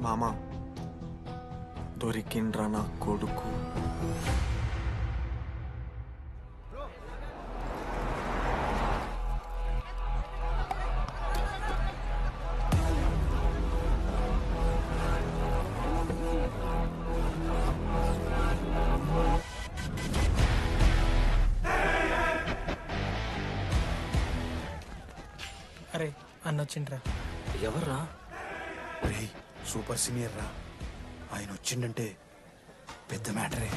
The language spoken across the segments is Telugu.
మామా దొరికిండ్రా నా కొడుకు. అరే అన్న వచ్చిండ్రా. ఎవర్రా? రే సూపర్ సీనియర్ రా, ఆయన వచ్చిండంటే పెద్ద మ్యాటరే.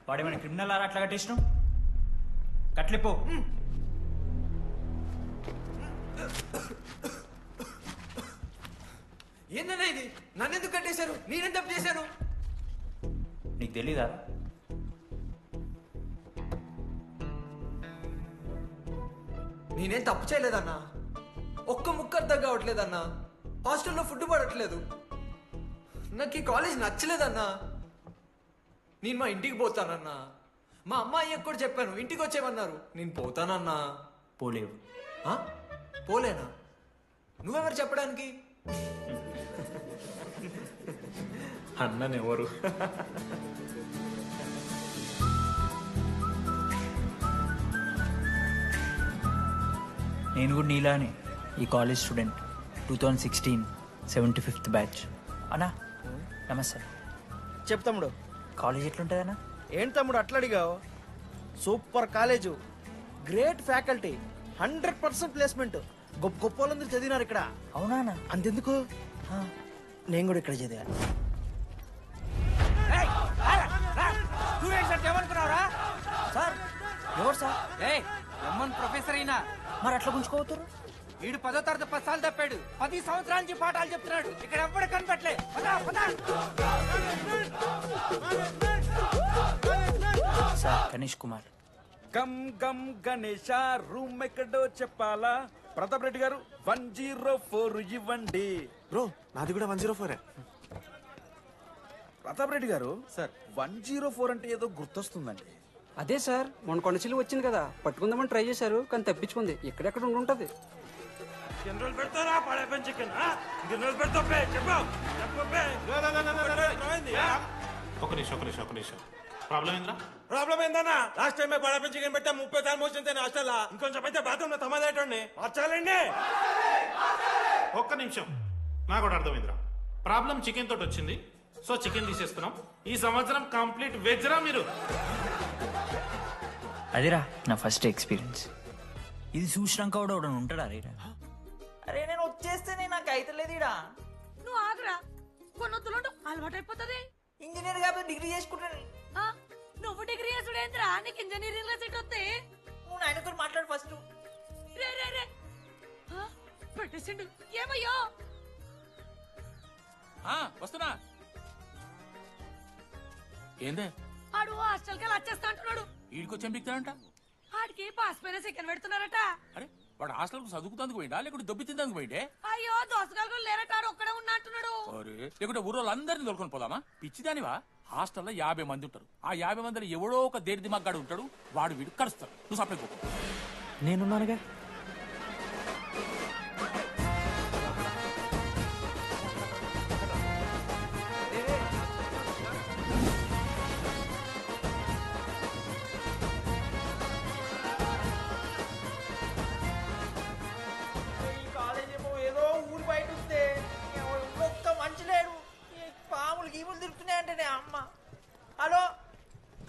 వాడేమైనా క్రిమినల్ ఆరా అట్లా కట్టేసినావు? కట్లిపో. ఏందన్నా ఇది? నన్నెందుకు కట్టేశారు? నేనేం తప్పు చేశాను? నీకు తెలీదా? నేనేం తప్పు చేయలేదన్నా. ఒక్క ముక్క అర్థం కావట్లేదన్నా. హాస్టల్లో ఫుడ్ పడట్లేదు. నాకు ఈ కాలేజ్ నచ్చలేదన్నా. నేను మా ఇంటికి పోతానన్నా. మా అమ్మాయికి కూడా చెప్పాను, ఇంటికి వచ్చేమన్నారు. నేను పోతానన్నా. పోలేవు. ఆ? పోలేనా? నువ్వెవరు చెప్పడానికి? అన్ననెవరు? నేను కూడా నీలానే ఈ కాలేజ్ స్టూడెంట్, 2016 75th బ్యాచ్. అన్నా నమస్తే. చెప్పు తమ్ముడు. కాలేజ్ ఎట్లుంటుంది అన్న? ఏంటి తమ్ముడు అట్లా అడిగావు? Super college, great faculty, 100% placement. గొప్ప గొప్ప వాళ్ళందరూ చదివినారు ఇక్కడ. అవునా అన్న? అంతెందుకు, నేను కూడా ఇక్కడ చదివా. సార్ ఎవరు సార్? రమ్మన్ ప్రొఫెసర్ అయినా మరి అట్లా గుంజుకోవతారు? వీడు 10వ తరగతి 10 సార్లు తప్పాడు. 10 సంవత్సరాల నుంచి పాఠాలు చెప్తున్నాడు. ఇక్కడ ఎవ్వడు కనిపెట్టలే. సార్ గణేష్ కుమార్. గమ్ గమ్ గణేష రూమ్ ఎక్కడో చెప్పాలా? ప్రతాప్ రెడ్డి గారు 104 ఇవ్వండి. బ్రో నాది కూడా 104. ప్రతాప్ రెడ్డి గారు సార్ 104 అంటే ఏదో గుర్తొస్తుందండి. అదే సార్, మొన్న కొండచిల్లు వచ్చింది కదా, పట్టుకుందామని ట్రై చేశారు కానీ తప్పించుకుంది. ఎక్కడెక్కడ ఉండుంటది. ఒక నిమిషం ప్రాబ్లం ఏంద్రా? ప్రాబ్లం ఏందన్నా? లాస్ట్ టైం పడపం చికెన్ పెట్టా 30 సార్లు మోసింది హాస్టల్. ఇంకొంచెం అయితే బాత్రూమ్ లో తమాదేటండి మార్చాలండి. ఒక్క నిమిషం, నాకు కూడా అర్థమైందిరా. ప్రాబ్లం చికెన్ తోటి వచ్చింది, సో చికెన్ తీసేస్తున్నాం. ఈ సంవత్సరం కంప్లీట్ వెజ్ రా మీరు. అదేరా నా ఫస్ట్ ఎక్స్పీరియన్స్. ఇది చూసినాక కూడా ఉంటాడా రే? అరే నేను వచ్చేస్తేనే నాకు అయితలేదు ఇడా. నువ్వు ఆగరా, కొన్నొత్తులు అలవాటు అయిపోతుంది. ఇంజనీర్ కాబట్టి డిగ్రీ చేసుకుంటాను. నువ్వు డిగ్రీ చేసుడేంద్రా, నీకు ఇంజనీరింగ్ లో సీట్ వస్తే నువ్వు ఆయనతో మాట్లాడు ఫస్ట్. రే రే రే పెట్టేసిండు. ఏమయ్యో వస్తున్నా. ఏందే ఆడు హాస్టల్ కి వచ్చేస్తా అంటున్నాడు. ఈడికొచ్చేం బిక్తాడంట? ఆడికి పాస్ పైన సెకండ్ పెడుతున్నారట. అరే వాడు హాస్టల్ కు చదువుకుతాందుకు పోయిండా లేకుంటే దొబ్బి తిందానికి పోయిండే? అయ్యో దోసగాలు లేరట, ఆడు ఒక్కడే ఉన్నా అంటున్నాడు. అరే లేకుంటే ఊరోళ్ళు అందరిని దొరుకుని పోదామా? పిచ్చిదానివా? హాస్టల్లో 50 మంది ఉంటారు. ఆ 50 మందిలో ఎవడో ఒక దేడి దిమాగ్గాడు ఉంటాడు. వాడు వీడు కలుస్తాడు. నువ్వు సప్లై పో. నేనున్నానుగా. కాలేజ్ ఏమో ఏదో ఊరు బయట వస్తే ఒక్క మంచి లేడు. పాములు గీములు తిరుగుతున్నాయంటే అమ్మ. హలో,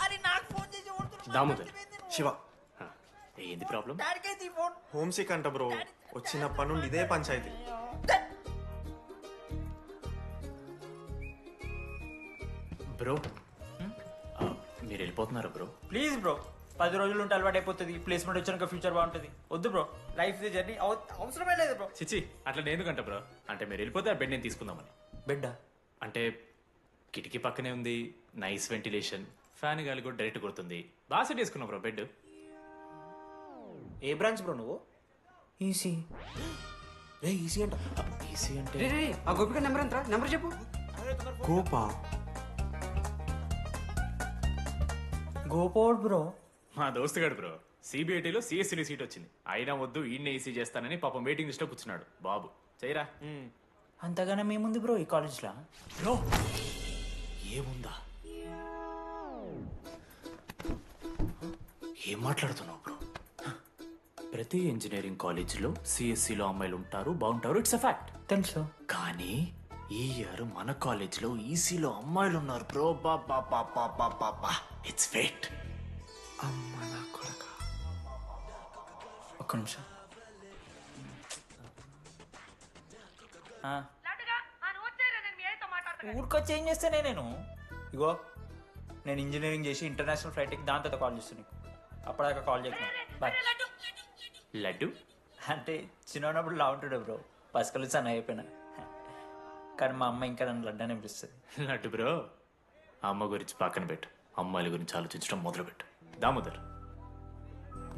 అరే నాకు ఫోన్ చేసి దామోదర్, శివ, ఏంది ప్రాబ్లం? డాడీకైతే ఈ ఫోన్. హోమ్ సిక్ అంట బ్రో. వచ్చినప్పటి నుండి ఇదే పంచాయతీ. బ్రో మీరు వెళ్ళిపోతున్నారా బ్రో? ప్లీజ్ బ్రో, 10 రోజులు ఉంటే అలవాటు అయిపోతుంది. ప్లేస్మెంట్ వచ్చాక ఫ్యూచర్ బాగుంటుంది. వద్దు బ్రో, లైఫ్ జర్నీ అవసరమే లేదు బ్రో. చిచి అట్లా ఎందుకంట బ్రో? అంటే మీరు వెళ్ళిపోతే ఆ బెడ్ నేను తీసుకుందామని. బెడ్డా? అంటే కిటికీ పక్కనే ఉంది, నైస్ వెంటిలేషన్, ఫ్యాన్ గాలి కూడా డైరెక్ట్ కొడుతుంది. బాగా సెట్ చేసుకున్నావు బ్రో బెడ్. ఏ బ్రాంచ్ బ్రో నువ్వు? ఈసీ. ఈజీ అంట. ఈసీ అంటే రే రే, ఆ గోపిక నెంబర్ ఎంతరా? నెంబర్ చెప్పు. గోపా గోపోడ్ బ్రో. మా దోస్తుగాడు బ్రో సిబిఐటీలో సిఎస్సీలో సీట్ వచ్చింది. అయినా వద్దు ఈయన్నే ఈసీ చేస్తానని పాపం వెయిటింగ్ లిస్ట్ లో కూర్చున్నాడు. బాబు చేయరా. అంతగానే మేముంది బ్రో ఈ కాలేజ్లో. బ్రో ఏముందా? ఏం మాట్లాడుతున్నావు బ్రో? ప్రతి ఇంజనీరింగ్ కాలేజీలో సిఎస్సిలో అమ్మాయిలు ఉంటారు, బాగుంటారు. It's a fact. తెలుసు. కానీ ఈ ఇయర్ మన కాలేజీలో ఈసీలో అమ్మాయిలు ఉన్నారు బ్రో. Baba it's fate. అమ్మ నా కొడక. ఒక్క నిమిషం. ఊరికొచ్చి ఏం చేస్తానే నేను? ఇగో నేను ఇంజనీరింగ్ చేసి ఇంటర్నేషనల్ ఫ్లైట్కి దాని తర్వాత కాల్ చేస్తాను నీకు. అప్పటిదాకా కాల్ చేస్తాను. బాయ్. లడ్డు అంటే చిన్నప్పుడు లా ఉంటుండే బ్రో, పసుకలు సన్న అయిపోయినా. కానీ మా అమ్మ ఇంకా నన్ను లడ్డు అని పిలుస్తుంది. లడ్డు బ్రో అమ్మ గురించి పక్కన పెట్టు, అమ్మాయిల గురించి ఆలోచించడం మొదలు పెట్టు. దామోదర్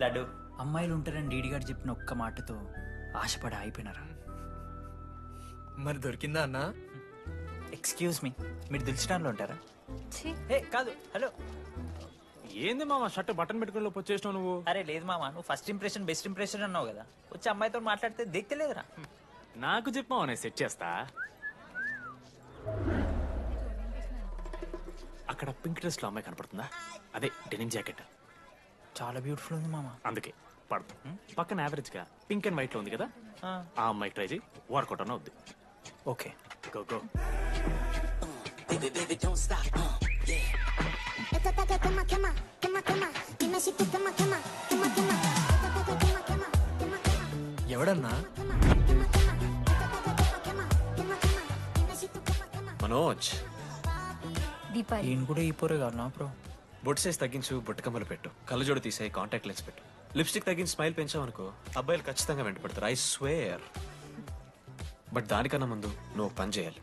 లడ్డు, అమ్మాయిలు ఉంటారని డీడీ గారు చెప్పిన ఒక్క మాటతో ఆశపడి అయిపోయినారా? మరి దొరికిందా అన్న? ఎక్స్క్యూజ్ మీ, మీరు దిల్చడంలో ఉంటారా? ఏ కాదు, హలో. ఏంది మామ షర్ట్ బటన్ పెట్టుకుని లోపు వచ్చేసినావు నువ్వు? అరే లేదు మామ, నువ్వు ఫస్ట్ ఇంప్రెషన్ బెస్ట్ ఇంప్రెషన్ అన్నావు కదా, వచ్చి అమ్మాయితో మాట్లాడితే దిక్కలేదురా. నాకు చెప్పావు నేను సెట్ చేస్తా. అక్కడ పింక్ డ్రెస్ లో అమ్మాయి కనపడుతుందా? అదే డెనిమ్ జాకెట్. చాలా బ్యూటిఫుల్ ఉంది మామ. అందుకే పడతా. పక్కన యావరేజ్ గా పింక్ అండ్ వైట్ లో ఉంది కదా, ఆ అమ్మాయికి ట్రై చేయి. వర్కౌట్ అన్న వద్దు. Okay go go. ఎవడన్నా? మనోజ్. ఈయన కూడా ఈ పోరే కాదు నా బ్రో. బొట్టు సైజ్ తగ్గించు, బొట్టుకమ్మలు పెట్టు, కళ్ళజోడు తీసేయి, కాంటాక్ట్ లెన్స్ పెట్టు, లిప్స్టిక్ తగ్గించి స్మైల్ పెంచావు అనుకో, అబ్బాయిలు ఖచ్చితంగా వెంటపడతారు. I swear. బట్ దానికన్నా ముందు నువ్వు ఒక పని చేయాలి.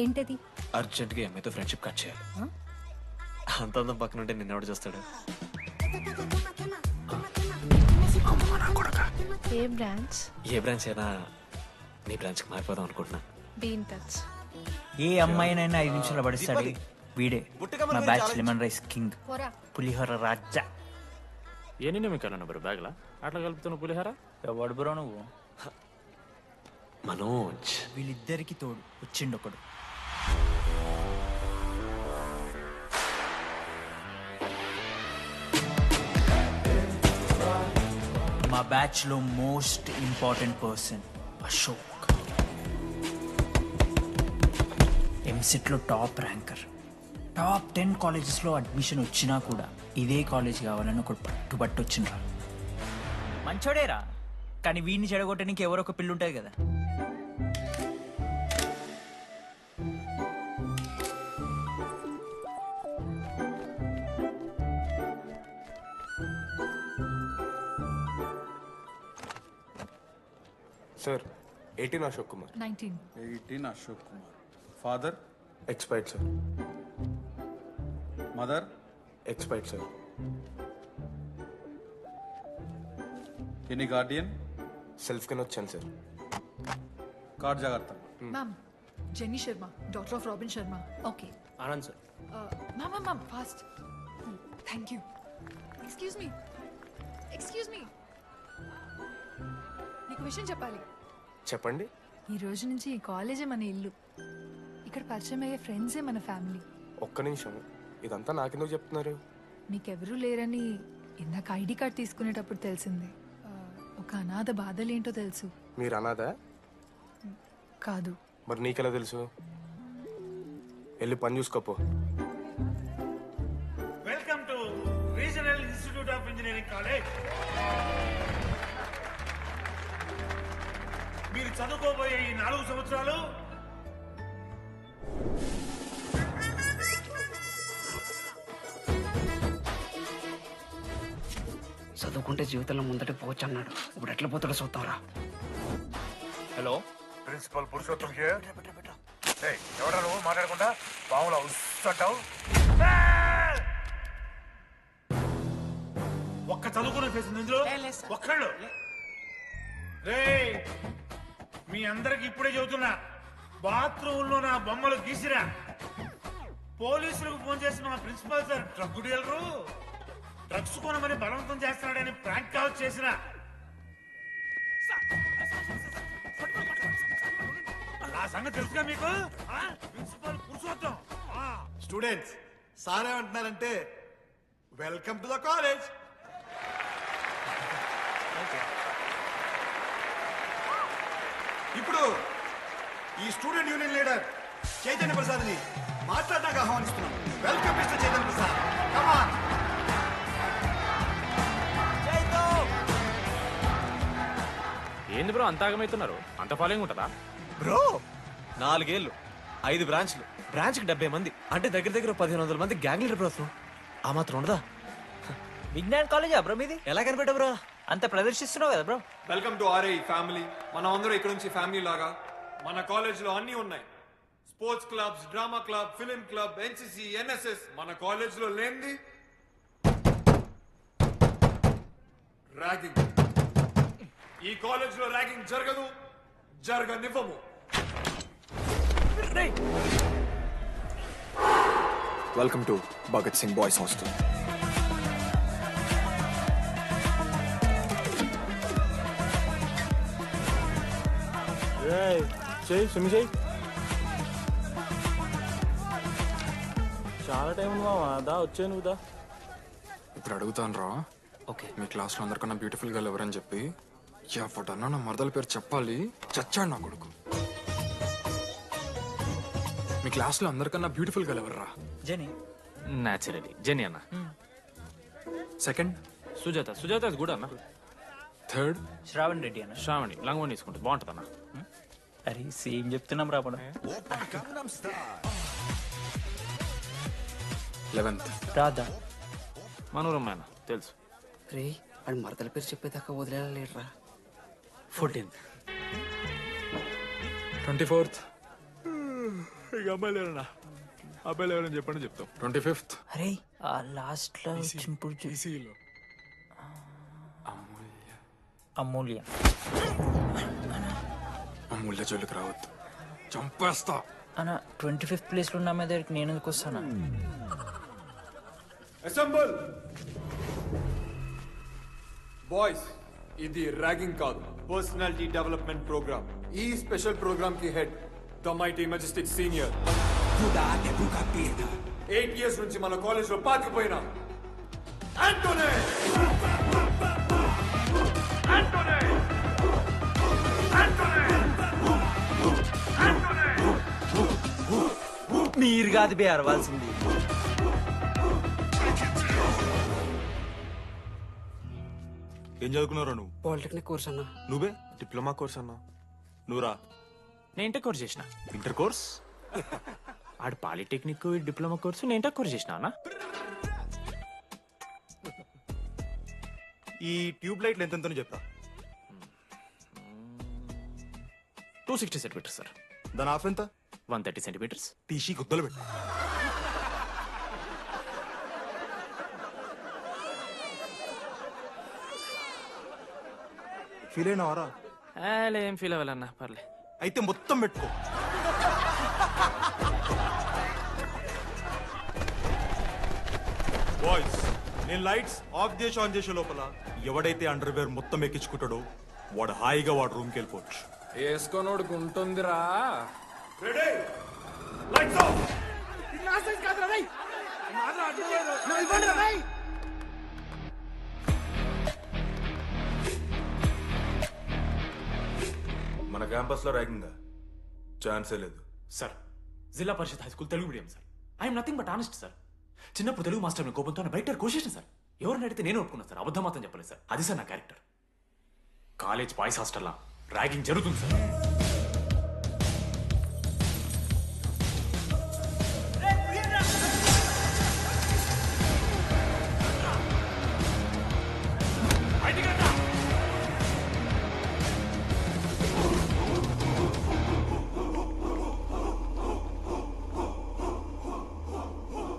ఏంటది? అర్జెంట్గా అమ్మాయితో ఫ్రెండ్షిప్ కట్ చేయాలి. అంత అందం పక్కన ఉంటే నిన్నెవడు చేస్తాడు? ఏ బ్రాంచ్? ఏ బ్రాంచ్ అయినా నీ బ్రాంచ్కి మారిపోదాం అనుకుంటున్నా. Be in touch. ఏ అమ్మాయినైనా 5 నిమిషాలు పడిస్తాడు వీడే. మా బ్యాచ్ లెమన్ రైస్ కింగ్, పోరా. పులిహోర రాజా. ఎన్ని నిమిషాలు బ్రో బ్యాగ్లా అట్లా కలుపుతున్న పులిహార? ఎవడు బ్రో నువ్వు? మనోజ్. వీళ్ళిద్దరికి తోడు వచ్చిండు ఒకడు. మా బ్యాచ్ లో most important person Ashok. EAMCET లో టాప్ ర్యాంకర్. టాప్ 10 కాలేజెస్ లో అడ్మిషన్ వచ్చినా కూడా ఇదే కాలేజ్ కావాలని ఒకడు పట్టుబట్టు వచ్చిండ్రా. మంచోడేరా, కానీ వీడిని చెడగొట్టడానికి ఎవరో ఒక పిల్లు ఉంటుంది కదా. Sir 18 Ashok Kumar. 19. 18 Ashok Kumar. Father? Expired sir. Mother? Expired sir. Any Guardian? Self కింద వచ్చాను సార్. కార్డ్ జాగ్రత్త. Ma'am, Jenny Sharma, daughter of Robin Sharma. Okay. Anand sir. Ma'am, fast. Thank you. Excuse me. నీకు విషయం చెప్పాలి. చెప్పండి. ఈ రోజు నుంచి ఈ కాలేజే మన ఇల్లు. ఇక్కడ పరిచయం అయ్యే ఫ్రెండ్సే మన ఫ్యామిలీ. ఒక్క నిమిషం, ఇదంతా నాకెందుకు చెప్తున్నారు? మీకెవరూ లేరని ఇందాక ఐడి కార్డ్ తీసుకునేటప్పుడు తెలిసింది. ఒక అనాథ బాధలేంటో తెలుసు. మీరు అనాదా? కాదు. మరి నీకెలా తెలుసు? వెళ్ళి పని చూసుకోపో. Welcome to regional institute of engineering college. మీరు చదువుకోబోయే ఈ 4 సంవత్సరాలు చదువుకుంటే జీవితంలో ముందట పోవచ్చు అన్నాడు. ఇప్పుడు ఎట్లా పోతాడో చూద్దాంరా. Hello, principal Purushottam here. ఎవరా నువ్వు మాట్లాడకుండా బావులా ఉస్సంటావు? ఒక్క చదువుకునే ఫేస్ ఇందులో ఒక్కళ్ళు. రే మీ అందరికి ఇప్పుడే చెబుతున్నా, బాత్రూంలో నా బొమ్మలు గీసిరా. పోలీసులకు ఫోన్ చేసిన మా principal sir drug dealer drugs కొనమని బలవంతం చేస్తున్నాడని ప్రాంక్ కాల్ చేసిన. ఆ సంగతి తెలుసుగా మీకు? ప్రిన్సిపల్ పురుషోత్తం. స్టూడెంట్స్ సార్ ఏమంటున్నారంటే వెల్కమ్ టు ద కాలేజ్. ఇప్పుడు ఈ student union leader Chaitanya Prasad ని మాట్లాడడానికి ఆహ్వానిస్తున్నాం. Welcome mister Chaitanya Prasad. Come on. ఏంది బ్రో అంత ఆగమవుతున్నారు? అంత ఫాలోయింగ్ ఉంటుందా బ్రో? 4 ఏళ్ళు 5 బ్రాంచ్లు, బ్రాంచ్కి 70 మంది, అంటే దగ్గర దగ్గర 1500 మంది గ్యాంగ్ లీడర్ బ్రో. ఆ మాత్రం ఉండదా? విజ్ఞాన్ కాలేజా బ్రో మీది? ఎలా కనిపెట్టా బ్రో? అంత ప్రదర్శిస్తున్నావు కదా bro. Welcome to RI family. మనం అందరూ ఇక్కడ నుంచి ఫ్యామిలీ లాగా. మన కాలేజ్ లో అన్ని ఉన్నాయి. Sports clubs, drama club, film club, NCC, NSS. మన కాలేజ్ లో లేనిది ర్యాగింగ్. ఈ కాలేజ్ లో ర్యాగింగ్ జరగదు, జరగనివ్వము. Welcome to Bhagat Singh boys hostel. చాలా టైం ఉంది మావా, దా వచ్చే నువ్వు దా. ఇప్పుడు అడుగుతాను రా. ఓకే, మీ క్లాస్లో అందరికన్నా బ్యూటిఫుల్ గర్ల్ ఎవరని చెప్పి ఎవడన్నా నా మరదల పేరు చెప్పాలి. చచ్చాడు నా కొడుకు. మీ క్లాస్లో అందరికన్నా బ్యూటిఫుల్ గర్ల్ ఎవర్రా? జెనీ. న్యాచురలీ జెనీ అన్న. సెకండ్ సుజాత. సుజాత కూడా అన్న. థర్డ్ శ్రావణ్ రెడ్డి అన్న. శ్రావణి లంగోని తీసుకుంటుంది, బాగుంటుంది అన్న. అరే సేమ్ చెప్తున్నాం రాపడం. 11th రాధా. మనోరమ్మ అన్న తెలుసు. రే వాడు మరదల పేరు చెప్పేదాకా వదిలేరా. 14th 24th ఇక అమ్మాయి లేరన్నా, అబ్బాయి లేరని చెప్పండి చెప్తాం. 25th అరే ఆ లాస్ట్ లో చింపుడు ఈసీలో అమూల్య. అమూల్య జోలికి రావద్దు, చంపేస్తా. అన్న 25th ప్లేస్ లో ఉన్న అమ్మాయి దగ్గరికి నేను ఎందుకు వస్తానా? Assemble boys. ఇది ర్యాగింగ్ కాదు, పర్సనాలిటీ డెవలప్మెంట్ ప్రోగ్రామ్. ఈ స్పెషల్ ప్రోగ్రామ్ కి head the mighty Majestic senior. 8 years నుంచి మన కాలేజ్ లో పాతిపోయిన ఆంటోనీ. మీరు కాదు బే అరవాల్సింది. ఏం చదువుకున్నారా నువ్వు? పాలిటెక్నిక్ కోర్స్ అన్నా. నువ్వే? డిప్లొమా కోర్స్ అన్నా. నువ్వురా? నేను ఇంటర్ కోర్స్ చేసిన. Inter course? ఆడు పాలిటెక్నిక్ డిప్లొమా కోర్సు, నేను ఇంటర్ కోర్స్ చేసిన అన్న. ఈ ట్యూబ్ లైట్లు ఎంతెంతనో చెప్తా. 260 సెంటీమీటర్స్ సార్. దాని ఆఫ్ ఎంత? 130 సెంటీమీటర్స్. టీసీ గుద్దలు పెట్టు. ఫీల్ అయినావారా? ఏం ఫీల్ అవ్వాలన్నా, పర్లే. అయితే మొత్తం పెట్టుకో. బాయ్స్, నేను లైట్స్ ఆఫ్ చేసి ఆన్ చేసే లోపల ఎవడైతే అండర్వేర్ మొత్తం ఎక్కించుకుంటాడో వాడు హాయిగా వాడు రూమ్కి వెళ్ళిపోవచ్చు. వేసుకోనోడుకు ఉంటుందిరా. Ready, lights off. మన క్యాంపస్ లో ర్యాగింగ్ ఛాన్సే లేదు sir. Zilla Parishad high school Telugu medium sir. I'm nothing but honest sir. చిన్నప్పుడు తెలుగు మాస్టర్ కోపంతో బయట కోసేసిన సార్. ఎవరిని అడిగితే నేను ఒప్పుకున్నాను సార్, అబద్ధం మాత్రం చెప్పలేదు సార్. అది సార్ నా క్యారెక్టర్. కాలేజ్ బాయ్స్ హాస్టల్లా ర్యాగింగ్ జరుగుతుంది సార్.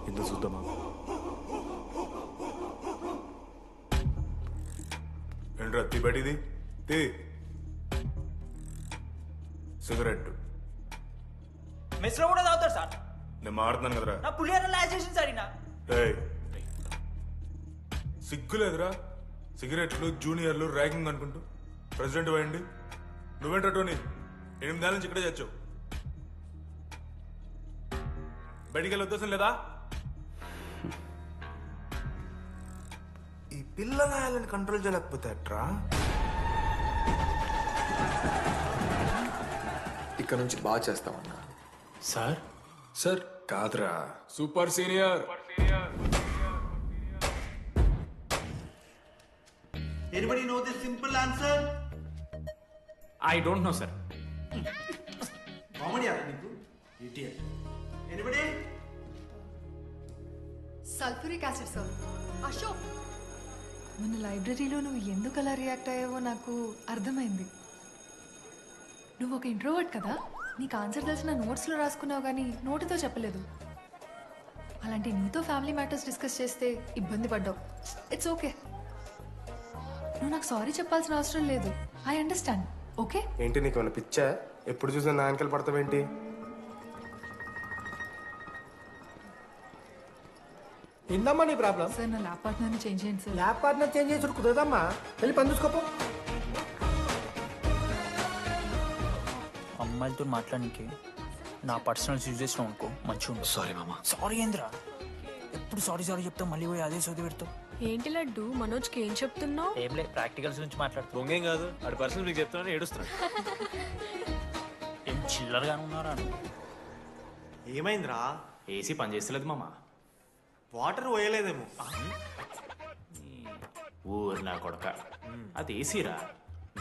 ఎందుకు చూద్దామా? ఏంట్రా తీ బయటిది తీ. సిగరెట్ మెస్లో కూడా తాగుతారు సార్. నేను మాడుతున్నాను కదరా. నా పులిహోర లాస్ట్ చేసింది సార్ ఈయన. ఏయ్, సిగ్గులేదురా? సిగరెట్లు జూనియర్లు ర్యాగింగ్ అనుకుంటూ ప్రెసిడెంట్ అయ్యండి. నువ్వేంటో టోనీ 8 ఏళ్ళ నుంచి ఇక్కడే చచ్చావు. బయటికి వెళ్ళే ఉద్దేశం లేదా? ఈ పిల్లలని కంట్రోల్ చేయలేకపోతే అట్రా. ఇక్కడ నుంచి బాగా చేస్తామన్నా. సార్ సార్ కాదురా, super senior. Anybody know the simple answer? I don't know sir. Comedy నీకు idiot. Anybody? Sulphuric acid sir. Ashok, మన లైబ్రరీలో నువ్వు ఎందుకు అలా రియాక్ట్ అయ్యావో నాకు అర్థమైంది. నువ్వు ఒక ఇంట్రోవర్ట్ కదా, నీకు ఆన్సర్ తెలిసిన నోట్స్లో రాసుకున్నావు కానీ నోటితో చెప్పలేదు. అలాంటి నీతో ఫ్యామిలీ మ్యాటర్స్ డిస్కస్ చేస్తే ఇబ్బంది పడ్డావు. ఇట్స్ ఓకే, నువ్వు నాకు సారీ చెప్పాల్సిన అవసరం లేదు. I understand. ఓకే? ఏంటి నీకు ఏమైనా పిచ్చా? ఎప్పుడు చూసినా నా వెనకాల పడతావేంటి? ఏందమ్మా నీ ప్రాబ్లం? సార్ నా ల్యాబ్ పార్ట్నర్ని చేంజ్ చేయండి సార్. ల్యాబ్ పార్ట్నర్ చేంజ్ చేసి కుదరదమ్మా. వెళ్ళి పని చూసుకోపో. అమ్మాయిలతో మాట్లాడడానికి నా పర్సనల్ యూజ్ చేసినావు అనుకో మంచిగా ఉంటుంది. సారీ మామా. సారీ ఏంద్రా, ఎప్పుడు సారీ సారీ చెప్తావు, మళ్ళీ పోయి అదే సోది పెడతావు. ఏంటి లడ్డు, మనోజ్కి ఏం చెప్తున్నావు? ఏం లేదు, ప్రాక్టికల్స్ గురించి మాట్లాడుతూ. దొంగేం కాదు, ఆడి పర్సనల్ మీకు చెప్తానని ఏడుస్తున్నాడు. ఏం చిల్లరగానే ఉన్నారా? ఏమైందిరా? ఏసీ పని చేస్తలేదు మామా. వాటర్ పోయలేదేమో. ఊరు నా కొడక, అది ఏసీరా,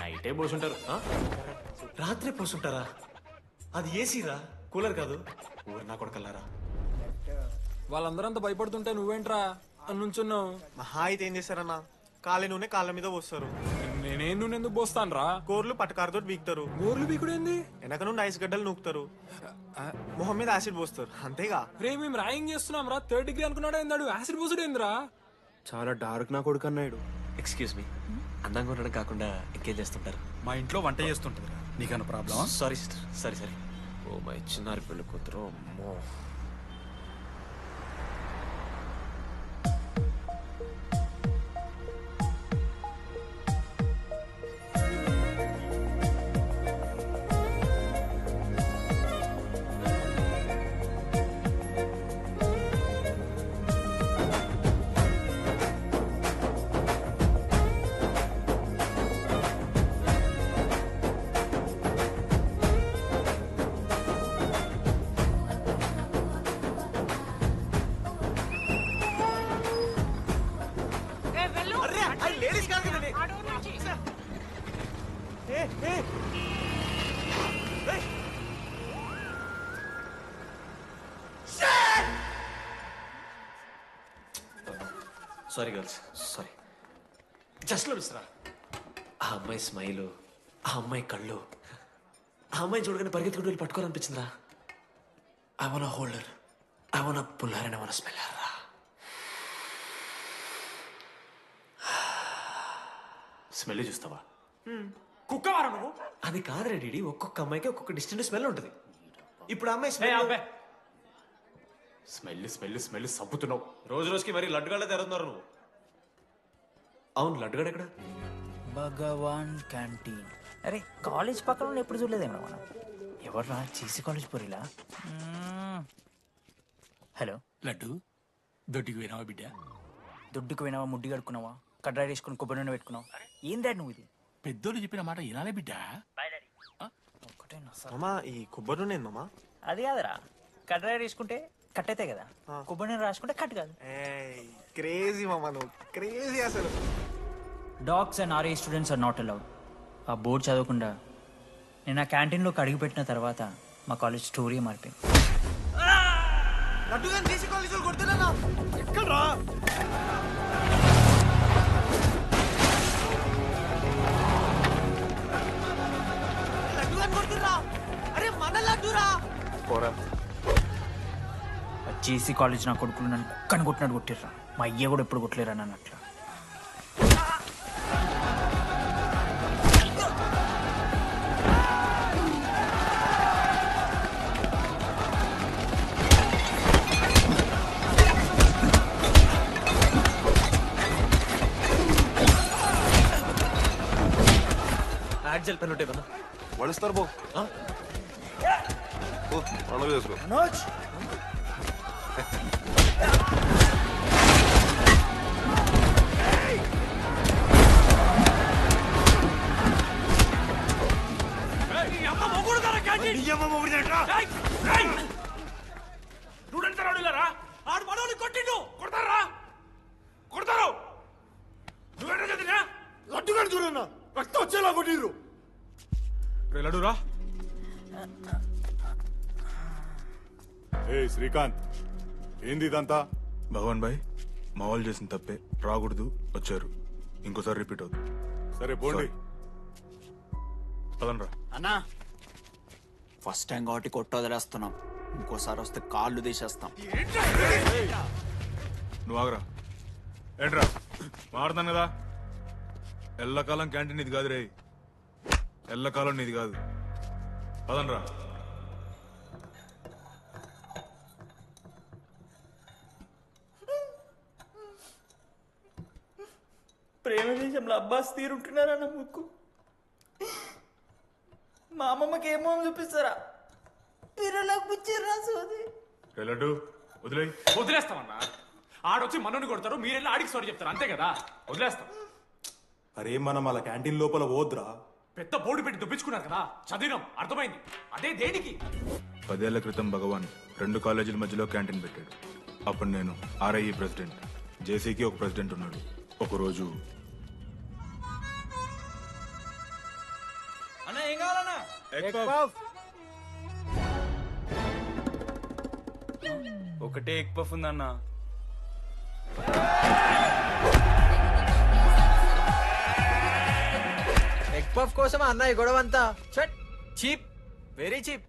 నైటే పోసుంటారు. రాత్రి పోసుంటారా? అది ఏసీరా, కూలర్ కాదు. ఊరు నా కొడకల్లారా. వాళ్ళందరంతా భయపడుతుంటే నువ్వేంట్రా నుంచున్నావు? మహా అయితే ఏం చేస్తారన్నా, కాళ్ళ నూనె కాళ్ళ మీద పోస్తారు. నేనేం నూనె ఎందుకు పోస్తాను రా? కూరలు పట్టకారుతో బీకుతారు. గోర్లు బీకుడు ఏంది? వెనక నుండి ఐస్ గడ్డలు నూకుతారు. మొహం మీద యాసిడ్ పోస్తారు. అంతేగా. రే మేము ర్యాగింగ్ చేస్తున్నాం రా. 3rd డిగ్రీ అనుకున్నాడు ఏందాడు? యాసిడ్ పోసుడు ఏందిరా? చాలా డార్క్ నా కొడుకు అన్నాడు. ఎక్స్క్యూజ్ మీ, అందంగా ఉండడం కాకుండా ఇంకేం చేస్తుంటారు? మా ఇంట్లో వంట చేస్తుంటుంది. నీకన్నా ప్రాబ్లమా? Sorry sister, sorry. Oh my చిన్నారి పెళ్ళి కూతురు, అమ్మో. Sorry girls, sorry. జస్ట్ మిస్రా. ఆ అమ్మాయి స్మైలు, ఆ అమ్మాయి కళ్ళు, ఆ అమ్మాయి చూడగానే పరిగెత్తుకుంటూ వెళ్ళి పట్టుకోవాలనిపించిందిరా. I want holder, I want puller and I want smell రా. స్మెల్ చూస్తావా? కుక్కవారా నువ్వు? అది కాదురా డీడీ, ఒక్కొక్క అమ్మాయికి ఒక్కొక్క డిస్టెంట్ స్మెల్ ఉంటుంది. ఇప్పుడు అమ్మాయి స్మెల్ స్మెల్ స్మెల్ స్మెల్ సబ్బుతున్నావు. రోజు రోజుకి మరి లడ్డుగాళ్ళ తెరుతున్నారు నువ్వు. అవును, లడ్డుగాడు ఎక్కడ? భగవాన్ క్యాంటీన్. అరే కాలేజ్ పక్కన ఎప్పుడు చూడలేదేమో మనం. ఎవర్రా చీసీ కాలేజ్ పోరిలా? హలో లడ్డు, దొడ్డికి పోయినావా బిడ్డ? దొడ్డుకు పోయినావా, ముడ్డి కడుక్కున్నావా, కడ్రాయి వేసుకుని కొబ్బరి నూనె పెట్టుకున్నావు? ఏం డాడ్ నువ్వు ఇది? పెద్దోళ్ళు చెప్పిన మాట వినాలే బిడ్డ. మామా, ఈ కొబ్బరి నూనె ఏందమ్మా? అది కాదురా, కడ్రాయి వేసుకుంటే కట్ అవుతాయి కదా, కొబ్బరి నూనె రాసుకుంటే కట్ కాదు. క్రేజీ మామా, నువ్వు క్రేజీ అసలు. Dogs and RA students are not allowed. ఆ బోర్డు చదవకుండా నేను ఆ క్యాంటీన్లోకి అడుగుపెట్టిన తర్వాత మా కాలేజ్ స్టోరీ మారిపోయింది. ఎక్కడ్రా? అరే మన లడ్డురా. జేసీ కాలేజ్ నా కొడుకులు నన్ను కుక్కని కొట్టినట్టు కొట్టిర్రా. మా అయ్య కూడా ఎప్పుడు కొట్టలేరా నన్ను అట్లా. యాడ్ జెల్ పెన్ ఉంటే వడుస్తారు బో పండుగ చేసుకో మనోజ్ ఆడు మనోని కొట్టిండు కొడతారా కొడతారు నువ్వేంటో చదివినా లడ్డుగాడు చూడన్నా రక్తం వచ్చేలా కొట్టిర్రు లడురా ఏ శ్రీకాంత్ ఏంది ఇదంతా భగవాన్ భాయ్ మా వాళ్ళు చేసిన తప్పే రాకూడదు వచ్చారు ఇంకోసారి రిపీట్ అవుతుంది సరే పోండి పదనరా అన్నా ఫస్ట్ టైం కాబట్టి కొట్టు వదిలేస్తున్నాం ఇంకోసారి వస్తే కాళ్ళు తీసేస్తాం నువ్వు ఆగరా ఏంట్రా మారుతాను కదా ఎల్లకాలం క్యాంటీన్ ఇది కాదు రే ఎల్లకాలం నీది కాదు పదనరా ప్రేమ దేశంలో అబ్బాస్ తీరుంటున్నారన్న ముక్కు మా అమ్మమ్మకి ఏమో చూపిస్తారా పిల్లలకు పుచ్చిర్రా సోది లడ్డు వదిలే వదిలేస్తామన్నా ఆడొచ్చి మనోని కొడతారు మీరెళ్ళి ఆడికి సారీ చెప్తారు అంతే కదా వదిలేస్తాం అరే మనం అలా క్యాంటీన్ లోపల పోద్రా పెద్ద బోర్డు పెట్టి దుప్పించుకున్నారు కదా చదివినాం అర్థమైంది అదే దేనికి 10 ఏళ్ల క్రితం భగవాన్ 2 కాలేజీల మధ్యలో క్యాంటీన్ పెట్టాడు అప్పుడు నేను ఆర్ఐఈ ప్రెసిడెంట్ జేసీకి ఒక ప్రెసిడెంట్ ఉన్నాడు ఒకరోజు అన్న ఏం కావాలన్నా ఒకటే ఎగ్ పఫ్ ఉందన్న ఎగ్ పఫ్ కోసం అన్న ఈ గొడవ అంతా చీప్ వెరీ చీప్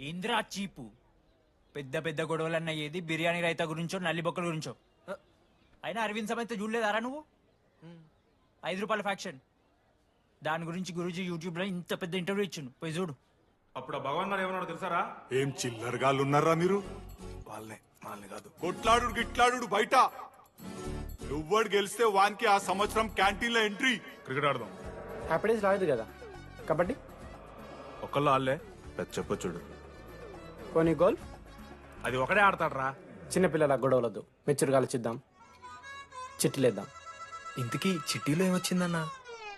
ఇంద్రా చీపు పెద్ద పెద్ద గొడవలన్న ఏది బిర్యానీ రైతా గురించో నల్లి బొక్కల గురించో అయినా అరవింద్ సమేత చూడలేదారా నువ్వు 5 రూపాయల ఫ్యాక్షన్ దాని గురించి గురూజీ యూట్యూబ్ లో ఇంత పెద్ద ఇంటర్వ్యూ ఇచ్చిండు పోయి చూడు అప్పుడు ఆ భగవాన్ గారు ఏమన్నాడు తెలుసారా ఏం చిల్లరగాళ్ళు ఉన్నారా మీరు వాళ్ళని కాదు కొట్లాడు గిట్లాడు బయట నువ్వడు గెలిస్తే వానికి ఆ సంవత్సరం క్యాంటీన్ లో ఎంట్రీ క్రికెట్ ఆడదాం హ్యాపీ డేస్ రాలేదు కదా కబడ్డీ ఒకళ్ళు ఆడలే పెద్ద చెప్పొచ్చుడు పోనీ గోల్ అది ఒకడే ఆడతాడు రా చిన్నపిల్లల గొడవలొద్దు మెచ్యూర్గా ఆలోచిద్దాం చిట్టిలేద్దాం ఇంతకీ చిట్టీలో ఏమొచ్చిందన్న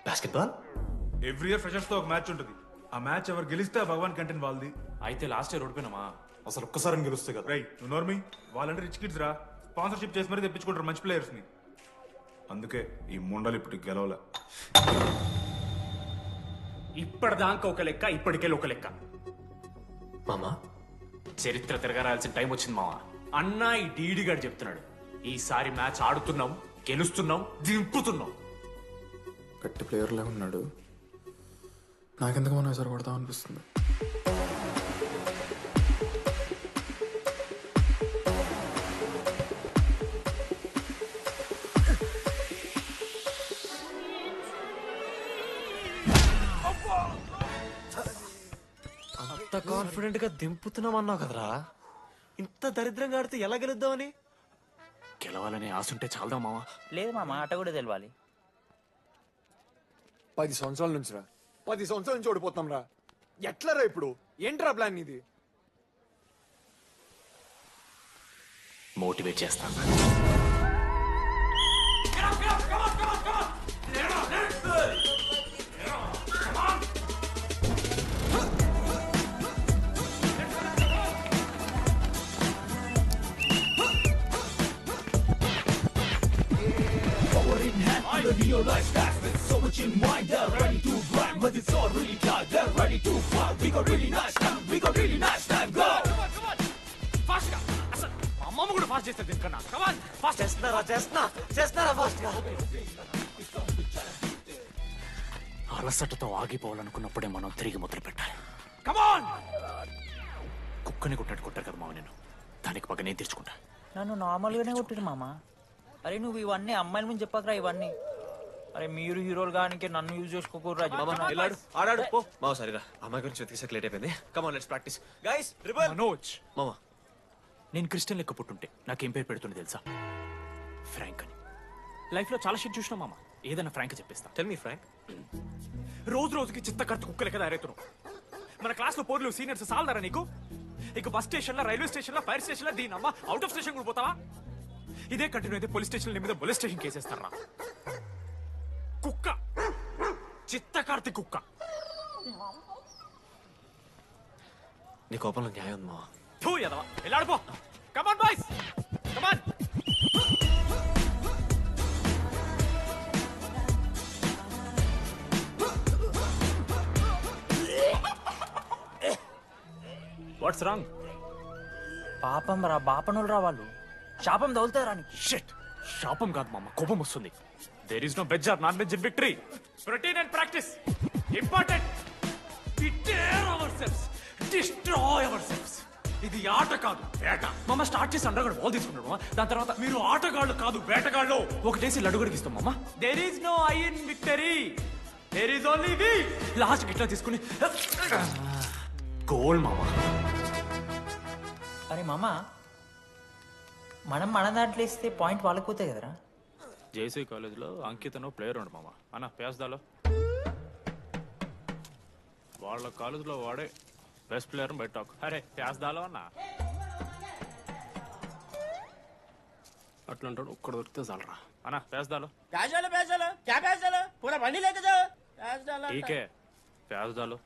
బాస్కెట్బాల్ ఎవ్రీ ఇయర్ ఫ్రెషర్స్ తో ఒక మ్యాచ్ ఉంటుంది ఆ మ్యాచ్ ఎవరు గెలిస్తే ఆ భగవాన్ క్యాంటీన్ వాళ్ళది అయితే లాస్ట్ ఇయర్ ఓడిపోయినామా అసలు ఒక్కసారి గెలుస్తే కదా రైట్ నువ్వు నోర్మి వాళ్ళంటే రిచ్ కిడ్స్ రా స్పాన్సర్షిప్ చేసి మరీ తెప్పించుకుంటారు మంచి ప్లేయర్స్ ని అందుకే ఈ ముండలు ఇప్పుడు గెలవలే ఇప్పటిదాకా ఒక లెక్క ఇప్పటికెళ్ళి ఒక లెక్క మామా చరిత్ర తిరగరాల్సిన టైం వచ్చింది మావా అన్నా ఈ డీడీ గారు చెప్తున్నాడు ఈసారి మ్యాచ్ ఆడుతున్నాం గెలుస్తున్నాం దింపుతున్నాం గట్టి ప్లేయర్లే ఉన్నాడు నాకెందుకు మనం ఎసరు కొడతాం అనిపిస్తుంది అంత కాన్ఫిడెంట్ గా దింపుతున్నాం అన్నావు కదరా ఇంత దరిద్రంగా ఆడితే ఎలా గెలుద్దామని గెలవాలనే ఆశుంటే చాలదా మావా లేదు మామ ఆట కూడా తెలవాలి 10 సంవత్సరాల నుంచి రా 10 సంవత్సరాల నుంచి ఓడిపోతాం రా ఎట్లా రా ఇప్పుడు ఏంట్రా ప్లాన్ ఇది మోటివేట్ చేస్తాను అమ్మమ్మ కూడా ఫాస్ట్ చేస్తారు దీనికన్నా కమాన్ ఫాస్ట్ చేస్తున్నారా ఫాస్ట్ గా అలసటతో ఆగిపోవాలనుకున్నప్పుడే మనం తిరిగి మొదలు పెట్టాలి కమాన్ కుక్కని కొట్టాడు కొట్టారు కదా మావ నేను దానికి పక్క నేను తెచ్చుకుంటా నన్ను నార్మల్గానే కొట్టిరు మామ అరే నువ్వు ఇవన్నీ అమ్మాయిల ముందు చెప్పకరా ఇవన్నీ అరే మీరు హీరోలు కానీ నన్ను యూజ్ చేసుకోకూడరా ఆడాడు పో మావ సరిగా అమ్మాయి గురించి వెతికేసాక లేట్ అయిపోయింది come on let's practice guys rebel Manoj మామా నేను క్రిస్టియన్ లెక్క పుట్టుంటే నాకేం పేరు పెడుతుంది తెలుసా ఫ్రాంక్ అని లైఫ్లో చాలా షిట్ చూసినా మామ ఏదైనా ఫ్రాంక్ చెప్పేస్తా టెల్ మీ ఫ్రాంక్ రోజు రోజుకి చిత్త కత్తి కుక్కలే కదా అరేతున్నావు. మన క్లాస్లో పోర్లు సీనియర్స్ సాలదారా నీకు? ఇక బస్ స్టేషన్లో, రైల్వే స్టేషన్లో, ఫైర్ స్టేషన్లో దీని అమ్మ అవుట్ ఆఫ్ స్టేషన్ కూడా పోతావా? ఇదే కంటిన్యూ అయితే పోలీస్ స్టేషన్ మీద పోలీస్ స్టేషన్ కేసేస్తారా? కుక్క, చిత్త కార్తీ కుక్క. నీ కోపంలో న్యాయం ఉంది మావా. తూ ఎదవా, వెళ్ళాడిపో. Come on boys, come on. What's wrong? పాపం రా, బాపనులు రా వాళ్ళు. శాపం తగులుతుంది రాని. షిట్, శాపం కాదు మామ, కోపం వస్తుంది. There is no veg or non veg in victory. Routine and practice important. We dare ourselves, destroy ourselves. ఇది ఆట కాదు, వేట. మామ స్టార్ట్ చేసి అండర్గాడు బాల్ తీసుకున్నాడు మామ. దాని తర్వాత మీరు ఆటగాళ్ళు కాదు, వేటగాళ్ళు. ఒకటేసి లడ్డుగడికి ఇస్తాం మామ. There is no I in victory, there is only we. Last గిట్లా తీసుకుని గోల్ మామ. అరే మామ, మనం మన దాంట్లో ఇస్తే పాయింట్ వాళ్ళకి పోతాయి కదరా. జేసీ కాలేజ్లో అంకితను ప్లేయర్ ఉండు మామ. అన్న పేస్దాలో వాళ్ళ కాలేజ్లో వాడే బెస్ట్ ప్లేయర్ బయట టాక్. అరే పేస్దాలో అన్న అట్లా అంటాడు. ఒక్కడ దొరికితే చాలరా అన్న. పేస్దాలో టీకే పేస్దాలో.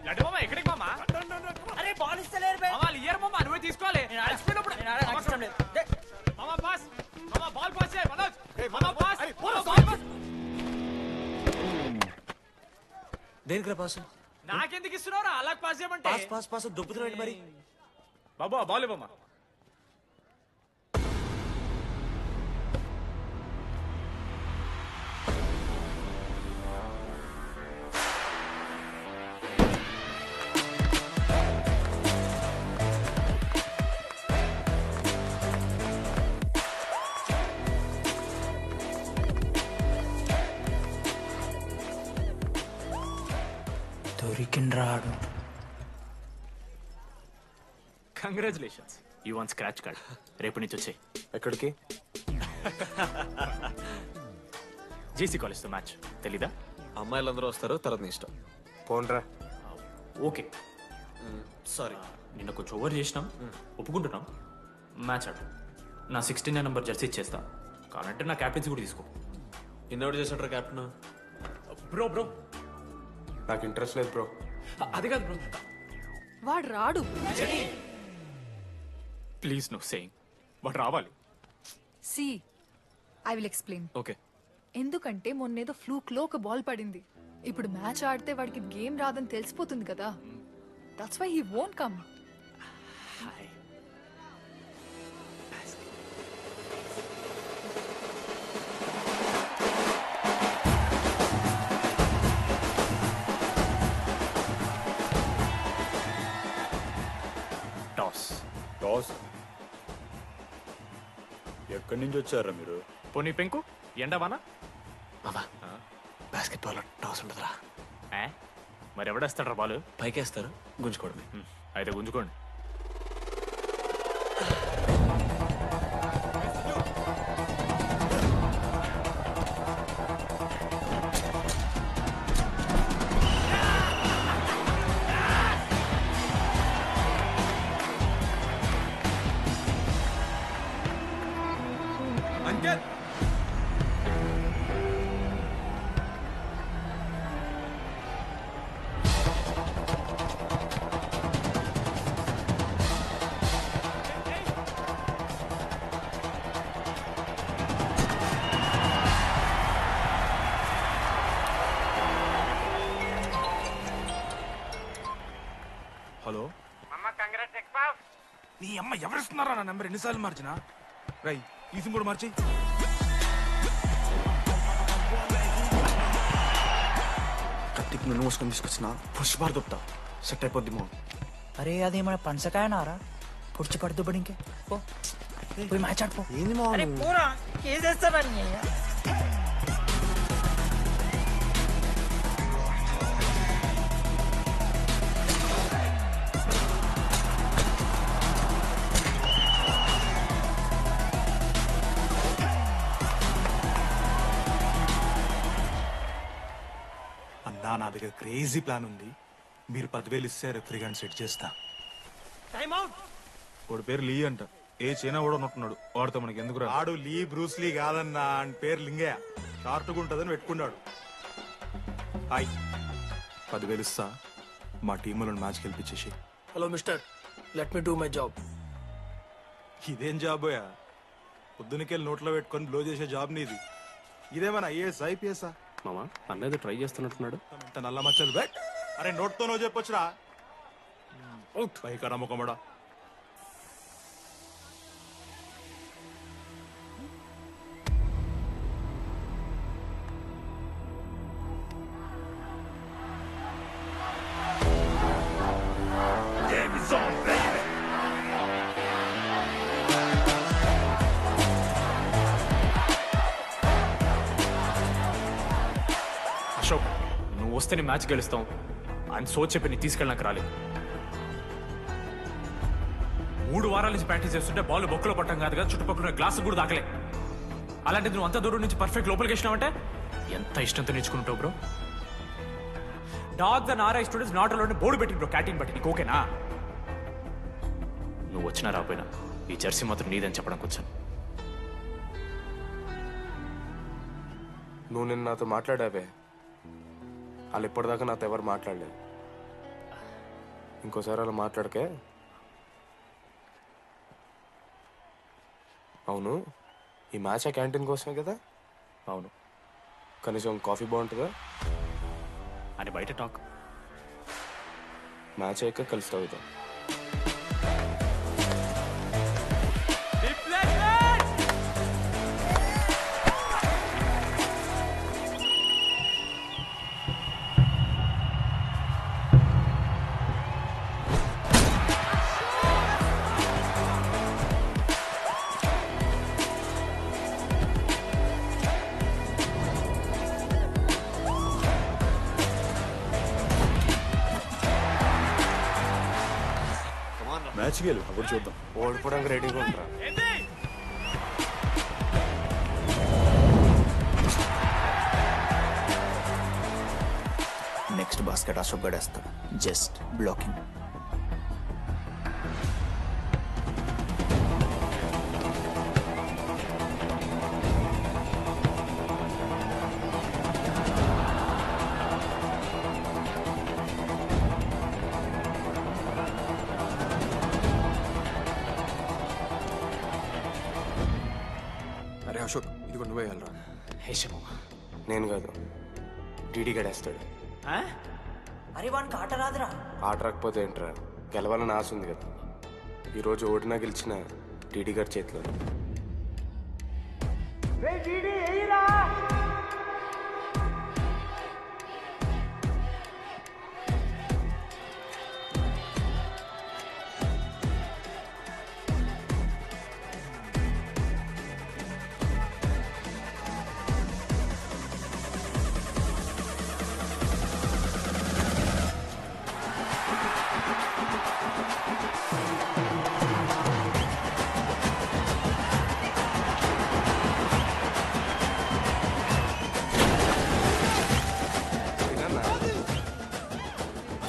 లడ్డు మామ ఎక్కడికి మామ? అరే బాల్ ఇస్తలేరు బే. మామ ఇయర్ మామ, నువ్వే తీసుకోవాలి. మామ పాస్, మామ బాల్ పాస్ చేయి మనోజ్. మామ పాస్, బాల్ పాస్. దేనికి రా పాసు? నాకెందుకు ఇస్తున్నావురా? అలా పాస్ చేయమంటే. పాస్ పాస్ పాస్ దొబ్బుతున్నాడు మరి. బాబా బాల్ మామ. దొరికిండ్రాడు. Congratulations, you won scratch card. రేపు నుంచి వచ్చాయి. ఎక్కడికి? జేసీ కాలేజ్తో మ్యాచ్ తెలీదా? అమ్మాయిలందరూ వస్తారు, తర్వాత నీ ఇష్టం. పోన్రా. ఓకే సారీ, నిన్న కొంచెం ఓవర్ చేసినాం, ఒప్పుకుంటున్నాం. మ్యాచ్ ఆడు. నా 69 నెంబర్ జెర్సీ ఇచ్చేస్తా. కావాలంటే నా క్యాప్టెన్సీ కూడా తీసుకో. ఇన్నోటి చేసాడు క్యాప్టెన్. బ్రో బ్రో నాకు ఇంట్రెస్ట్ లేదు బ్రో. అది కాదు బ్రో. వాడు రాడు. Please no saying. వాడు రావాలి. See I will explain. Okay. ఎందుకంటే మొన్నేదో ఫ్లూక్లో ఒక బాల్ పడింది. ఇప్పుడు మ్యాచ్ ఆడితే వాడికి గేమ్ రాదని తెలిసిపోతుంది కదా. That's why he won't come. Toss ఎక్కడి నుంచి వచ్చారా మీరు? పోనీ పెంకు ఎండవానా? మామా బాస్కెట్బాల్ టాస్ ఉండదురా. మరి ఎవడేస్తాడ్రా బాల్? పైకేస్తారు, గుంజుకోవడమే. అయితే గుంజుకోండి. అంకిత్, హలో. నీ అమ్మ ఎవరిస్తున్నారా నా నెంబర్? ఎన్నిసార్లు మార్చినా? రై ఈసం కూడా మార్చి. కత్తికి నన్ను మోసుకొని తీసుకొచ్చిన పుష్పార్ దొప్తా సెట్ అయిపోద్ది మో. అరే అదేమన్నా పంచకాయ నారా? పుడిచి పడుతూ పడి ఇంకే పోయి మ్యాచ్ ఆడిపో. ఏంది మా కేసేస్తానని. నా దగ్గర క్రేజీ ప్లాన్ ఉంది. మీరు 10,000 ఇస్తే రెఫ్రీ గారిని సెట్ చేస్తా. వాడి పేరు లీ అంట. ఏ చైనా కూడా ఉన్నట్టున్నాడు. వాడితో మనకి ఎందుకు రా? ఆడు లీ బ్రూస్ లీ కాదన్నా, అని పేరు లింగయ్య. షార్ట్గా ఉంటుందని పెట్టుకున్నాడు. హాయ్, 10,000 ఇస్తా. మా టీంలో మ్యాచ్ గెలిపించేసి. Hello mister, let me do my job. ఇదేం జాబోయా? పొద్దునకెళ్ళి నోట్లో పెట్టుకొని బ్లో చేసే జాబ్ నీది. ఇదేమన్నా ఐఏఎస్ ఐపీఎస్ఆ? మామా అన్నది ట్రై చేస్తున్నట్టున్నాడు. ఇంత నల్ల మచ్చలు బెట్. అరే నోట్తో నువ్వు చెప్పొచ్చురా. పైకరా ముఖమడా. అశోక్, నువ్వు వస్తే నీ మ్యాచ్ గెలుస్తాం అని సోచ్ చెప్పి నీ తీసుకెళ్ళడానికి రాలేదు. 3 వారాల నుంచి ప్రాక్టీస్ చేస్తుంటే బాల్ బొక్కలో పట్టం కాదు కదా, చుట్టుపక్కల గ్లాసు కూడా దాకలే. అలాంటిది నువ్వు అంత దూరం నుంచి పర్ఫెక్ట్ లోపలికి వేసినావంటే ఎంత ఇష్టంతో నేర్చుకుంటావు bro. Dogs and RI students not allowed board పెట్టి బ్రో, క్యాటీన్ బట్టి. నీకు ఓకేనా? నువ్వు వచ్చినా రాపోయినా ఈ జెర్సీ మాత్రం నీదని చెప్పడానికి వచ్చాను. నువ్వు నిన్న నాతో మాట్లాడావే, వాళ్ళు ఇప్పటిదాకా నాతో ఎవరు మాట్లాడలేదు. ఇంకోసారి అలా మాట్లాడకే. అవును, ఈ మ్యాచ్ ఆ క్యాంటీన్ కోసమే కదా? అవును. కనీసం కాఫీ బాగుంటుందా అని బయట టాక్. మ్యాచ్ అయ్యాక కలిసి తాగుతాం. మ్యాచ్ గెలు, అప్పుడు చూద్దాం. ఓడిపోవడానికి రెడీగా ఉంటారా? నెక్స్ట్ బాస్కెట్ అశోక్ గడేస్తాడు. Just blocking. అరే అశోక్, ఇది కూడా నువ్వే వెళ్ళరా. హేషము, నేను కాదు, డీడీ గడేస్తాడు. అరే వానికి ఆట రాదురా. ఆట రాకపోతే ఏంట్రా, గెలవాలని ఆశ ఉంది కదా. ఈరోజు ఓడినా గెలిచిన డీడీ గారి చేతిలో.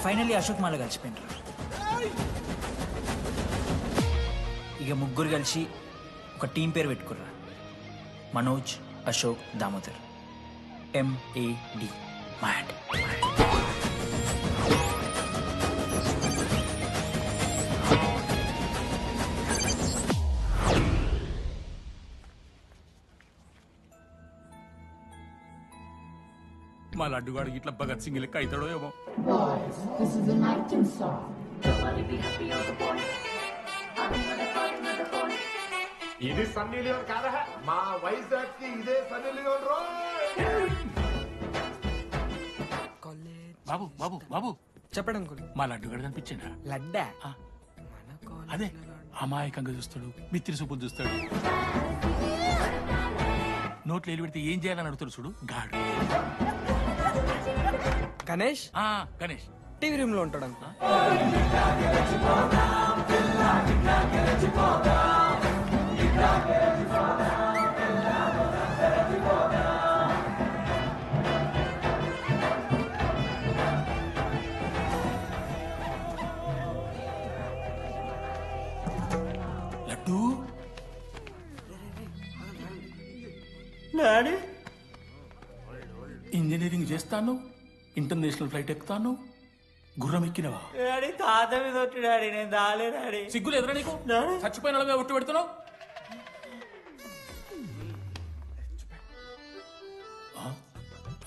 ఫైనల్లీ అశోక్ మాల కలిసిపోయినరు. ఇక ముగ్గురు కలిసి ఒక టీం పేరు పెట్టుకుర్రా. మనోజ్, అశోక్, దామోదర్. MAD. మ్యాడ్. మా లడ్డుగాడు ఇట్లా భగత్ సింగ్ లెక్క అవుతాడో ఏమో. ఇది సన్నీ లియోన్ కాదా? మా వైజాగ్ కి ఇదే సన్నీ లియోన్ రో. బాబు బాబు బాబు చెప్పండి అంకుల్. మా లడ్డుగాడు కనిపించిందా? లడ్డా? అదే అమాయకంగా చూస్తాడు, మిత్రి చూపులు చూస్తాడు. నోట్లు ఎల్లి పెడితే ఏం చేయాలని అడుగుతాడు చూడు, గాడు. గణేష్? గణేష్ టీవీ రూమ్ లో ఉంటాడు అంకుల్. డాడీ ఇంజనీరింగ్ చేస్తాను, ఇంటర్నేషనల్ ఫ్లైట్ ఎక్కుతాను, గుర్రం ఎక్కినవా? డాడీ తాత మీద ఒట్టు డాడీ, నేను దాలే డాడీ. సిగ్గులు ఎదురా నీకు? చచ్చిపోయిన వాళ్ళ మీద ఒట్టు పెడుతున్నావు.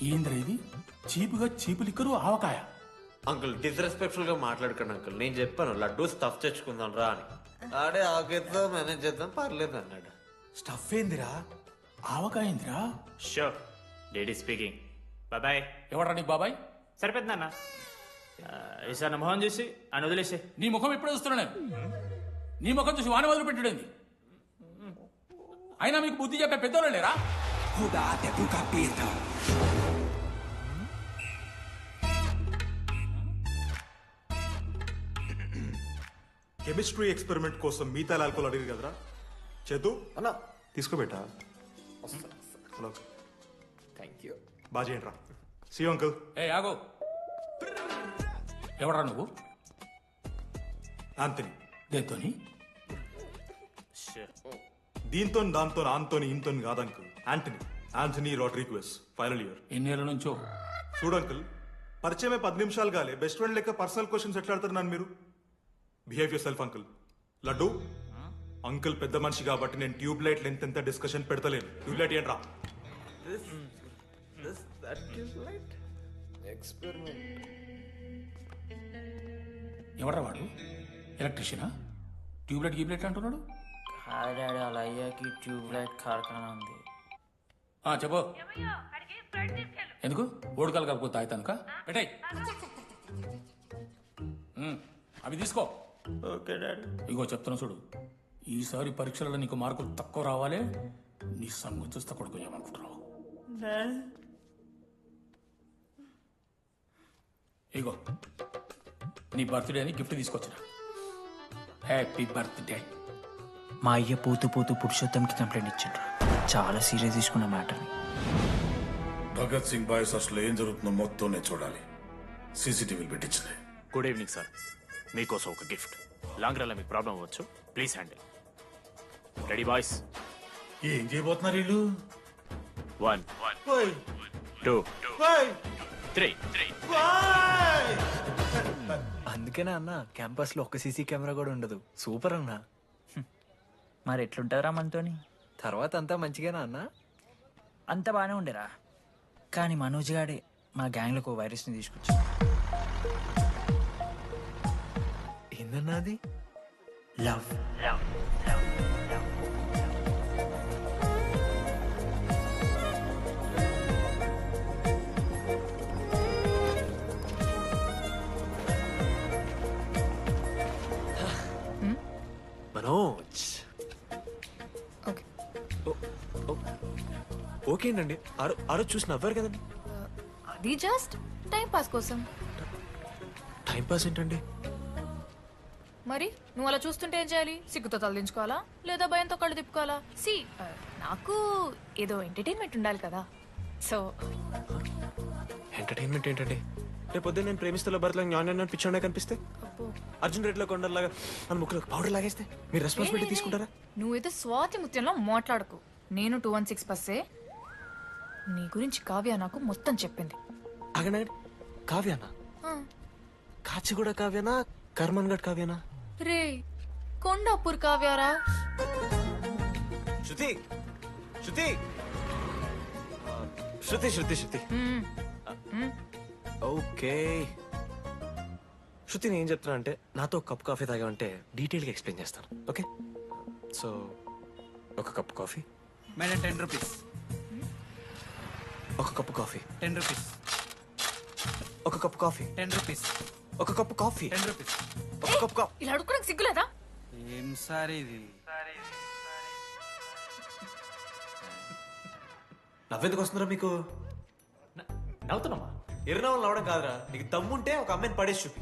ఏంద్ర ఇది? చీపుగా చీపు లిక్కరు ఆవకాయ. అంకుల్ డిస్రెస్పెక్ట్ఫుల్ గా మాట్లాడకండి అంకుల్. నేను చెప్పాను లడ్డూ స్టఫ్ తెచ్చుకుందాం రా అని. ఆడే ఆకేద్దాం మేనేజ్ చేద్దాం పర్లేదు అన్నాడు. స్టఫ్ ఏందిరా? ఆవకాయ ఏందిరా? Show daddy speaking. బాబాయ్. ఎవరా నీకు బాబాయ్? సరిపోతుంది అన్న. ఈసారి నా మొహం చూసి అని వదిలేసే. నీ ముఖం ఎప్పుడు చూస్తున్నా నేను? నీ ముఖం చూసి వాన వదిలి పెట్టుడేంది? అయినా మీకు బుద్ధి చెప్పే పెద్దోళ్ళు లేరా? కెమిస్ట్రీ ఎక్స్పెరిమెంట్ కోసం మీథైల్ ఆల్కహాల్ అడిగారు కదరా చేతు అన్నా తీసుకోబెట్టా. Thank you. బాగా చేయండి రా. See uncle. ఏ ఆగో, ఎవరా నువ్వు? ఆంథనీ. దేంతోని? దీంతో దాంతో ఆంతోని ఇంతో కాదు uncle. Anthony Rodrigues, final year. ఎన్నేళ్ళ నుంచో? చూడు అంకుల్, పరిచయమే 10 నిమిషాలు కాలే బెస్ట్ ఫ్రెండ్ లెక్క పర్సనల్ క్వశ్చన్స్ ఎట్లా ఆడతారు నన్ను మీరు? Behave yourself uncle. Laddu uncle పెద్ద మనిషి కాబట్టి నేను ట్యూబ్ లైట్ లెంత్ ఎంత డిస్కషన్ పెడతలేను. ట్యూబ్ లైట్ ఏంట్రా? ఎవరా వాడు? ఎలక్ట్రీషియనా? ట్యూబ్లైట్ గీబ్లైట్ అంటున్నాడు. డాడీ వాళ్ళ అయ్యాకి ట్యూబ్లైట్ కార్ఖానా ఉంది. చెప్పు. ఎందుకు? ఓడికాలు కలుపుకో తాగుతానుక పెట్టాయి. అవి తీసుకో. Okay daddy. ఇగో చెప్తున్నా చూడు, ఈసారి పరీక్షలలో నీకు మార్కులు తక్కువ రావాలి. నీ సంగతి చూస్తే కొడుకు ఏమనుకుంటున్నావు? ఇగో నీ బర్త్డే అని గిఫ్ట్ తీసుకొచ్చిన. Happy birthday. మా అయ్య పోతూ పోతూ పురుషోత్తంకి కంప్లైంట్ ఇచ్చిండ్రు. చాలా సీరియస్ తీసుకున్న మ్యాటర్ని. భగత్ సింగ్ బాయ్స్ అసలు ఏం జరుగుతుందో మొత్తం నేను చూడాలి. సీసీటీవీలు పెట్టించింది. Good evening sir. మీకోసం ఒక గిఫ్ట్. లాంగ్ రన్లో మీకు ప్రాబ్లం అవ్వచ్చు, ప్లీజ్ హ్యాండిల్. Ready boys? ఏం చేయబోతున్నారు వీళ్ళు? 1 2 3. అందుకేనా అన్న క్యాంపస్ లో ఒక్క సీసీ కెమెరా కూడా ఉండదు. సూపర్ అన్న. మరి ఎట్లుంటారా మనతోని? తర్వాత అంతా మంచిగానా అన్న? అంత బాగానే ఉండేరా, కానీ మనోజ్ గాడే మా గ్యాంగ్లోకి వైరస్ని తీసుకొచ్చా. ఏందన్నా అది? లవ్. మనోజ్. ఓకేనండి. ఆ రోజు చూసి నవ్వారు కదండి. అది జస్ట్ టైం పాస్ కోసం. టైం పాస్ ఏంటండి? మరి నువ్వు అలా చూస్తుంటే ఏం చేయాలి? సిగ్గుతో తలదించుకోవాలా లేదా భయంతో కళ్ళు తిప్పుకోవాలా? సి నాకు ఏదో ఎంటర్టైన్మెంట్ ఉండాలి కదా. సో ఎంటర్టైన్మెంట్ ఏంటండి? రేపు పొద్దున్న నేను ప్రేమిస్తున్న భర్తలో జ్ఞానం పిచ్చోడే కనిపిస్తే, అర్జున్ రెడ్డిలో కొండలాగా మన ముక్కులో పౌడర్ లాగేస్తే మీరు రెస్పాన్సిబిలిటీ తీసుకుంటారా? నువ్వైతే స్వాతి ముత్యంలో మాట్లాడకు. నేను 216 బస్సే. నీ గురించి కావ్య నాకు మొత్తం చెప్పింది. అగనా కావ్యానా? కాచిగూడ కావ్యానా? కర్మన్ గడ్ కావ్యానా? రే కొండాపూర్ కావ్యారా? శృతి శృతి శృతి శృతి శృతి ఓకే. శృతి నేను ఏం చెప్తున్నా అంటే, నాతో ఒక కప్ కాఫీ తాగామంటే డీటెయిల్గా ఎక్స్ప్లెయిన్ చేస్తాను. ఓకే? సో ఒక కప్ కాఫీ. Madam 10 rupees. ఒక కప్పు కాఫీ. 10 రూపీస్. ఒక కప్పు కాఫీ. 10 రూపీస్. ఒక కప్పు కాఫీ. 10 రూపీస్. ఒక కప్పు కాఫీ. ఇలా అడుగుకోవడానికి సిగ్గులేదా? ఏం సార్ ఇది? నవ్వెందుకు వస్తుందిరా మీకు? నవ్వుతున్నామా? ఎర్రనవ్వులు నవ్వడం కాదురా, నీకు దమ్ముంటే ఒక అమ్మాయిని పడేసి చూపి.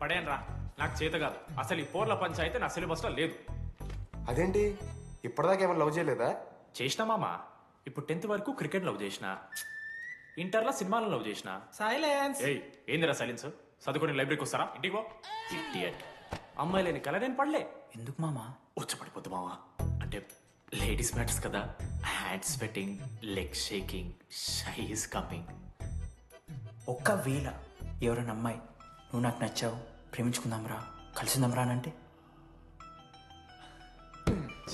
పడేయను రా, నాకు చేత కాదు. అసలు ఈ పోర్ల పంచాయితీ నా సిలబస్లో లేదు. అదేంటి ఇప్పటిదాకా ఏమైనా లవ్ చేయలేదా? చేసినా మామా. ఇప్పుడు 10th వరకు క్రికెట్ లవ్ చేసిన, ఇంటర్లో సినిమాలను లవ్ చేసిన. సైలెన్స్. ఏయ్ ఏందిరా సైలెన్స్? చదువుకొని లైబ్రరీకి వస్తారా? ఇంటికి పో. ఇడియట్. అమ్మాయి లేని కల నేను పడలే. ఎందుకు మామా? వచ్చి పడిపోద్దు మావా. అంటే లేడీస్ మ్యాటర్స్ కదా, hand sweating, leg shaking, shy is coming. ఒక్కవేళ ఎవరైనా అమ్మాయి నువ్వు నాకు నచ్చావు, ప్రేమించుకుందాంరా, కలిసిందాంరా అని అంటే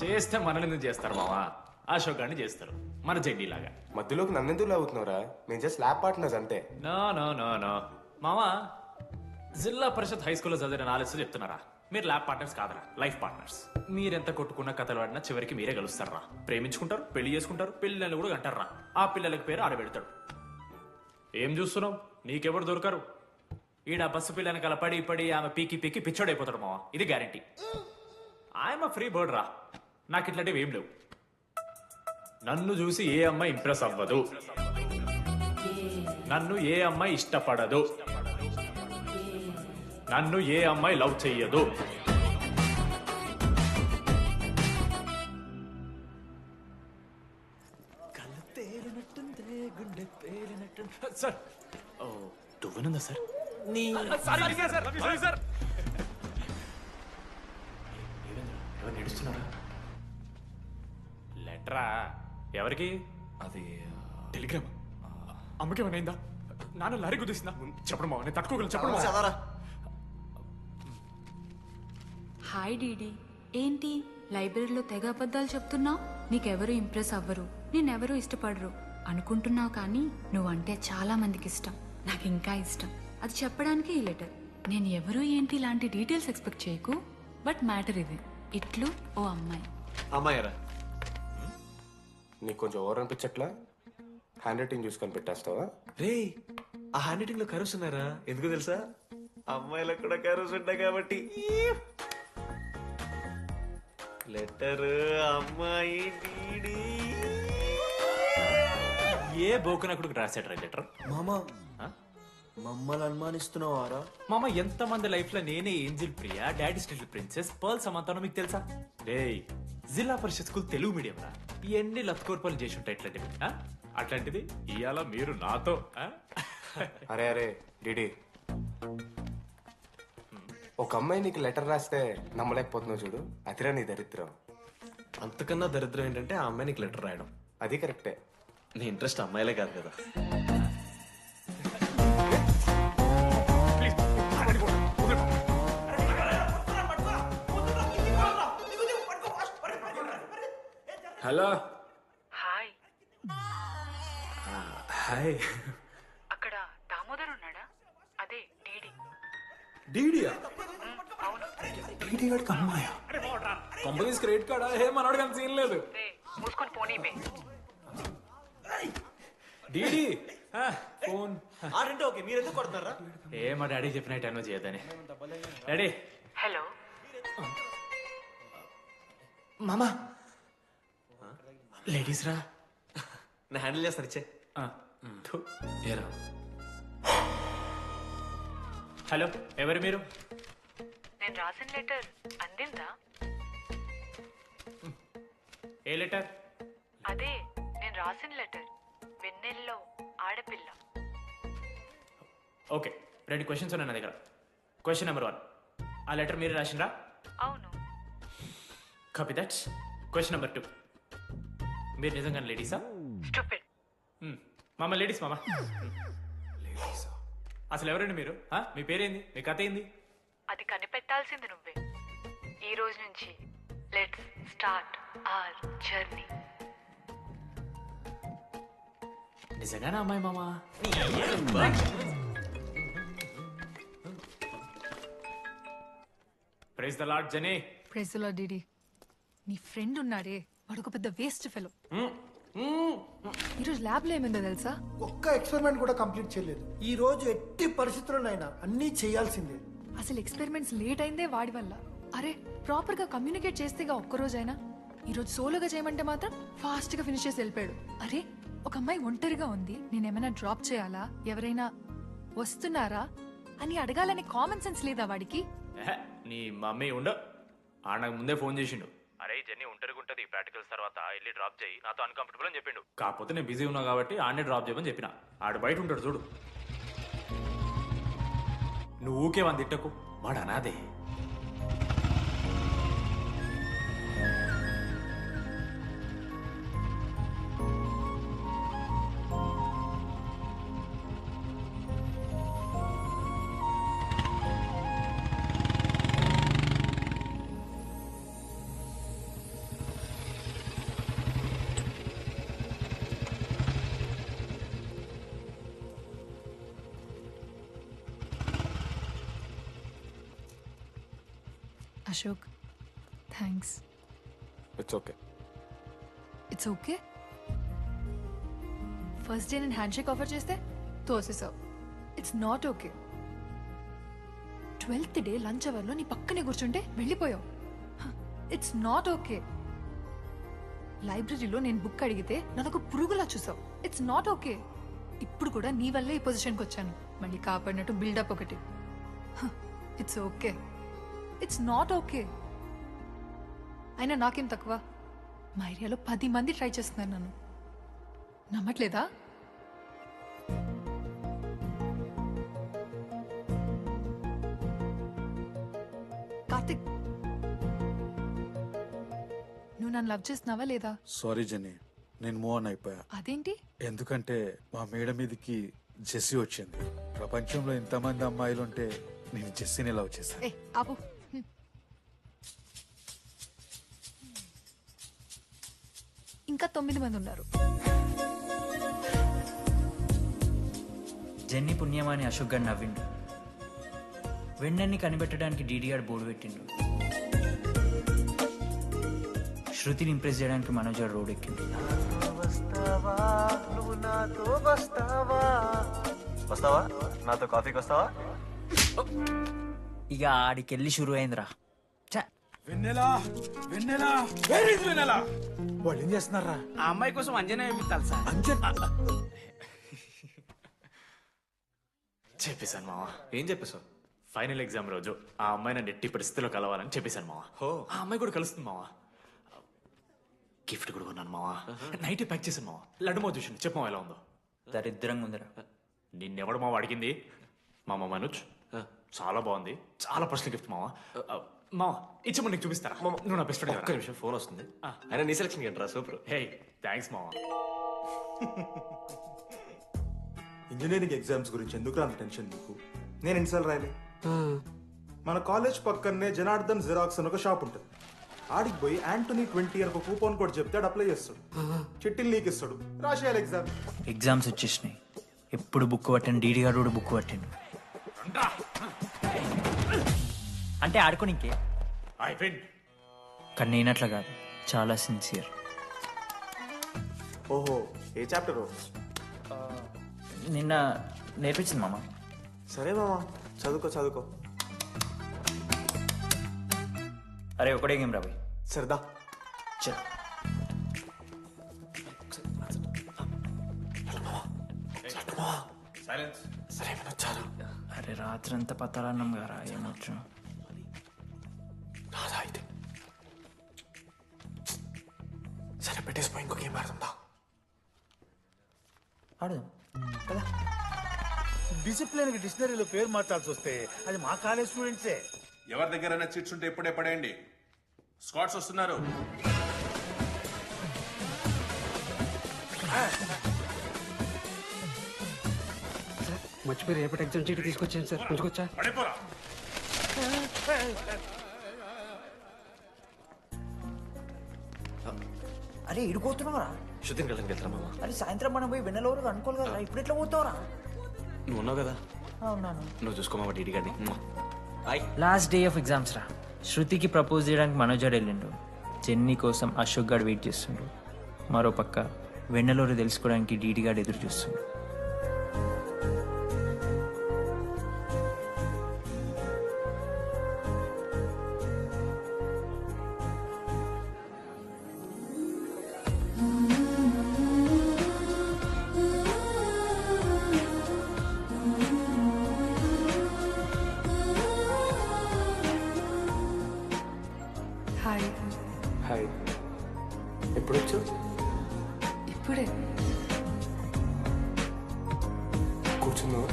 చేస్తే మనల్ని ఎందుకు చేస్తారు మావా? అశోక్ గారిని చేస్తారు, మన జెండీలాగా. మధ్యలోకి నన్నెందుకు లాగుతున్నావురా? మేము జస్ట్ ల్యాబ్ పార్ట్నర్స్ అంతే. నో నో నో నో మావా, జిల్లా పరిషత్ హై స్కూల్లో చదివిన నాలెడ్జ్ చెప్తున్నారా? మీరు ల్యాబ్ పార్ట్నర్స్ కాదరా, లైఫ్ పార్ట్నర్స్. మీరెంత కొట్టుకున్న కథలు ఆడినా చివరికి మీరే కలుస్తారా. ప్రేమించుకుంటారు, పెళ్లి చేసుకుంటారు, పిల్లలు కూడా అంటారా. ఆ పిల్లలకి పేరు ఆడబెడతాడు. ఏం చూస్తున్నావు? నీకెవరు దొరకరు. ఈడ బస్సు పిల్లని కల పడి పడి ఆమె పీకి పీకి పిచ్చోడైపోతాడు మావా, ఇది గ్యారంటీ. ఆయమ ఫ్రీ బర్డ్ రా, నాకు ఇట్లాంటివి ఏం లేవు. నన్ను చూసి ఏ అమ్మాయి ఇంప్రెస్ అవ్వదు, నన్ను ఏ అమ్మాయి ఇష్టపడదు, నన్ను ఏ అమ్మాయి లవ్ చెయ్యదు. సార్ దువ్వనుందా సార్? ఎవరు నడుస్తున్నారా? లెటరా ఎవరికి? అది టెలిగ్రామ్. అమ్మకి ఏమైనా నాన్న లారీ కుదిసిందా? చెప్పడం నేను తట్టుకోగలను. చెప్పడం చదవరా. హాయ్ డీడీ, ఏంటి లైబ్రరీలో తెగ అబద్ధాలు చెప్తున్నావు? నీకెవరు ఇంప్రెస్ అవ్వరు, నేనెవరూ ఇష్టపడరు అనుకుంటున్నావు, కానీ నువ్వంటే చాలా మందికి ఇష్టం, నాకు ఇంకా ఇష్టం. అది చెప్పడానికి ఈ లెటర్. నేను ఎవరు ఏంటి ఇలాంటి డీటెయిల్స్ ఎక్స్పెక్ట్ చేయకు, బట్ మ్యాటర్ ఇది. ఇట్లు ఓ అమ్మాయి. అమ్మాయిరా, నీకు కొంచెం ఓవర్ అనిపించట్లా? హ్యాండ్ రైటింగ్ చూసుకొని పెట్టేస్తావా? రే, ఆ హ్యాండ్ రైటింగ్ లో కర్వ్స్ ఉన్నారా? ఎందుకు తెలుసా? అమ్మాయిలకు కూడా కర్వ్స్ ఉంటాయి కాబట్టి. లెటర్ అమ్మాయి డీడీ. ఏ బోకనకుడికి రాశాడు లెటర్? మామా మమ్మల్ని అనుమానిస్తున్నావారా? మామ, ఎంతమంది లైఫ్ లో నేనే angel Priya, daddy still princess, pearl సమంతానో మీకు తెలుసా? డే, జిల్లా పరిషత్ స్కూల్ తెలుగు మీడియం రా, ఎన్ని లత్కోర్పాలు చేసి ఉంటాయి ఇట్లాంటివి. అట్లాంటిది ఇవాళ మీరు నాతో. అరే అరే డిడి, ఒక అమ్మాయి నీకు లెటర్ రాస్తే నమ్మలేకపోతున్నావు చూడు, అదిరా నీ దరిద్రం. అంతకన్నా దరిద్రం ఏంటంటే ఆ అమ్మాయి నీకు లెటర్ రాయడం. అది కరెక్టే. నీ ఇంట్రెస్ట్ అమ్మాయిలే కాదు కదా. హలో. హాయ్. హాయ్. అక్కడ దామోదర్ ఉన్నాడా? అదే డీడీ. డీడీయా? అవును. డీడీ గారికి అమ్మాయా? Companies credit కార్డా? ఏ మనోడు కానీ సీన్ లేదు. మూసుకొని పోనీవే. DD phone. ఆడంటే ఓకే, మీరు ఎందుకు కొడుతున్నారా? ఏ మా డాడీ చెప్పిన టైం చేయదని. డాడీ. హలో మామా, లేడీస్ రా. నా హ్యాండిల్ చేస్తాను, ఇచ్చే. ఏరా. హలో, ఎవరు మీరు? నేను రాసిన లెటర్ అందిందా? ఏ లెటర్? అదే నేను రాసిన లెటర్, వెన్నెల్లో ఆడపిల్ల. ఓకే, 2 క్వశ్చన్స్ ఉన్నాయి నా దగ్గర. క్వశ్చన్ నెంబర్ 1, ఆ లెటర్ మీరు రాసిండ్రా? అవును. Copy that. క్వశ్చన్ నెంబర్ 2, మీరు నిజంగా లేడీసా? స్టూపిడ్. మామ లేడీస్ మామ. అసలు ఎవరండి మీరు? మీ పేరేంది? మీ కథ ఏంది? అది కనిపెట్టాల్సింది నువ్వే. ఈ రోజు నుంచి లెట్స్ స్టార్ట్ అవర్ జర్నీ. నిజంగానా అమ్మాయి మామ? Praise the lord Jenny. Praise the lord DD. నీ ఫ్రెండ్ ఉన్నాడే, వాడు ఒక పెద్ద వేస్ట్ ఫెలో. ఈరోజు ల్యాబ్లో ఏమైందో తెలుసా? ఒక్క ఎక్స్పెరిమెంట్ కూడా కంప్లీట్ చేయలేదు. ఈ రోజు ఎట్టి పరిస్థితుల్లోనైనా అన్నీ చేయాల్సిందే. అసలు ఎక్స్పెరిమెంట్స్ లేట్ అయిందే వాడి వల్ల. అరే, ప్రాపర్ గా కమ్యూనికేట్ చేస్తేగా ఒక్కరోజైనా. ఈరోజు సోలోగా చేయమంటే మాత్రం ఫాస్ట్ గా ఫినిష్ చేసి వెళ్ళిపోయాడు. అరే, ఒక అమ్మాయి ఒంటరిగా ఉంది, నేనేమైనా డ్రాప్ చేయాలా, ఎవరైనా వస్తున్నారా అని అడగాలని కామన్ సెన్స్ లేదా వాడికి? నీ మమ్మీ ఉండ నాకు ముందే ఫోన్ చేసిండు. అరే జర్నీ ఒంటరిగా ఉంటుంది, ప్రాక్టికల్స్ తర్వాత వెళ్ళి డ్రాప్ చేయి, నాతో అన్కంఫర్టబుల్ అని చెప్పిండు. కాకపోతే నేను బిజీ ఉన్నా కాబట్టి ఆడనే డ్రాప్ చేయమని చెప్పిన. ఆడు బయట ఉంటాడు చూడు. నువ్వు ఊకే వాని తిట్టకు, వాడు అనాదే. Ashok thanks. It's okay. It's okay. First day నేను హ్యాండ్ షేక్ ఆఫర్ చేస్తే తోసేసావు. It's not okay. 12th day lunch అవర్లో నీ పక్కనే కూర్చుంటే వెళ్ళిపోయావు. It's not okay. లైబ్రరీలో నేను బుక్ అడిగితే నన్ను పురుగులా చూసావు. It's not okay. ఇప్పుడు కూడా నీ వల్లే ఈ పొజిషన్కి వచ్చాను. మళ్ళీ కాపాడినట్టు బిల్డప్ ఒకటి. It's okay. It's not okay. అయినా నాకేం తక్కువ? మా ఏరియాలో 10 మంది ట్రై చేస్తున్నారు నన్ను. నమ్మట్లేదా? కార్తిక్, నువ్వు నన్ను లవ్ చేస్తున్నావా లేదా? సారీ జెన్నీ, నేను మూవ్ ఆన్ అయిపోయా. అదేంటి? ఎందుకంటే మా మేడ మీదకి జెస్సీ వచ్చింది. ప్రపంచంలో ఇంతమంది అమ్మాయిలు ఉంటే నేను జెస్సీని లవ్ చేశాను. ఏ ఆపు. ఇంకా 9 మంది ఉన్నారు. జెన్నీ పుణ్యమాని అశోక్ గారు నవ్విండు. వెన్నెన్ని కనిపెట్టడానికి డీడీఆర్ బోర్డు పెట్టిండు. శృతిని ఇంప్రెస్ చేయడానికి మనోజ్ గారు రోడ్ ఎక్కిండు. వస్తావా నాతో కాఫీకి వస్తావా? ఇక ఆడికెళ్ళి షురు అయిందిరా. వెన్నెలా వెన్నెలా వేర్ ఇస్ వెన్నెలా? వాళ్ళు ఏం చేస్తున్నారా? ఆ అమ్మాయి కోసం అంజనా వేయించాలి సార్. చెప్పేశాను మావా. ఏం చెప్పేశావు? ఫైనల్ ఎగ్జామ్ రోజు ఆ అమ్మాయి నన్ను ఎట్టి పరిస్థితిలో కలవాలని చెప్పేశాను మావా. ఆ అమ్మాయి కూడా కలుస్తుంది మావా. గిఫ్ట్ కూడా కొన్నాను మావా. నైట్ ప్యాక్ చేశాను మావా. లడ్డు మావ చూసింది. చెప్పు మావా ఎలా ఉందో. దరిద్రంగా ఉందిరా. నిన్నెవడు మావ అడిగింది? మామ మనోజ్. చాలా బాగుంది. చాలా పర్సనల్ గిఫ్ట్ మావా. మావా ఇచ్చమని నీకు చూపిస్తారా? నువ్వు నా బెస్ట్ ఫ్రెండ్. ఒక్క నిమిషం, ఫోన్ వస్తుంది. అయినా నీ సెలక్షన్ ఏంట్రా? సూపర్. హే థ్యాంక్స్ మావా. ఇంజనీరింగ్ ఎగ్జామ్స్ గురించి ఎందుకు అంత టెన్షన్ నీకు? నేను ఎన్నిసార్లు రాయలే? మన కాలేజ్ పక్కనే జనార్దన్ జిరాక్స్ అని ఒక షాప్ ఉంటుంది. ఆడికి పోయి యాంటోనీ 20 అని ఒక కూపన్ కోడ్ చెప్తే అప్లై చేస్తాడు. చిట్టిల్ నీకు ఇస్తాడు, రాసేయాలి ఎగ్జామ్. ఎగ్జామ్స్ వచ్చేసినాయి. ఎప్పుడు బుక్ పట్టాను డీడీ గారు కూడా బుక్ పట్టిండు. అంటే ఆడుకోనికే. కానీ నేనట్లా కాదు, చాలా సిన్సియర్. ఓహో, ఏ చాప్టర్? నిన్న నేర్పించింది మామ. సరే మామ, చదువుకో చదువుకో. అరే ఒకటే గేమ్ రాబోయ్. సరదా చల్. అరే రాత్రంతా పతరాన్నం గారా ఏమొచ్చు. సరే పెట్టేసిపోయి ఇంకో గేమ్ ఆడుతుందా? ఆడు. డిసిప్లిన్ కి డిక్షనరీలో పేరు మార్చాల్సి వస్తే అది మా కాలేజ్ స్టూడెంట్సే. ఎవరి దగ్గరైనా చిట్స్ ఉంటే ఇప్పుడే పడేయండి. స్కాట్స్ వస్తున్నారు. మర్చిపోయి రేపటి ఎగ్జామ్ చీటి తీసుకొచ్చాను సార్. కొంచెం అరే ఇడిపోతున్నావురా? శృతిని కళ్ళకి వెళ్తారా మామ? అరే సాయంత్రం మనం పోయి వెన్నెలవరకు అనుకోవాలి కదా. ఇప్పుడు ఎట్లా పోతావురా? నువ్వు ఉన్నావు కదా. అవునాను. నువ్వు చూసుకోమా డీడీ గారిని. లాస్ట్ డే ఆఫ్ ఎగ్జామ్స్ రా. శృతికి ప్రపోజ్ చేయడానికి మనోజ్ గారు వెళ్ళిండు. జెన్నీ కోసం అశోక్ గారు వెయిట్ చేస్తుండు. మరో పక్క వెన్నెలూరు తెలుసుకోవడానికి డీడీ గారు ఎదురు చూస్తుండు. హాయ్. హాయ్. ఎప్పుడు వచ్చావు? ఇప్పుడే. కూర్చున్నావా?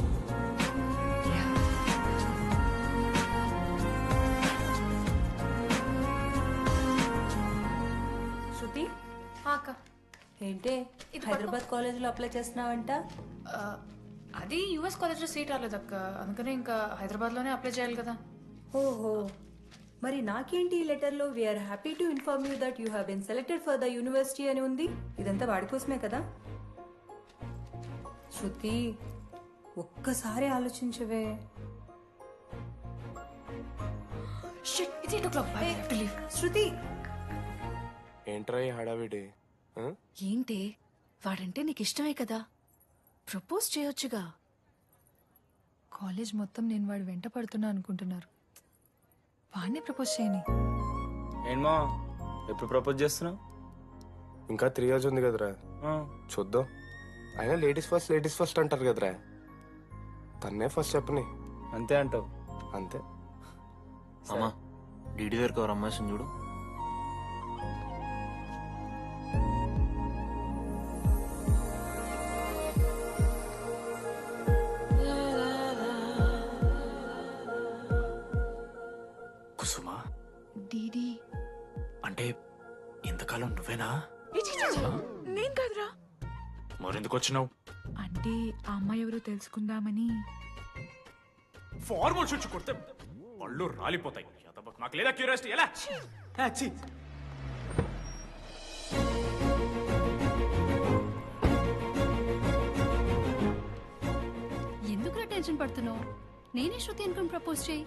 శృతి అక్క ఏంటే హైదరాబాద్ కాలేజీలో అప్లై చేస్తున్నావంట? అది యుఎస్ కాలేజ్లో సీట్ రాలేదు అక్క. అందుకనే ఇంకా హైదరాబాద్లోనే అప్లై చేయాలి కదా. ఓహో, మరి నాకేంటి ఈ లెటర్లో we are happy to inform you that you have been selected for the university అని ఉంది. ఇదంతా వాడి కోసమే కదా? శృతి ఒక్కసారి ఆలోచించవే. Shit It's 8 o'clock. I have to leave. Shruti ఏంట్రా ఈ హడావిడి ఆ? ఏంటి వాడంటే నీకు ఇష్టమే కదా ప్రపోజ్ చేయొచ్చుగా. కాలేజ్ మొత్తం నేను వాడు వెంట పడుతున్నా అనుకుంటున్నారు. వాడిని ప్రపోజ్ చేయని. ఏంటమ్మా ఎప్పుడు ప్రపోజ్ చేస్తున్నావు? ఇంకా 3 years ఉంది కదరా, చూద్దాం. అయినా లేడీస్ ఫస్ట్ అంటారు కదరా, తన్నే ఫస్ట్ చెప్పని. అంతే అంటావు? అంతే. అమ్మా డీడీ దగ్గరకు ఎవరు అమ్మాయిని చూడు. కుసుమా డీడీ అంటే ఇంతకాలం నువ్వేనా? నేను కాదురా. మరెందుకు వచ్చినావు? అంటే ఆ అమ్మాయి ఎవరో తెలుసుకుందామని. ఫార్మల్ షూట్ కొడితే పళ్ళు రాలిపోతాయి. నాకు లేదా క్యూరియాసిటీ? ఎలా ఎందుకు టెన్షన్ పడుతున్నావు? నేనే శృతి అనుకుని ప్రపోజ్ చేయి.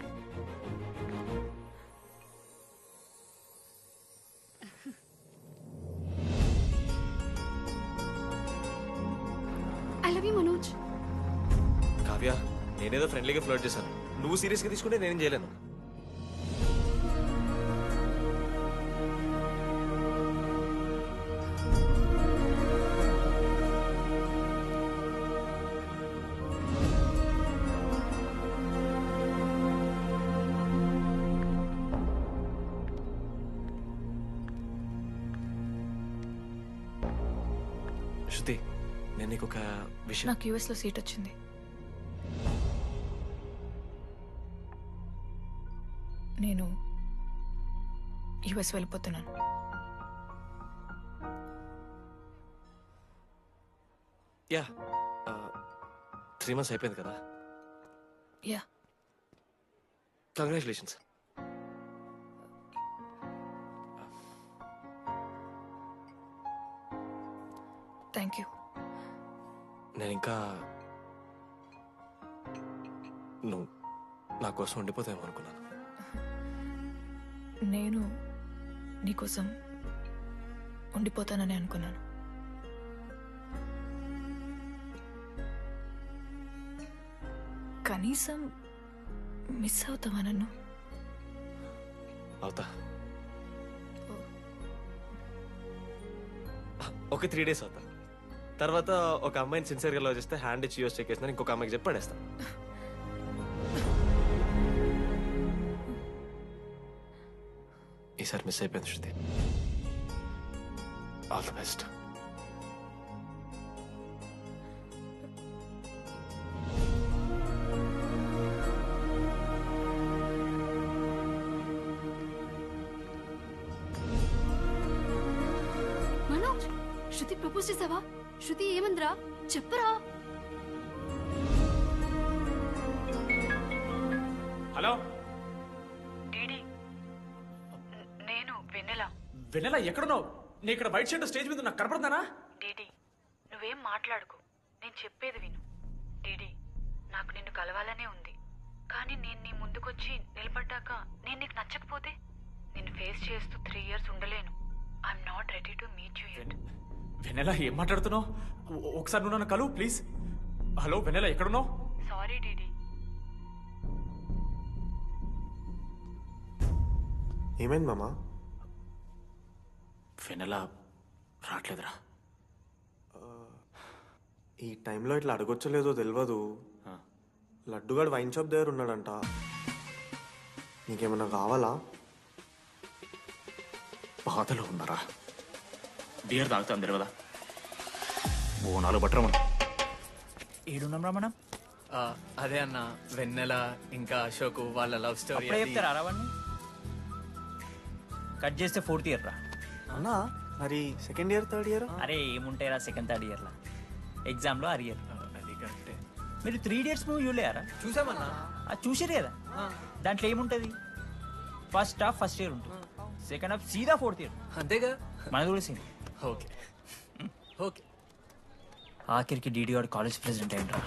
I love you Manoj. Kavya, నేనేదో ఫ్రెండ్లీగా ఫ్లర్ట్ చేశాను. నువ్వు సీరియస్గా తీసుకుంటే నేనేం చేయలేను. శృతి, నేను నీకు ఒక విషయం. నాకు యూఎస్ లో సీట్ వచ్చింది. నేను యుఎస్ వెళ్ళిపోతున్నాను. యా 3 months అయిపోయింది కదా. Yeah congratulations. Thank you. నేను ఇంకా నువ్వు నా కోసం ఉండిపోతావేమో అనుకున్నాను. నేను నీకోసం ఉండిపోతానని అనుకున్నాను. కనీసం మిస్ అవుతావా నన్ను? అవుతా. ఒక 3 days అవుతా. తర్వాత ఒక అమ్మాయిని సిన్సియర్గా లవ్ చేస్తే హ్యాండ్ ఇచ్చి యూస్ చెక్ చేసిన ఇంకొక అమ్మాయికి చెప్పి పడేస్తాను. ఈసారి మిస్ అయిపోయింది Shruti. All the best. Manoj, Shruti propose చేసావా? శృతి ఏమందిరా చెప్పరా? హలో నేను వెన్నెల. వెన్నెల ఎక్కడున్నావు? నీ ఇక్కడ వైట్ షర్ట్ స్టేజ్ మీద నాకు కనపడుతున్నానా? డీడీ నువ్వేం మాట్లాడుకో, నేను చెప్పేది విను. డీడీ నాకు నిన్ను కలవాలనే ఉంది, కానీ నేను నీ ముందుకొచ్చి నిలబడ్డాక నేను నీకు నచ్చకపోతే నిన్ను ఫేస్ చేస్తూ 3 years ఉండలేను. I'm not ready to meet you yet. Vennela ఏం మాట్లాడుతున్నావు? ఒకసారి నువ్వు నన్ను కలువు ప్లీజ్. హలో వెన్నెల ఎక్కడున్నావు? Sorry DD. ఏమైంది మామా? వెన్నెల రావట్లేదురా. ఈ టైంలో ఇట్లా అడగొచ్చలేదో తెలియదు. లడ్డుగాడు వైన్ షాప్ దగ్గర ఉన్నాడంట. నీకేమన్నా కావాలా? బాధలో ఉన్నారా? బియర్ తాగుతాం తెలియదా? ఓ 4 బట్టర్ మనం ఏడున్నాం రా మనం. అదే అన్న, వెన్నెల ఇంకా అశోక్ వాళ్ళ లవ్ స్టోరీ. అప్పుడే చెప్తారా రావణ్ణి? కట్ చేస్తే 4th year రా. అన్నా మరి 2nd year 3rd year? అరే ఏముంటాయి రా 2nd 3rd year లా. ఎగ్జామ్ లో అరియర్. అది కరెక్టే. మీరు 3 Idiots మూవీ చూడలేరా? చూసామన్నా. అది చూసారు కదా. దాంట్లో ఏముంటది? ఫస్ట్ హాఫ్ ఫస్ట్ ఇయర్ ఉంటుంది, సెకండ్ హాఫ్ సీదా 4th year. అంతేగా మనది కూడా సీన్. Okay okay. ఆఖరికి డీడీ వాడు కాలేజ్ ప్రెసిడెంట్ అయిండ్రా.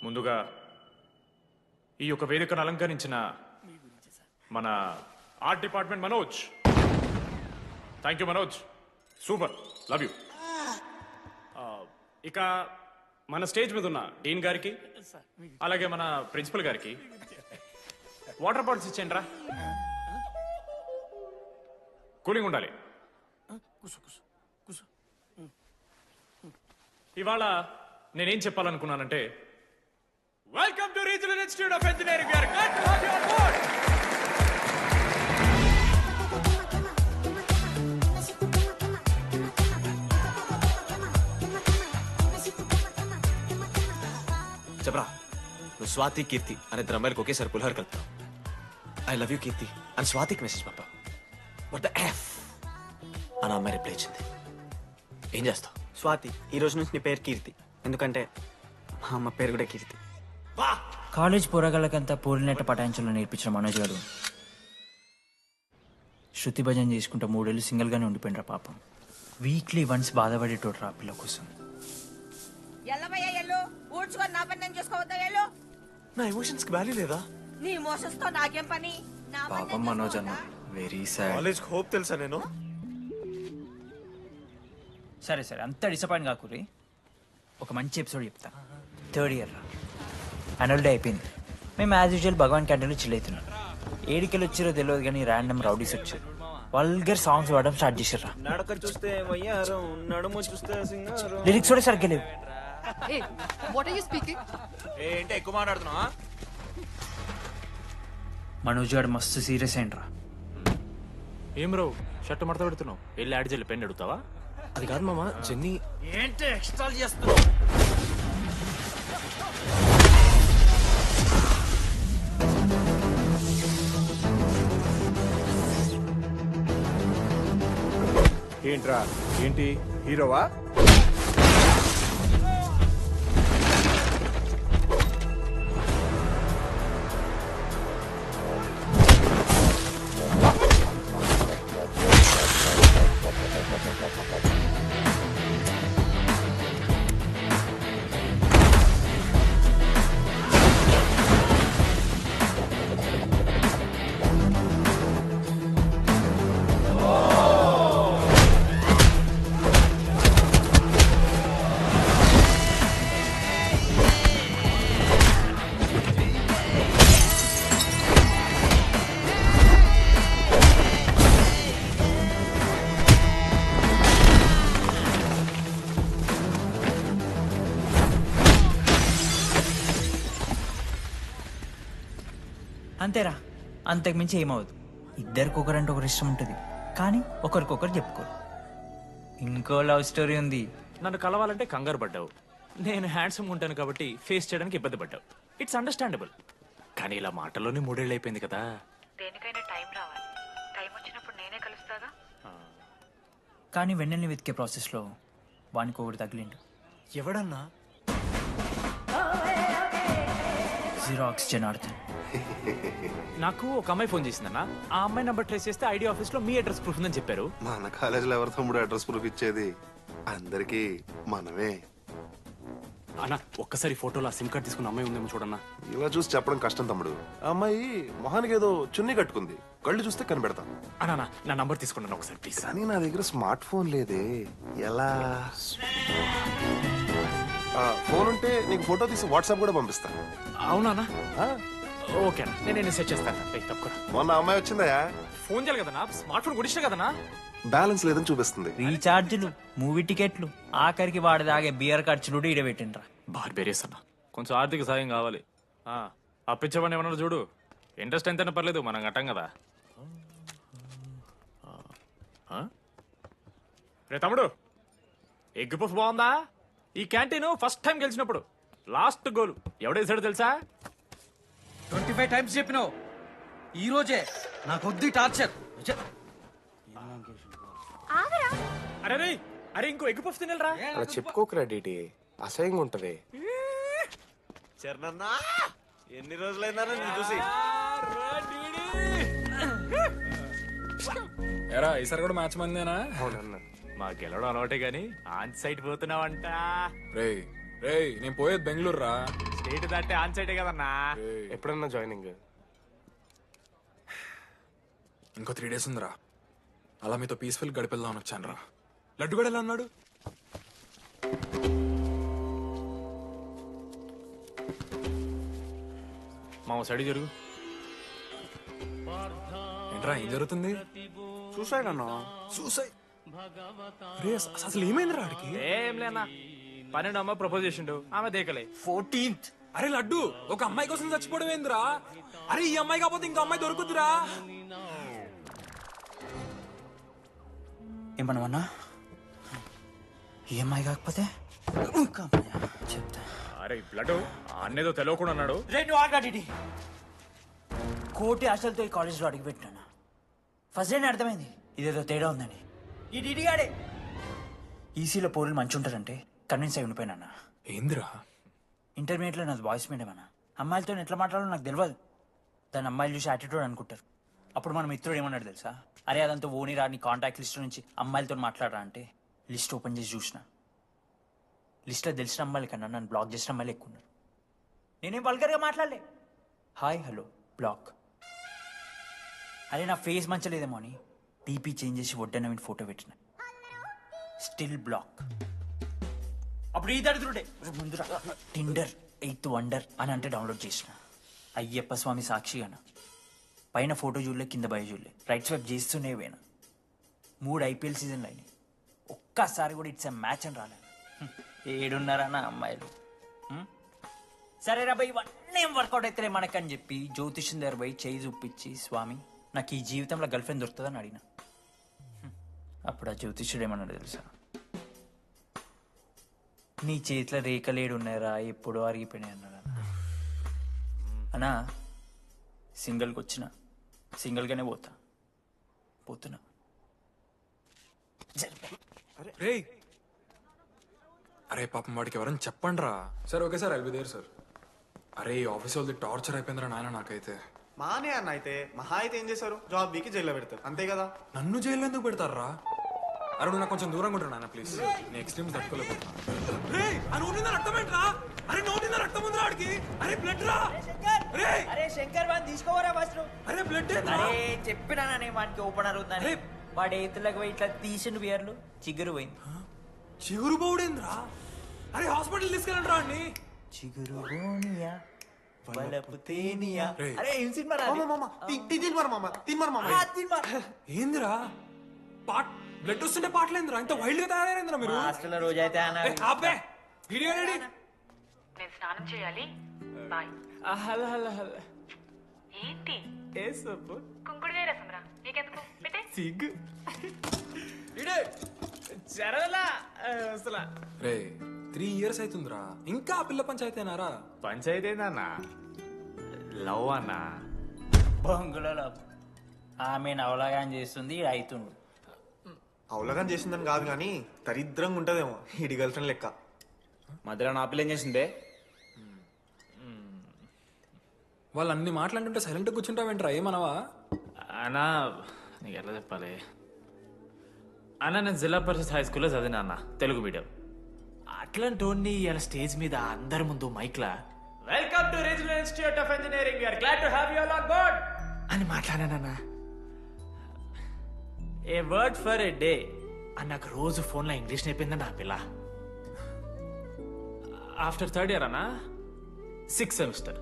ముందుగా ఈ యొక్క వేదికను అలంకరించిన మన art department Manoj, thank you Manoj, super, love you. ఇక మన స్టేజ్ మీద ఉన్న డీన్ గారికి అలాగే మన ప్రిన్సిపల్ గారికి వాటర్ బాటిల్స్ ఇచ్చేయండి రా, కూలింగ్ ఉండాలి. ఇవాళ నేనేం చెప్పాలనుకున్నానంటే, welcome to regional institute of engineering. We are glad to have you on board. చెప్పరా, నువ్వు స్వాతి కీర్తి అనే ఇద్దరు అమ్మాయిలకు ఒకేసారి పులిహోర కలుపుతావు. ఐ లవ్ యూ కీర్తి అని స్వాతికి మెసేజ్ పంపావు. వాట్ ద ఎఫ్ అని అమ్మాయి రిప్లై ఇచ్చింది. ఏం చేస్తావు? స్వాతి, ఈ రోజు నుంచి నీ పేరు కీర్తి, ఎందుకంటే మా అమ్మ పేరు కూడా కీర్తి. కాలేజ్ పోరగాళ్ళకంతా పూరినట్ట పటాయించలో నేర్పించిన మనోజ్ గారు శృతి భజన చేసుకుంటా 3 ఏళ్ళు సింగిల్గానే ఉండిపోయినరా పాపం. వీక్లీ వన్స్ బాధపడేటోడు రా పిల్ల కోసం. నా ఎమోషన్స్ కి వాల్యూ లేదా? నీ ఎమోషన్స్ తో నాకేం పని? పాపం మనోజ్ అన్న, వెరీ సాడ్. కాలేజ్ హోప్ తెలుసా నేను? సరే సరే, అంత డిసప్పాయింట్ కాకురి. ఒక మంచి ఎపిసోడ్ చెప్తా. 3rd ఇయర్ రా, యాన్యువల్ డే అయిపోయింది. మేము యాజ్ యూజువల్ భగవాన్ క్యాంటీన్లో చిల్ అవుతున్నాం. ఏడికెళ్ళి వచ్చారో తెలియదు కానీ ర్యాండమ్ రౌడీస్ వచ్చారు. వల్గర్ సాంగ్స్ పాడడం స్టార్ట్ చేశారు. నడక చూస్తే వయ్యారం, నడుము చూస్తే సింగారం. లిరిక్స్ కూడా సరిగ్గా లేవు. ఏంటి ఎక్కువ మాట్లాడుతున్నావా? మనోజ్ గారు మస్తు సీరియస్ అయిండ్రా. ఏం రో షర్ట్ మడత పెడుతున్నావు? వెళ్ళి యాడ్ చేయాలి, పెన్ అడుగుతావా? అది కాదు మామ, జెన్నీ. ఏంటి ఎక్స్ట్రా చేస్తున్నావు? ఏంట్రా, ఏంటి హీరోవా? అంతేరా, అంతకుమించి ఏమవదు. ఇద్దరికొకరంటే ఒకరు ఇష్టం ఉంటుంది, కానీ ఒకరికొకరు చెప్పుకోరు. ఇంకో లవ్ స్టోరీ ఉంది. నన్ను కలవాలంటే కంగారు పడ్డావు. నేను హ్యాండ్సమ్ ఉంటాను కాబట్టి ఫేస్ చేయడానికి ఇబ్బంది పడ్డావు. It's understandable. కానీ ఇలా మాటల్లోనే 3 ఏళ్ళు అయిపోయింది కదా. దేనికైనా టైం రావాలి. టైం వచ్చినప్పుడు నేనే కలుస్తాగా. కానీ వెన్నెల్ని వెతికే ప్రాసెస్లో వానికి ఒకటి తగిలిండు. ఎవడన్నా? జిరాక్స్ జనార్దన్. నాకు ఒక అమ్మాయి ఫోన్ చేసిందన్న. ఆ అమ్మాయి నెంబర్ ట్రేస్ చేస్తే ఐడి ఆఫీస్ లో మీ అడ్రస్ ప్రూఫ్ ఉందని చెప్పారు. మన కాలేజీలో ఎవరి తమ్ముడు అడ్రస్ ప్రూఫ్ ఇచ్చేది? అందరికి మనమే. అన్న ఒక్కసారి ఫోటోలో సిమ్ కార్డ్ తీసుకున్న అమ్మాయి ఉందేమో చూడన్నా. ఇలా చూసి చెప్పడం కష్టం తమ్ముడు. ఆ అమ్మాయి మొహానికి ఏదో చున్నీ కట్టుకుంది, కళ్ళు చూస్తే కనిపెడతాం. అన్నా నా నంబర్ తీసుకున్నాను ఒకసారి ప్లీజ్. కానీ నా దగ్గర స్మార్ట్ ఫోన్ లేదే, ఎలా? ఫోన్ ఉంటే నీకు ఫోటో తీసి వాట్సాప్ కూడా పంపిస్తాను. అవునా? ఓకే అన్న, నేను సెట్ చేస్తాను. తప్పకుండా. మొన్న అమ్మాయి వచ్చిందయా? ఫోన్ చేయాలి కదన్నా, స్మార్ట్ ఫోన్ కొనిష్టం కదన్నా. బ్యాలెన్స్ లేదని చూపిస్తుంది. రీఛార్జ్లు, మూవీ టికెట్లు, ఆఖరికి వాడి దాగే బియర్ ఖర్చులు కూడా ఇడబెట్టిండ్రా. బార్బేరియస్ అన్న, కొంచెం ఆర్థిక సాయం కావాలి. అప్పించమని ఏమన్నా చూడు. ఇంట్రెస్ట్ ఎంతైనా పర్లేదు, మనం కట్టం కదా. రే తమ్ముడు, ఎగ్ పఫ్ బాగుందా? ఈ క్యాంటీన్ ఫస్ట్ టైం గెలిచినప్పుడు లాస్ట్ గోల్ ఎవడేసాడో తెలుసా? 25 టైమ్స్ చెప్పినావు. ఈ రోజే నాకు వద్దు టార్చర్. అరే రే, అరే ఇంకో ఎగ్ పఫ్ తినరా. అలా చెప్పుకోకరా డీటీ, అసహ్యంగా ఉంటది. చరణన్నా, ఎన్ని రోజులైందా నేను చూసి? ఎరా ఈసారి కూడా మ్యాచ్ మందేనా? మా గెలవడం అలవాటే గానీ ఆన్ సైడ్ పోతున్నావంట. రే రేయ్ నేను పోయేది బెంగళూరు రా. స్టేట్ దాటే ఆన్ సైడే కదన్నా. ఎప్పుడన్నా జాయినింగ్? ఇంకో 3 days ఉందిరా. అలా మీతో పీస్ఫుల్ గడిపెళ్దామని వచ్చాను రా. లడ్డు కూడా ఎలా అన్నాడు? మా సైడ్ జరుగు. ఏంట్రా ఏం జరుగుతుంది? సూసైడ్ అన్నా. సూసైడ్? అసలు ఏమైంది రాడికి? ఏం లేనా, 12 అమ్మాయి ప్రపోజ్ చేసిండు, ఆమె దేకలే. 14th. అరే లడ్డు, ఒక అమ్మాయి కోసం చచ్చిపోవడం ఏందిరా? అరే ఈ అమ్మాయి కాకపోతే ఇంకో అమ్మాయి దొరుకుతురా? ఏమన్నా ఈ అమ్మాయి కాకపోతే చెప్తా. అరే లడ్డు అన్నేదో తెలియకుండా అన్నాడు. రెండు ఆగాడి కోటి ఆశలతో ఈ కాలేజ్లో అడిగిపెట్టినా. ఫస్ట్ డే అర్థమైంది ఇదేదో తేడా ఉందని. ఈ డిడిగాడే ఈసీలో పోరులు మంచి ఉంటారంటే కన్విన్స్ అయి ఉండిపోయినా. ఏందిరా? ఇంటర్మీడియట్లో నాది వాయిస్ మీడియం అన్న. అమ్మాయిలతో ఎట్లా మాట్లాడాలో నాకు తెలియదు. దాని అమ్మాయిలు చూసి యాటిట్యూడ్ అనుకుంటారు. అప్పుడు మన మిత్రుడు ఏమన్నాడు తెలుసా? అరే అదంతా ఓని రాని కాంటాక్ట్ లిస్ట్ నుంచి అమ్మాయిలతో మాట్లాడరా అంటే లిస్ట్ ఓపెన్ చేసి చూసిన. లిస్ట్లో తెలిసిన అమ్మాయిల కన్నా నన్ను బ్లాక్ చేసిన అమ్మాయిలు ఎక్కువ ఉన్నారు. నేనేం వల్గర్గా మాట్లాడలే. Hi hello block. అరే నా ఫేస్ మంచలేదేమో అని టీపీ చేంజ్ చేసి వడ్డన ఫోటో పెట్టిన. Still block. అప్పుడు ఈ దరిద్రుడే ముందు టిండర్ 8th వండర్ అని అంటే డౌన్లోడ్ చేసిన. అయ్యప్ప స్వామి సాక్షిగాన పైన ఫోటో చూడలే, కింద బయ చూడలే, రైట్ స్వైప్ చేస్తూనే పోయినా. 3 IPL సీజన్లు అయినాయి, ఒక్కసారి కూడా ఇట్స్ మ్యాచ్ అని రాలేదు. ఏడున్నారా నా అమ్మాయిలు? సరే రా భయ్, ఇవన్నీ ఏం వర్కౌట్ అవుతాయి మనకని చెప్పి జ్యోతిష్యం దగ్గర పోయి చేయి చూపించి, స్వామి నాకు ఈ జీవితంలో గర్ల్ ఫ్రెండ్ దొరుకుతుందని అడిగిన. అప్పుడు ఆ జ్యోతిష్యుడు ఏమన్నాడు తెలుసా? నీ చేతిలో రేఖలేడు ఉన్నాయరా, ఎప్పుడో అరిగిపోయినాయి అన్నాడు. అన్నా సింగిల్కి వచ్చిన సింగిల్గానే పోతున్నా. రేయ్ అరే పాపం వాడికి ఎవరైనా చెప్పండి రా. Sir okay sir, I'll be there sir. అరే ఈ ఆఫీస్ వాళ్ళది టార్చర్ అయిపోయిందిరా నాయన నాకైతే. మానే అన్న అయితే మహా అయితే ఏం చేశారు? జాబ్ వీకి జైల్లో పెడతారు అంతే కదా. నన్ను జైల్లో ఎందుకు పెడతారా? అరే నువ్వు నాకు కొంచెం దూరంగా ఉంటాను నాన్న ప్లీజ్. నేను ఎక్స్ట్రీమ్స్ తట్టుకోలేకపోతున్నా. అరే శంకర్ వాడిని తీసుకోవరా ఫస్ట్. అరే బ్లడ్ అరే చెప్పినా వాడికి ఓపెన్ అవుతుందని. వాడి ఎత్తులకు పోయి ఇట్లా తీసిన బియర్లు చిగురు పోయింది. చిగురు పోవుడేంద్రా? అరే హాస్పిటల్ తీసుకెళ్ళండి రా అండి. చిగురు బోనియా వలపు తేనియా. అరే ఏం సినిమా ఏందిరా బ్లడ్ వస్తుంటే పాటలేందిరా? ఇంత వైల్డ్ గా తయారైందిరా మీరు. హాస్టల్లో రోజైతే ఆపే వీడియో రెడీ. నేను స్నానం చేయాలి, బాయ్. Hello hello hello. ఏంటి ఏ సబ్బు? కుంకుడుగాయ రసం రా, నీకెందుకు పెట్టే. సిగ్గు జరగలా అసలు. రే 3 years అవుతుందిరా, ఇంకా ఆ పిల్ల పంచాయతీ అయినారా? పంచాయతీ ఏందన్నా? లవ్ అన్నా. బొంగులో లవ్. ఆమె అవలాగా చేస్తుంది, అవుతుండు. అవలగం చేసిందని కాదు కానీ దరిద్రంగా ఉంటదేమో ఇడి గర్ల్ ఫ్రెండ్ లెక్క. మధ్యలో నా పిల్ల ఏం చేసిందే? వాళ్ళు అన్ని మాట్లాడుతుంటే సైలెంట్ కూర్చుంటావేంట్రా? ఏమనవా? అన్నా నీకు ఎట్లా చెప్పాలి అన్న, నేను జిల్లా పరిషత్ హై స్కూల్లో చదివినా అన్న, తెలుగు మీడియం. అట్లాంటి ఇలా స్టేజ్ మీద అందరి ముందు మైక్లా welcome to regional institute of engineering, we are glad to have you all on board అని మాట్లాడానన్నా. A word for a day అని నాకు రోజు ఫోన్లో ఇంగ్లీష్ నేర్పిందండి ఆ పిల్ల. ఆఫ్టర్ 3rd year అన్నా 6th semester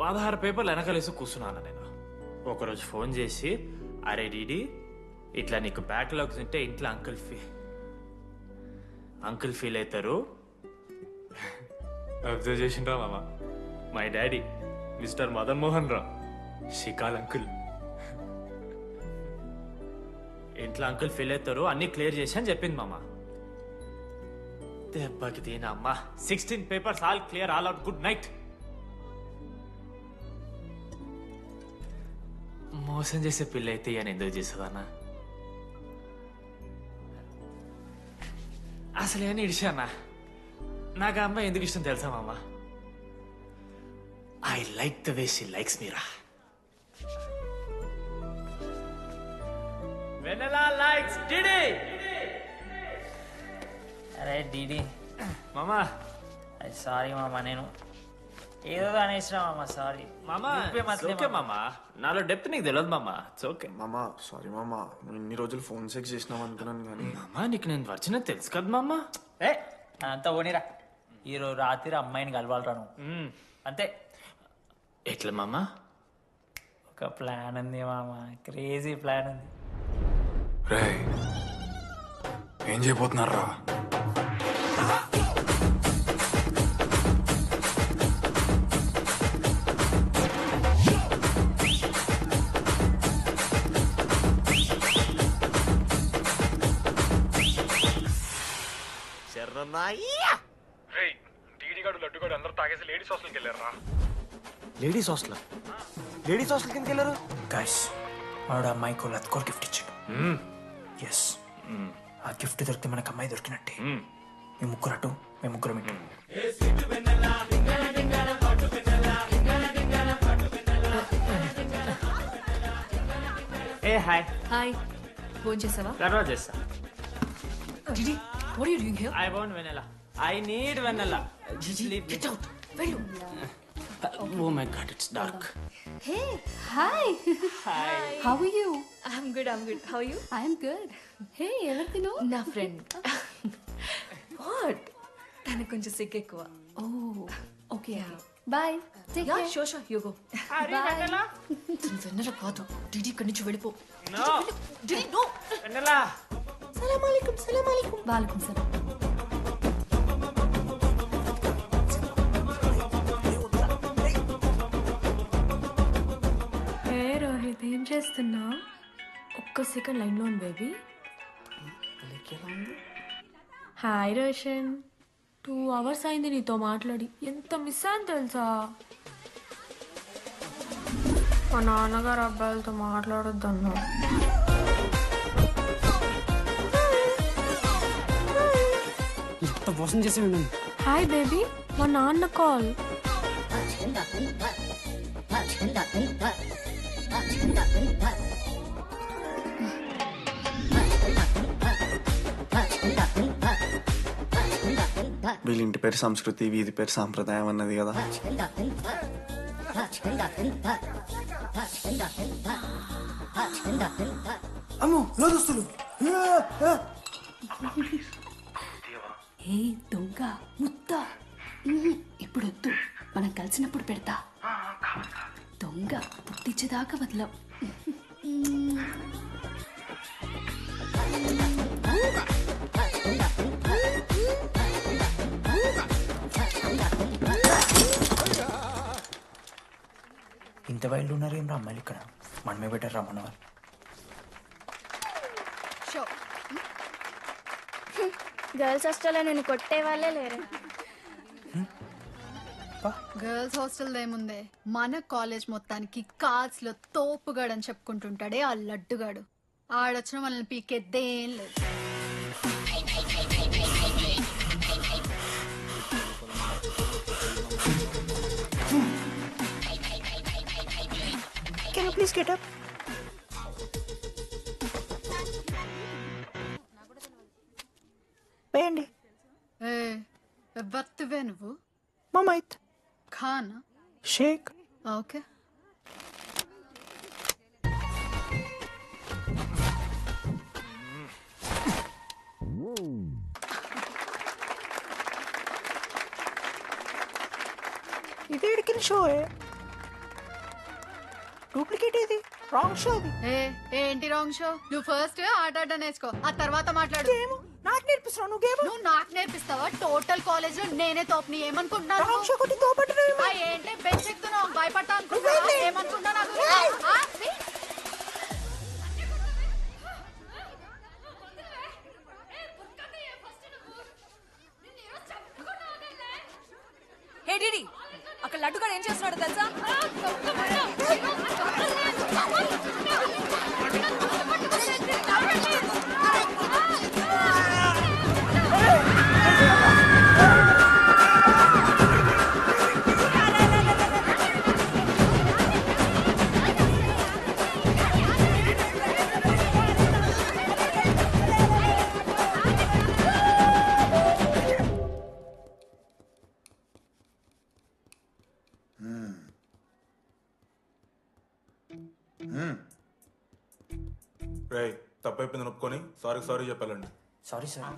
16 పేపర్లు వెనకాలేసి కూర్చున్నాను నేను. ఒకరోజు ఫోన్ చేసి, అరే డీడీ ఇట్లా నీకు బ్యాక్లాగ్స్ ఉంటే ఇంట్లో అంకుల్ ఫీల్ అవుతారు. అబ్జర్వ్ చేసిండ్రా మామ, my daddy mister Madan Mohan Rao షికాల్ అంకుల్. ఇంట్లో అంకుల్ ఫీల్ అవుతారు, అన్ని క్లియర్ చేసి అని చెప్పింది మామ. దెబ్బకి దీని అమ్మ 16 papers all clear, all out, good night. మోసం చేసే పిల్ల అయితే అని ఎందుకు చేసేదన్నా? అసలు ఏమని ఇడిచానా? నాకు ఆ అమ్మాయి ఎందుకు ఇష్టం తెలుసా మామ? I like the way she likes Meera. Vennela likes DD. అరే డిడి మామా సారీ మామ, నేను ఏదో అనేసిన మామ, సారీ మామా ఓకే మామా, నాలో డెప్త్ నీకు తెలియదు మామా. ఇట్స్ ఓకే మామా సారీ మామా, నువ్వు ఇన్ని రోజులు ఫోన్ సెక్స్ చేసినావు అనుకున్నాను కానీ మామా నీకు నేను వచ్చిన తెలుసు కదా మామా. ఏ అంతా పోనీరా, ఈరోజు రాత్రి అమ్మాయిని కలవాలరా నువ్వు, అంతే. ఎట్లా మామా? ఒక ప్లాన్ ఉంది మామ, క్రేజీ ప్లాన్ ఉంది. రే ఏం చేయబోతున్నారా? టీడీగాడు లడ్డుగాడు అందరూ తాగేసి లేడీస్ హాస్టల్కి వెళ్ళారా? లేడీస్ హాస్టల్ కిందకి వెళ్ళారు. గైస్ వాడు అమ్మాయికి లత్కోర్ గిఫ్ట్ ఇచ్చాడు. ఎస్, ఆ గిఫ్ట్ దొరికితే మనకు అమ్మాయి దొరికినట్టే. మీ ముగ్గురు అటు, మేము ముగ్గురం ఇటు. ఏ హాయ్. హాయ్, ఫోన్ చేసావా? తర్వాత చేస్తా. Didi, what are you doing here? I want vanilla. I need vanilla. Just leave me. Get out. వెళ్ళు. Oh my god, it's dark. Hey, hi. Hi. How are you? I'm good. How are you? I'm good. Hey, ఎవరిది నువ్వు? నా ఫ్రెండ్. What? తనకు కొంచెం సిగ్గు ఎక్కువ. Oh, okay. Bye. Take care. Sure, you go. Bye. తను వెన్నెల కాదు. డిడి ఇక్కడి నుంచి వెళ్ళిపో. No. DD, no. Vanilla. సలాం అలైకుం. వాలేకుం సలాం. ఏ రోహిత్, ఏం చేస్తున్నా? ఒక్క సెకండ్ లైన్లో ఉంది బేబీ. హాయ్ రోషన్, 2 hours అయింది నీతో మాట్లాడి. ఎంత మిస్ అని తెలుసా? మా నాన్నగారు అబ్బాయిలతో మాట్లాడొద్దన్నా. ఎంత మోసం చేసి ఉండండి. హాయ్ బేబీ, మా నాన్న కాల్. వీళ్ళ ఇంటి పేరు సంస్కృతి, వీధి పేరు సాంప్రదాయం అన్నది కదా. అమ్మో లోదుస్తులు. ఏ దొంగ ముద్ద, ఇప్పుడు వద్దు, మనం కలిసినప్పుడు పెడతా. దొంగ పుట్టించేదాకా వదలం. ఇంత వైల్డ్ ఉన్నారు ఏం రా అమ్మాయిలు ఇక్కడ? మనమే బెటర్ రా మన వాళ్ళు. గర్ల్స్ హాస్టల్లో నేను కొట్టే వాళ్ళే లేరు. గర్ల్స్ హాస్టల్ ఏముందే, మన కాలేజ్ మొత్తానికి కార్స్ లో తోపుగాడని చెప్పుకుంటుంటాడే ఆ లడ్డుగాడు. ఆడొచ్చిన మనల్ని పీకెద్దేం లేదు. Can you please get up? వేయండి. ఎవరివే నువ్వు? మమైత్ ఖాన్ షేక్. ఓకే. ఇది ఎడికిన షో, డూప్లికేట్ ఇది, రాంగ్ షో అది. ఏంటి రాంగ్ షో? నువ్వు ఫస్ట్ ఆట ఆడడం నేర్చుకో, ఆ తర్వాత మాట్లాడు. నాకు నేర్పిస్తున్నావు నువ్వు గేమ్? నువ్వు నాకు నేర్పిస్తావా? టోటల్ కాలేజ్ లో నేనే తోపుని ఏమనుకుంటున్నాను? రాంగ్ షో కొట్టి తోపట్టు. ఏంటి బెంచ్ ఎక్కుతున్నావు? భయపడతా అనుకుంటున్నావా? ఏమనుకుంటా నాకు? హే డిడి, అక్కడ లడ్డుగాడు ఏం చేస్తున్నాడో తెలుసా? తప్పు అయిపోయింది ఒప్పుకొని సారీ చెప్పాలండి. Sorry sir.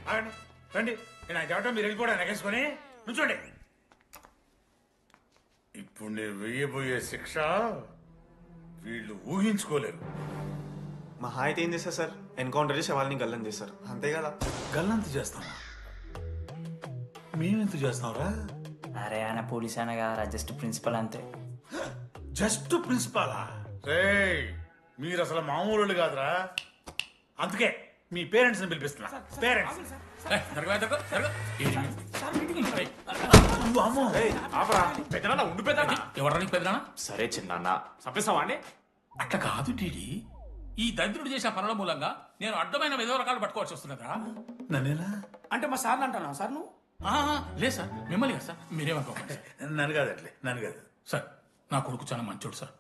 ఆగండి రండి. నేను చెప్పడం మీరు వెళ్ళిపోవడానికి ఎగేసుకొని నుంచోండి. ఇప్పుడు నేను వెయ్యబోయే శిక్ష వీళ్ళు ఊహించుకోలేరు. మహా అయితే ఏం చేస్తారు సార్? ఎన్కౌంటర్ చేసి వాళ్ళని గల్లం చేస్తారు, అంతే కదా? గల్లంత చేస్తామా? మేమెంత చేస్తాంరా? అరే ఆయన పోలీస్ అయినా కదా, జస్ట్ ప్రిన్సిపల్ అంతే. జస్ట్ ప్రిన్సిపాలా? రే మీరు అసలు మామూలు కాదురా. అందుకే మీ పేరెంట్స్ ని పిలిపిస్తున్నా. పేరెంట్స్ ఎవరా పెద్దనా? సరే చిన్న చంపేస్తావా అండి? అట్లా కాదు డీడీ. ఈ దరిద్రుడు చేసిన పనుల మూలంగా నేను అడ్డమైన ఏదో రకాలు పట్టుకోవాల్సి వస్తున్నదా? నన్నేనా అంటే మా సార్ని అంటున్నా సార్ నువ్వు? లేదు సార్, మిమ్మల్ని కదా సార్. మీరేమనుకోకండి. నన్ను కాదు అట్లే, నన్ను కాదు సార్. నా కొడుకు చాలా మంచోడు సార్.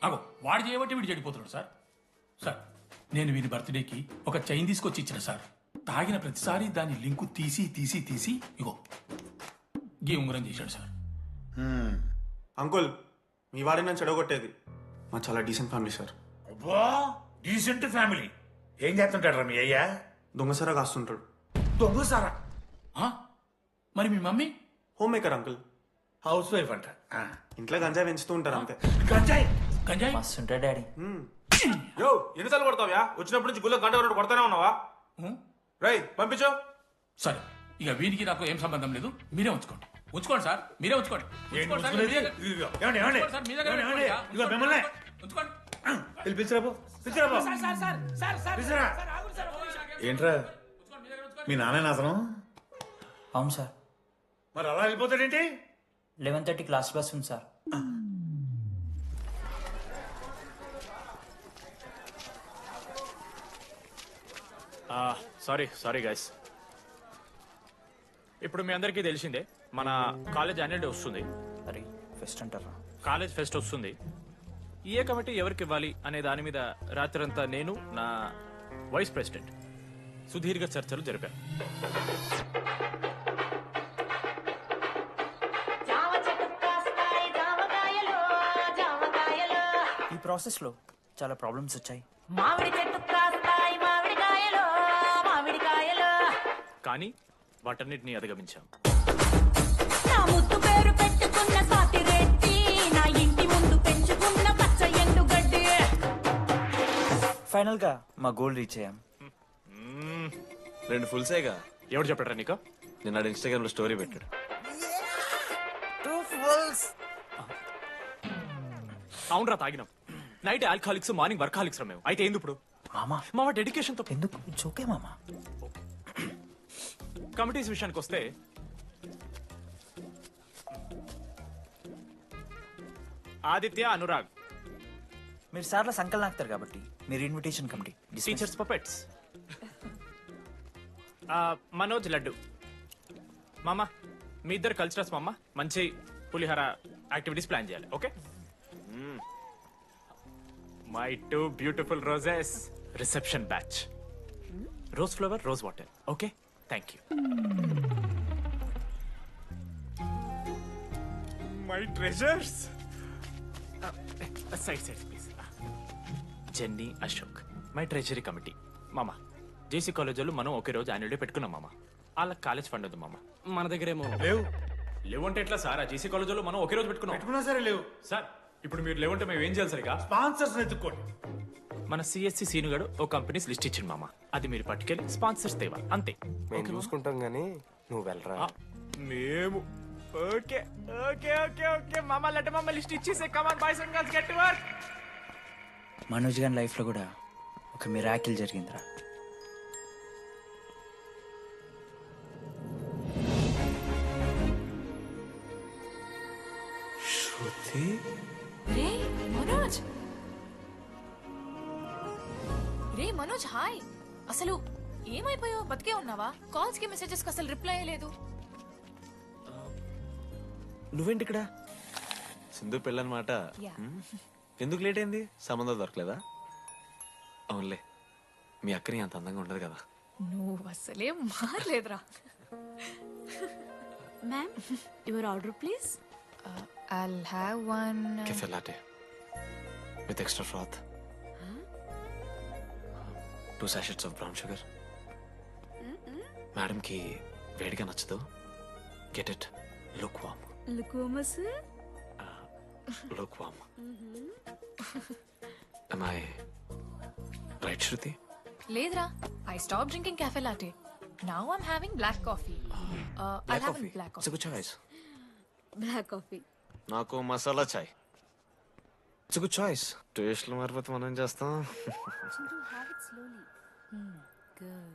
అగో వాడు చేయబట్టి వీడు చెడిపోతున్నాడు సార్. సార్ నేను వీని బర్త్డేకి ఒక చైన్ తీసుకొచ్చి ఇచ్చిన సార్. తాగిన ప్రతిసారి దాని లింకు తీసి ఇగో గీ ఉంగరం చేశాడు సార్. అంకుల్, మీ వాడే నన్ను చెడగొట్టేది. మా చాలా డీసెంట్ ఫ్యామిలీ సార్. అబ్బా డీసెంట్ ఫ్యామిలీ. ఏం చేస్తుంటాడు రా మీ అయ్యా? దొంగసారా కాస్తుంటాడు. దొంగసారా? మరి మీ mummy? Home maker uncle. Housewife అంట. ఇంట్లో గంజాయి పెంచుతూ ఉంటారు అంతే. గంజాయి మస్తు ఉంటాడు డాడీ. యో ఎన్నిసార్లు కొడతావ్యా? వచ్చినప్పటి నుంచి గుళ్ళ గంట వరకు కొడతానే ఉన్నావా? రై పంపించు. సరే ఇక వీరికి నాకు ఏం సంబంధం లేదు, మీరే ఉంచుకోండి. ఉంచుకోండి సార్, మీరే ఉంచుకోండి. ఏంట్రా మీ నాన్న అతను? అవును సార్. మరి అలా వెళ్ళిపోతాడేంటి? 11:30 క్లాస్ బస్ ఉంది సార్. Sorry guys. ఇప్పుడు మీ అందరికీ తెలిసిందే మన కాలేజ్ యాన్యువల్ డే వస్తుంది. అరే ఫెస్ట్ అంటారా? కాలేజ్ ఫెస్ట్ వస్తుంది. ఏ కమిటీ ఎవరికి ఇవ్వాలి అనే దాని మీద రాత్రంతా నేను నా వైస్ ప్రెసిడెంట్ సుదీర్ఘ చర్చలు జరిపాను. ఈ ప్రాసెస్లో చాలా ప్రాబ్లమ్స్ వచ్చాయి. మామిడి చెట్టు కాస్తాయి మామిడికాయలు మామిడికాయలు. కానీ వాటన్నిటిని అధిగమించాం. నా ముద్దు పేరు పెట్టుకున్న సాతి రెడ్డి, నా ఇంటి ముందు పెంచుకున్న పచ్చ ఎండు గడ్డి. ఫైనల్ గా మా గోల్ రీచ్ అయ్యాం. 2 ఫుల్సేగా. ఎవరు చెప్పారా నీకు? నిన్న ఇన్స్టాగ్రామ్ లో స్టోరీ పెట్టాడు. 2 ఫుల్స్. అవునరా తాగినాం. నైట్ ఆల్కహాలిక్స్, మార్నింగ్ వర్కాలిక్స్ రా మేము. అయితే ఏంది ఇప్పుడు? మా డెడికేషన్ తో ఎందుకు ఓకే మామా. కమిటీస్ విషయానికి వస్తే ఆదిత్య, అనురాగ్ మీరు సార్ల సంకల్ నాకుతారు కాబట్టి మీరు invitation committee. Teachers puppets. Manoj, laddu. మామ మీ ఇద్దరు కల్చరల్స్ మామ. మంచి పులిహార యాక్టివిటీస్ ప్లాన్ చేయాలి. Okay? My 2 beautiful roses. Reception batch. Rose flower, rose water. Okay, thank you. My treasures. Side please. Jenny, Ashok my treasury committee. మామ జేసీ కాలేజ్ వాళ్ళు మనం ఒకే రోజు యాన్యువల్ డే పెట్టుకున్నాం మామ. వాళ్ళకి కాలేజ్ ఫండ్ ఉంది మామ. మన దగ్గర ఏమో లేవు అంటే ఎట్లా సార్? ఆ జేసీ కాలేజ్ వాళ్ళు మనం ఒకే రోజు పెట్టుకున్నా సరే లేవు సార్. ఇప్పుడు మీరు లేవంటే మేము ఏం చేయాలి సరిగా? స్పాన్సర్స్ ఎత్తుక్కోండి. మన సిఎస్సి సీనుగాడు ఒక కంపెనీస్ లిస్ట్ ఇచ్చింది మామ. అది మీరు పట్టుకెళ్ళి స్పాన్సర్స్ తేవా, అంతే. మేము చూసుకుంటాం గానీ నువ్వు వెళ్ళరా. మేము ఓకే ఓకే ఓకే ఓకే మామ. లెట్ మామ లిస్ట్ ఇచ్చేసే. Come on boys and girls, get to work. Manoj గారి లైఫ్ లో కూడా ఒక మిరాకిల్ జరిగిందిరా. రే మనోజ్. రే మనోజ్, హాయ్. అసలు ఏమైపోయావు? బతికే ఉన్నావా? కాల్స్ కి మెసేజెస్ కి అసలు రిప్లై అయ్యలేదు. నువ్వేంటి ఇక్కడ? సింధు పెళ్ళనమాట. ఎందుకు లేట్ అయింది? సంబంధం దొరకలేదా? అవునులే, మీ అక్కని అంత అందంగా ఉండదు కదా. నువ్వు అసలే మారలేదురా. Ma'am, your order please. I'll have one. Cafe latte with extra froth. 2 sachets of brown sugar. మేడంకి వేడిగా నచ్చదు. Get it look warm. Look warm. Am I right, Shruti? లేదురా, I stopped drinking cafe latte. Now I'm having black coffee. I'll have a black It's coffee. a good choice. Black coffee. నాకు మసాలా చాయ్. It's a good choice. టేస్ట్లు మారిపోతే మనం ఏం చేస్తాం? Have it slowly. గుడ్.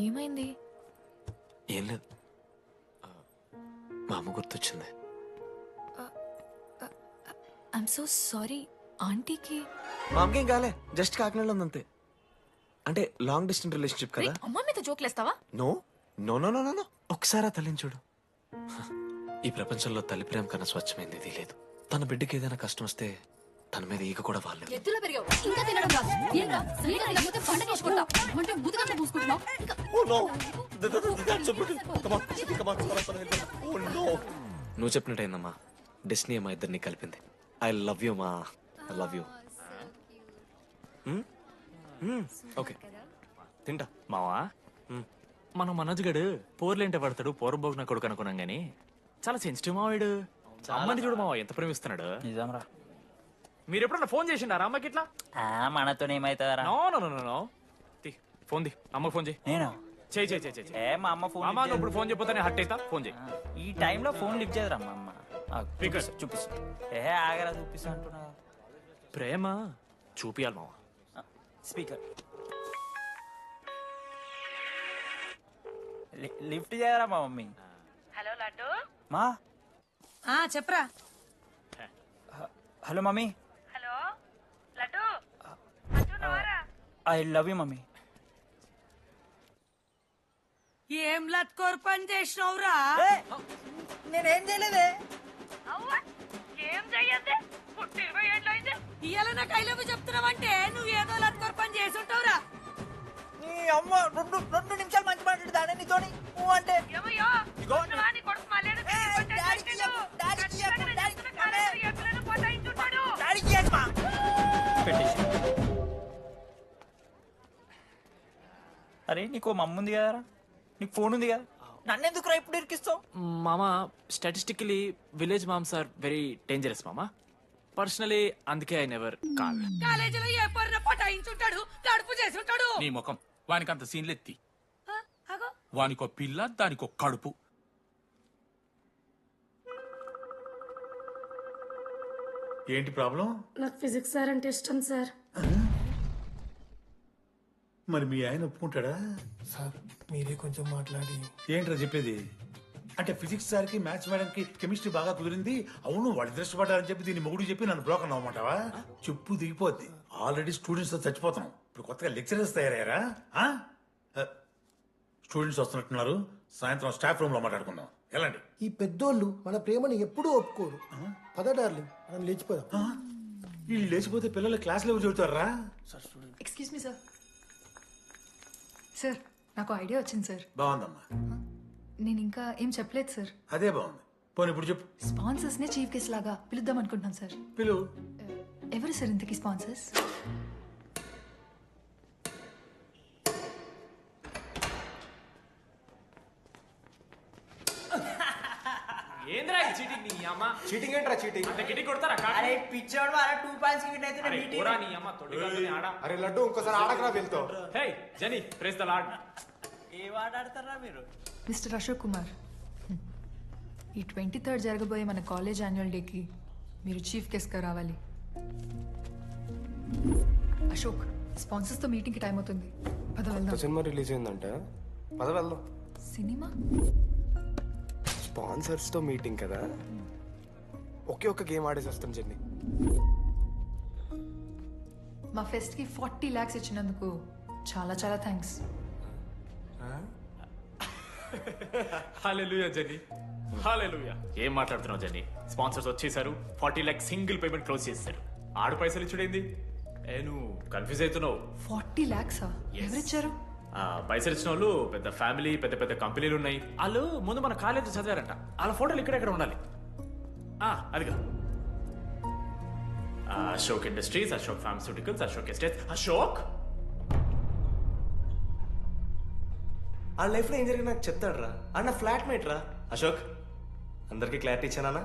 ఏమైంది? ఏం లేదు, మా అమ్మ గుర్తొచ్చింది. I'm so sorry. ఆంటీకి మా అమ్మకేం కాలే, జస్ట్ కాకినాడలో ఉందంతే. అంటే లాంగ్ డిస్టెన్స్ రిలేషన్షిప్ కదా. అమ్మ మీద జోక్లేస్తావా? No no no no no ఒకసారి ఆ తల్లిని చూడు. ఈ ప్రపంచంలో తల్లి ప్రేమ కన్నా స్వచ్ఛమైంది ఇది లేదు. తన బిడ్డకి ఏదైనా కష్టం వస్తే తన మీద ఈగ కూడా వాళ్ళలేదు. ఎత్తులో పెరిగావు ఇంకా తినడం రాదు. ఏంట్రా సరిగా తినకపోతే పంట చేసుకుంటా అంటే బుద్ధగా పూసుకుంటున్నావు. నువ్వు చెప్పినట్టయిందమ్మా, డెస్నీ మా ఇద్దరిని కలిపింది. ఐ లవ్ యూ మా, ఐ లవ్ యూ. ఓకే తింటా. మావా, మనం మనోజ్ గడు పోర్లేంటే పడతాడు, పోరబోగు నా కొడుకు అనుకున్నాం గానీ చాలా సెన్సిటివ్ మావాడు. అమ్మని చూడు మావా ఎంత ప్రేమిస్తున్నాడు. నిజంరా. మీరు ఎప్పుడన్నా ఫోన్ చేసిండారా అమ్మకి ఇట్లా? మనతో ఏమైతుందరా? No no no no. Phone ది, అమ్మకి ఫోన్ చేయి. నేను చేయి చేయి చేయి. ఏ మా అమ్మ ఫోన్ అమ్మ నువ్వు ఇప్పుడు ఫోన్ చెప్పితే నేను హట్ అవుతా. ఫోన్ చేయి. ఈ టైంలో ఫోన్ లిఫ్ట్ చేయదురా మా అమ్మ. చూపిస్తా. ఏ ఆగరా చూపిస్తా అంటున్నా. ప్రేమ చూపియాలి మావా. స్పీకర్ లిఫ్ట్ చేయరా మా మమ్మీ. హలో లడ్డు. మా చెప్పరా. Hello mummy. Hello laddu. I love you mummy. ఏం లత్కోర్ పని చేసినవురా? నేనేం చేయలేదే. ఏం చెయ్యద్దే, పుట్టి 20 ఏళ్ళు అయింది. ఇవాళ నాకు ఐ లవ్ యూ చెప్తున్నావంటే నువ్వు ఏదో లత్కోర్ పని చేసి ఉంటావురా. నీ అమ్మ రెండు నిమిషాలు మంచి మాట్లాడుతానే నీతోని. నువ్వు అంటే ఏమయ్యో నువ్వా నీ కొడుకు మళ్ళీ అరే నీకు మమ్మ ఉంది కదరా, నీకు ఫోన్ ఉంది కదా, నన్నెందుకు రా ఇప్పుడు ఇరికిస్తావు? మామా statistically village moms are very dangerous మామా. పర్సనలీ అందుకే ఐ నెవర్ కాల్. కాలేజీలో ఏ పొరిన పటాయించుంటాడు, కడుపు చేసి ఉంటాడు. నీ ముఖం వానికి అంత సీన్లెత్తి. వానికో పిల్ల దానికో కడుపు. ఏంటి ప్రాబ్లం? నాకు ఫిజిక్స్ సార్ అంటే ఇష్టం సార్. మరి మీ ఆయన ఒప్పుకుంటాడా? సార్ మీరే కొంచెం మాట్లాడి. ఏంట్రా చెప్పేది? అంటే ఫిజిక్స్ సార్కి మ్యాథ్స్ మేడంకి కెమిస్ట్రీ బాగా కుదిరింది, అవును వాళ్ళు ఇష్టపడ్డారని చెప్పి దీన్ని మొగుడు చెప్పి నన్ను బ్రోకన్ అవ్వమంటావా? చెప్పు దిగిపోద్ది. ఆల్రెడీ స్టూడెంట్స్ తో చచ్చిపోతున్నాం, ఇప్పుడు కొత్తగా లెక్చరర్స్ తయారయ్యారా? స్టూడెంట్స్ వస్తున్నట్టున్నారు, సాయంత్రం స్టాఫ్ రూమ్ లో మాట్లాడుకుందాం. ఎలాంటి ఈ పెద్దోళ్ళు మన ప్రేమను ఎప్పుడూ ఒప్పుకోరు. పద డార్లింగ్ మనం లేచిపోదాం. వీళ్ళు లేచిపోతే పిల్లలు క్లాస్లో చెబుతారా? Excuse me sir. సార్ నాకు ఐడియా వచ్చింది సార్. బాగుందమ్మా. నేను ఇంకా ఏం చెప్పలేదు సార్. అదే బాగుంది. పోనీ ఇప్పుడు చెప్పు. స్పాన్సర్స్ నే చీఫ్ గెస్ట్ లాగా పిలుద్దాం అనుకుంటున్నాను సార్. పిలువు. ఎవరు సార్ ఇంతకీ స్పాన్సర్స్? ఏంద్రా చీటింగ్ నీ అమ్మ? చీటింగ్ ఏంట్రా చీటింగ్? అంత గిటి కొడతారా? అరే పిచ్చోడు అలా 2 పాయింట్స్ కి విన్ అయితే అరే పోరా నీ అమ్మ తొడిగల్లోనే ఆడ. అరే లడ్డు ఇంకోసారి ఆడకరా వెళ్తావు. హే జని ప్రెస్ ద లార్డ్. ఏ ఆడతారా మీరు? మిస్టర్ అశోక్ కుమార్, ఈ 23rd జరగబోయే మన కాలేజ్ యాన్యువల్ డేకి మీరు చీఫ్ గెస్ట్గా రావాలి. అశోక్, స్పాన్సర్స్తో మీటింగ్కి టైం అవుతుంది. పద వెళ్దాం. సినిమా రిలీజ్ అయిందంట, పద వెళ్దాం. సినిమా? స్పాన్సర్స్తో మీటింగ్ కదా, ఒకే ఒక్క గేమ్ ఆడేసి వస్తాం జర్నీ. మా ఫెస్ట్కి 40 lakhs ఇచ్చినందుకు చాలా చాలా థ్యాంక్స్. హల్లెలూయా జని, హల్లెలూయా. ఏం మాట్లాడుతున్నావు జని? స్పాన్సర్స్ వచ్చేసారు, 40 lakhs సింగిల్ పేమెంట్ క్లోజ్ చేస్తారు. ఆడు పైసలు ఇచ్చుడేంది? నువ్వు కన్ఫ్యూజ్ అవుతున్నావు. 40 lakhs ఎవరిచ్చారు? పైసలు ఇచ్చిన వాళ్ళు పెద్ద ఫ్యామిలీ, పెద్ద పెద్ద కంపెనీలు ఉన్నాయి. వాళ్ళు ముందు మన కాలేజ్ చదివారంట, వాళ్ళ ఫోటోలు ఇక్కడెక్కడ ఉండాలి. అదిగా Ashok industries, Ashok pharmaceuticals, Ashok estates. Ashok ఆ లైఫ్లో ఏం జరిగింది నాకు చెప్తాడు రా. అన్న ఫ్లాట్మేట్ రా అశోక్. అందరికీ క్లారిటీ ఇచ్చానా?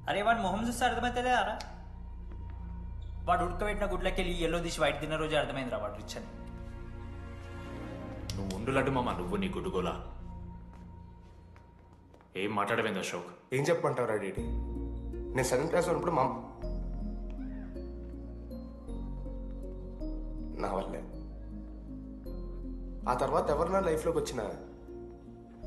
అరే వాడు మొహం చూస్తే అర్థమైతే అరా. వాడు ఉడకబెట్టిన గుడ్లకి వెళ్ళి ఎల్లో తీసి వైట్ తిన్న రోజు అర్థమైందిరా వాడు రిచ్ అని. నువ్వు ఉండు లడ్డు మామ, నువ్వు నీ గుడ్డుగోలా. ఏం మాట్లాడవేంది అశోక్? ఏం చెప్పమంటావు రా డీడీ? నేను 7th క్లాస్ ఉన్నప్పుడు నా వల్లే. ఆ తర్వాత ఎవరు నా లైఫ్లోకి వచ్చినా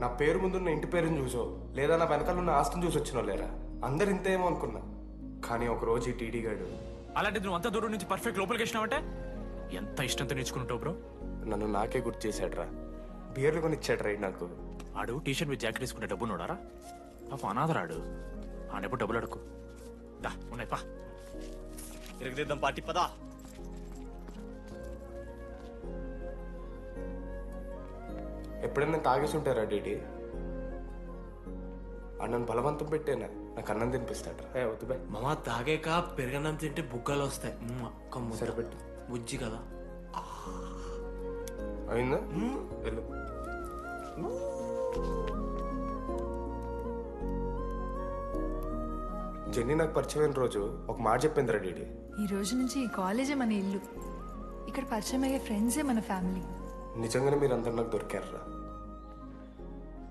నా పేరు ముందున్న ఇంటి పేరుని చూసో లేదా నా వెనకాల ఉన్న ఆస్తిని చూసి వచ్చినో లేరా, అందరు ఇంతేమో అనుకున్నా. కానీ ఒకరోజు ఈ టీడీ గాడు అలాంటిది నువ్వు అంత దూరం నుంచి పర్ఫెక్ట్ లోపలికి వచ్చినావంటే ఎంత ఇష్టంతో నేర్చుకుంటావు బ్రో. నన్ను నాకే గుర్తు చేశాడు రా. బియర్లు కొని ఇచ్చాడు రా నాకు. ఆడు టీషర్ట్ మీద జాకెట్ వేసుకుంటే డబ్బు నోడారా? పాప అనాథరాడు. ఆడెప్పుడు డబ్బులు అడుకు. దా ఉన్నాయి పా. తిరగదిద్దాం పార్టీ పదా. ఎప్పుడైనా తాగేసి ఉంటారా డీడీ? అన్నను బలవంతం పెట్టేనా నాకు అన్నం తినిపిస్తాడు రా. వద్దు బాయ్ మామ, తాగాక పెరగన్నం తింటే బుగ్గలు వస్తాయి. సరిపెట్టు. బుజ్జి కదా. అయిందా? వెళ్ళు. జెన్నీ నాకు పరిచయమైన రోజు ఒక మాట చెప్పింది రా డీడీ. ఈ రోజు నుంచి ఈ కాలేజే మన ఇల్లు. ఇక్కడ పరిచయం అయ్యే ఫ్రెండ్సే మన ఫ్యామిలీ. నిజంగానే మీరు అందరు నాకు దొరికారురా.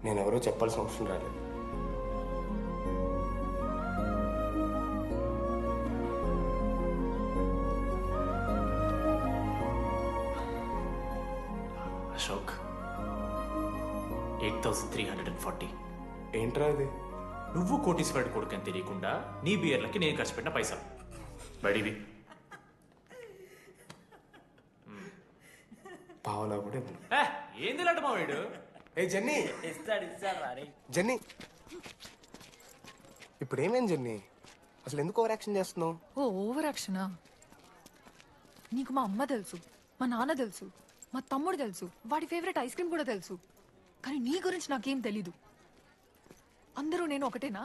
నేను ఎవరో చెప్పాల్సిన అవసరం రాలేదు. అశోక్ 8,340. ఏంట్రా అది? నువ్వు కోటీశ్వరుడు కొడుకు అని తెలియకుండా నీ బియర్లకి నేను ఖర్చు పెట్టిన పైసలు బడివి. పావలా కూడా ఏంది లడ్డు మా వీడు? ఏ జెన్నీ, జెన్నీ ఇప్పుడు ఏమేం జెన్నీ? అసలు ఎందుకు ఓవర్ యాక్షన్ చేస్తున్నావు? ఓ ఓవర్ యాక్షనా? నీకు మా అమ్మ తెలుసు, మా నాన్న తెలుసు, మా తమ్ముడు తెలుసు, వాడి ఫేవరెట్ ఐస్ క్రీమ్ కూడా తెలుసు. కానీ నీ గురించి నాకేం తెలీదు. అందరూ నేను ఒకటేనా?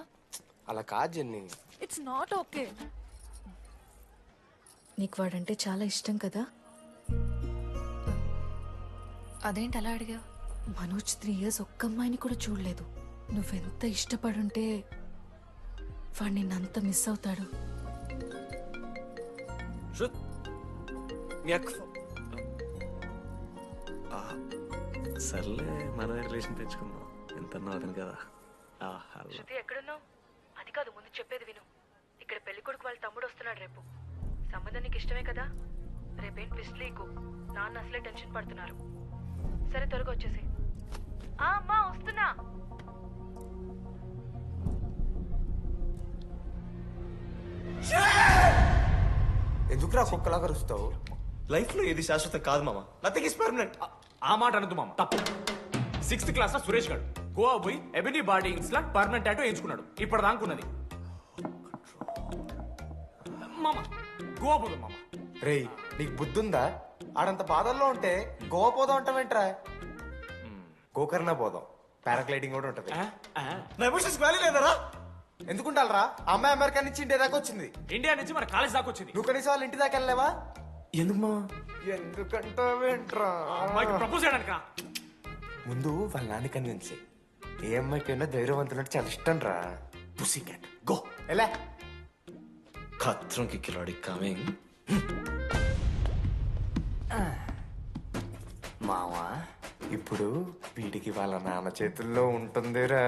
అలా కాదు జెన్నీ. It's not okay. నీకు వాడంటే చాలా ఇష్టం కదా? అదేంటి అలా అడిగా? మనోజ్ 3 years ఒక్క అమ్మాయిని కూడా చూడలేదు. నువ్వెంత ఇష్టపడుంటే వాడు నిన్నంత మిస్ అవుతాడు. సర్లే, మనం రిలేషన్ పెంచుకుందాం. ఎంత అతను కదా. శృతి ఎక్కడున్నావు? అది కాదు, ముందు చెప్పేది విను. ఇక్కడ పెళ్లి కొడుకు వాళ్ళ తమ్ముడు వస్తున్నాడు రేపు. సంబంధం నీకు ఇష్టమే కదా? రేపేం ట్విస్ట్ లీకు. నాన్న అసలే టెన్షన్ పడుతున్నారు. సరే త్వరగా వచ్చేసి. అమ్మా వస్తున్నా. ఎందుకురా కుక్కలాగా రుస్తావు? లైఫ్ లో ఏది శాశ్వతం కాదు మామ. Nothing is permanent. ఆ మాట అనదు మామ, తప్పు. 6th క్లాస్ లో సురేష్ గారు గోవా పోయి ఎబినీ బాడీస్ లా పర్మనెంట్ టాటూ వేయించుకున్నాడు. ఇప్పుడు దానుకున్నది మామ. గోవా పోదాం మామ. రేయ్ నీకు బుద్ధుందా? ఆడంత బాధల్లో ఉంటే గోవా పోదాం అంటావేంట్రా? గోకర్ణ పోదాం, పారాగ్లైడింగ్ కూడా ఉంటది. నా ఎమోషన్స్ వ్యాల్యూ లేదరా? ఎందుకుంటారా? అమ్మాయి అమెరికా నుంచి ఇండియా దాకా వచ్చింది. ఇండియా నుంచి మన కాలేజ్ దాకా వచ్చింది. నువ్వు కనీసం వాళ్ళ ఇంటి దాకా వెళ్ళలేవా? ఎందుకు మా? ఎందుకంటావేంట్రా? అమ్మాయికి ప్రపోజ్ చేయడానికా? ముందు వాళ్ళ నాన్న కన్విన్స్. ఏ అమ్మాయికైనా ధైర్యవంతులంటే చాలా ఇష్టం రా. పుసి క్యాట్ గో. ఎలా? ఖత్రం కి కిలాడి కమింగ్. మావా ఇప్పుడు వీడికి వాళ్ళ నాన్న చేతుల్లో ఉంటుందిరా.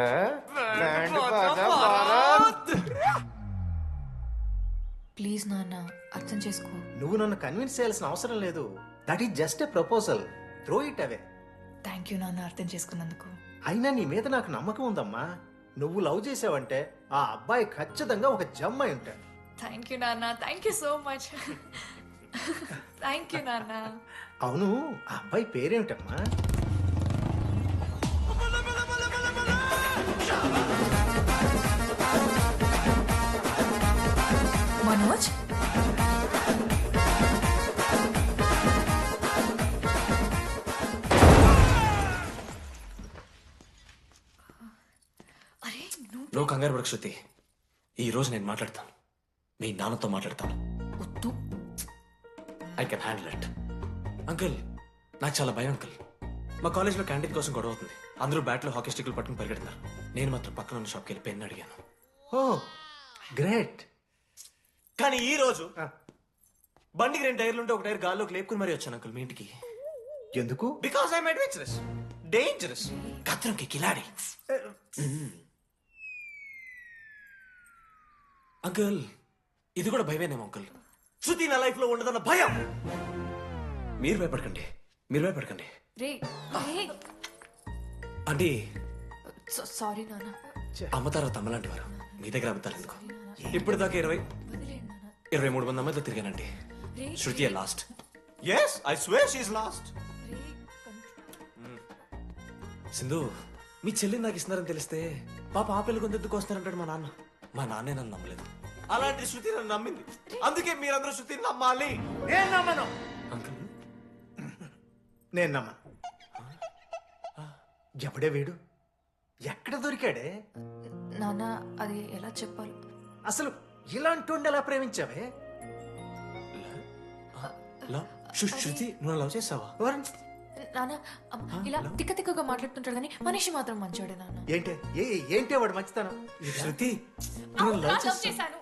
ప్లీజ్ నాన్న, అర్థం చేసుకో. నువ్వు నన్ను కన్విన్స్ చేయాల్సిన అవసరం లేదు. That is just a proposal. Throw it away. Thank you నాన్న, అర్థం చేసుకున్నందుకు. అయినా నీ మీద నాకు నమ్మకం ఉందమ్మా. నువ్వు లవ్ చేసావంటే ఆ అబ్బాయి ఖచ్చితంగా ఒక జమ్మాయి ఉంటాడు. థ్యాంక్ యూ నాన్న, thank you so much. Thank you నాన్న. అవును, ఆ అబ్బాయి పేరేమిటమ్మా? మనోజ్. నువ్వు కంగారు పడకు శృతి. ఈ రోజు నేను మాట్లాడతాను. మీ నాన్నతో మాట్లాడతాను. వద్దు. I can handle it. Uncle నాకు చాలా భయం అంకుల్. మా కాలేజ్లో క్యాంటీన్ కోసం గొడవ అవుతుంది. అందరూ బ్యాట్లో హాకీ స్టిక్లు పట్టుకుని పరిగెడతారు. నేను మాత్రం పక్కన ఉన్న షాప్కి వెళ్ళి పెన్ అడిగాను. ఓ గ్రేట్. కానీ ఈ రోజు బండికి 2 టైర్లు ఉంటే ఒక టైర్ గాల్లోకి లేపుకుని మరీ వచ్చాను అంకుల్ మీ ఇంటికి. ఎందుకు? బికాస్ ఐఎమ్ అడ్వెంచరస్, డేంజరస్, కత్రంకి కిలాడి. అంకుల్ ఇది కూడా భయమేనేమో అంకుల్. శృతి నా లైఫ్ లో ఉండదన్న భయం. మీరు భయపడకండి, మీరు భయపడకండి. రే రే అంటే సారీ నాన్న. అమ్మ తర్వాత అమ్మ లాంటి వారు. మీ దగ్గర అబద్ధాలు ఎందుకు? ఇప్పుడు దాకా 23 మంది అమ్మాయితో తిరిగానండి. Shruti last. Yes I swear she is last. Sindhu మీ చెల్లిని నాకు ఇస్తున్నారని తెలిస్తే పాప ఆ పిల్లలు కొంత ఎందుకు వస్తారంటాడు మా నాన్న. మా నాన్నే నన్ను నమ్మలేదు. అలాంటి శృతి నన్ను నమ్మింది. అందుకే మీరందరూ శృతిని నమ్మాలి. నేను నమ్మను. అంకుల్ నేను నమ్మను. ఎప్పుడే వీడు ఎక్కడ దొరికాడే? నాన్న అది ఎలా చెప్పాలి? అసలు ఇలాంటి ఎలా ప్రేమించావే? శృతి నువ్వు లవ్ చేసావా? నాన్న ఇలా తిక్క తిక్కగా మాట్లాడుతుంటాడు కానీ మనిషి మాత్రం మంచోడే నాన్న. ఏంటే వాడు మంచితనం? శృతి లవ్ చేశాను.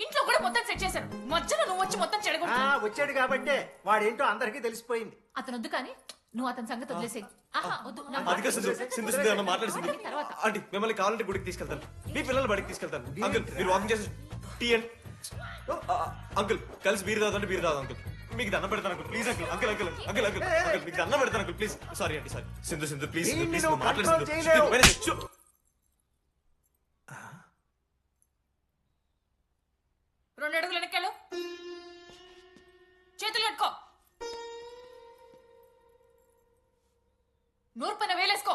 ఇంట్లో కూడా మొత్తం సెట్ చేశాను. మధ్యలో నువ్వు వచ్చి మొత్తం చెడగొట్టావు. వచ్చాడు కాబట్టే వాడేంటో అందరికీ తెలిసిపోయింది. అతను వద్దు కానీ నువ్వు అతని సంగతి వదిలేసేయి. ఆహా వద్దు. అదిగా సింధు సింధు సింధు అన్న మాట్లాడుతుంది. ఆంటీ మిమ్మల్ని కావాలంటే గుడికి తీసుకెళ్తాను. మీ పిల్లలు బడికి తీసుకెళ్తాను. అంకుల్ మీరు వాకింగ్ చేసి టీ అండ్ అంకుల్ కలిసి బీర్ తాగుతుంటే బీర్ తాగు అంకుల్. మీకు దండం పెడతాను uncle please uncle. Uncle uncle uncle uncle uncle మీకు దండం పెడతాను అంకుల్ ప్లీజ్. సారీ అండి sorry. Sindhu Sindhu please please మాట్లాడు. 2 అడుగులు వెనక్కాలు. చేతులు కట్టుకో. నూరు పైన వేలేసుకో.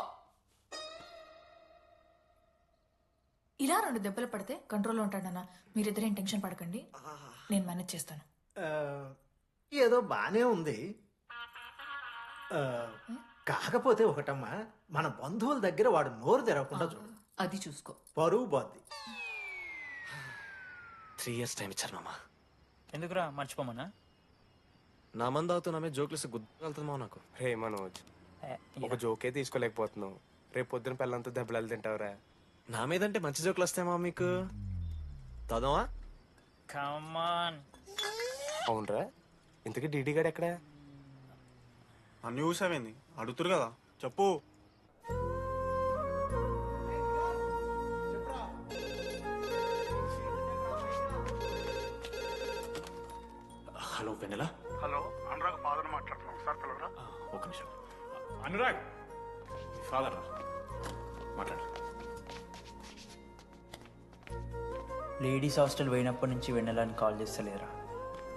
ఇలా 2 దెబ్బలు పడితే కంట్రోల్లో ఉంటాడన్నా. మీరిద్దరేం టెన్షన్ పడకండి, నేను మేనేజ్ చేస్తాను. ఏదో బానే ఉంది. కాకపోతే ఒకటమ్మా, మన బంధువుల దగ్గర వాడు నోరు తెరవకుండా చూడు. అది చూసుకో. పరువు బాద్ది. 3 years టైం ఇచ్చారు మామ. ఎందుకురా మర్చిపోమన్నా? నా మంది అవుతూ నా మీద జోక్లు గుర్తుకెళ్తుందా నాకు? రే మనోజ్ ఒక జోకే తీసుకోలేకపోతున్నావు. రేపు పొద్దున పిల్లలంతా దెబ్బలు తింటావురా. నా మీదంటే మంచి జోకులు వస్తాయమా మీకు? తదమా? అవునరా, ఇంతకీ డీడీ గాడు ఎక్కడా? అన్ని చూసావేంది? అడుగుతురు కదా చెప్పు. హలో వెన్నెల. హలో అనురాగ్ ఫాదర్ మాట్లాడుతున్నాం సార్, పిలవరా? ఒక నిమిషం. అనురాగ్ ఫాదర్ మాట్లాడు. లేడీస్ హాస్టల్ పోయినప్పటి నుంచి వెన్నెలని కాల్ చేస్తలేరా?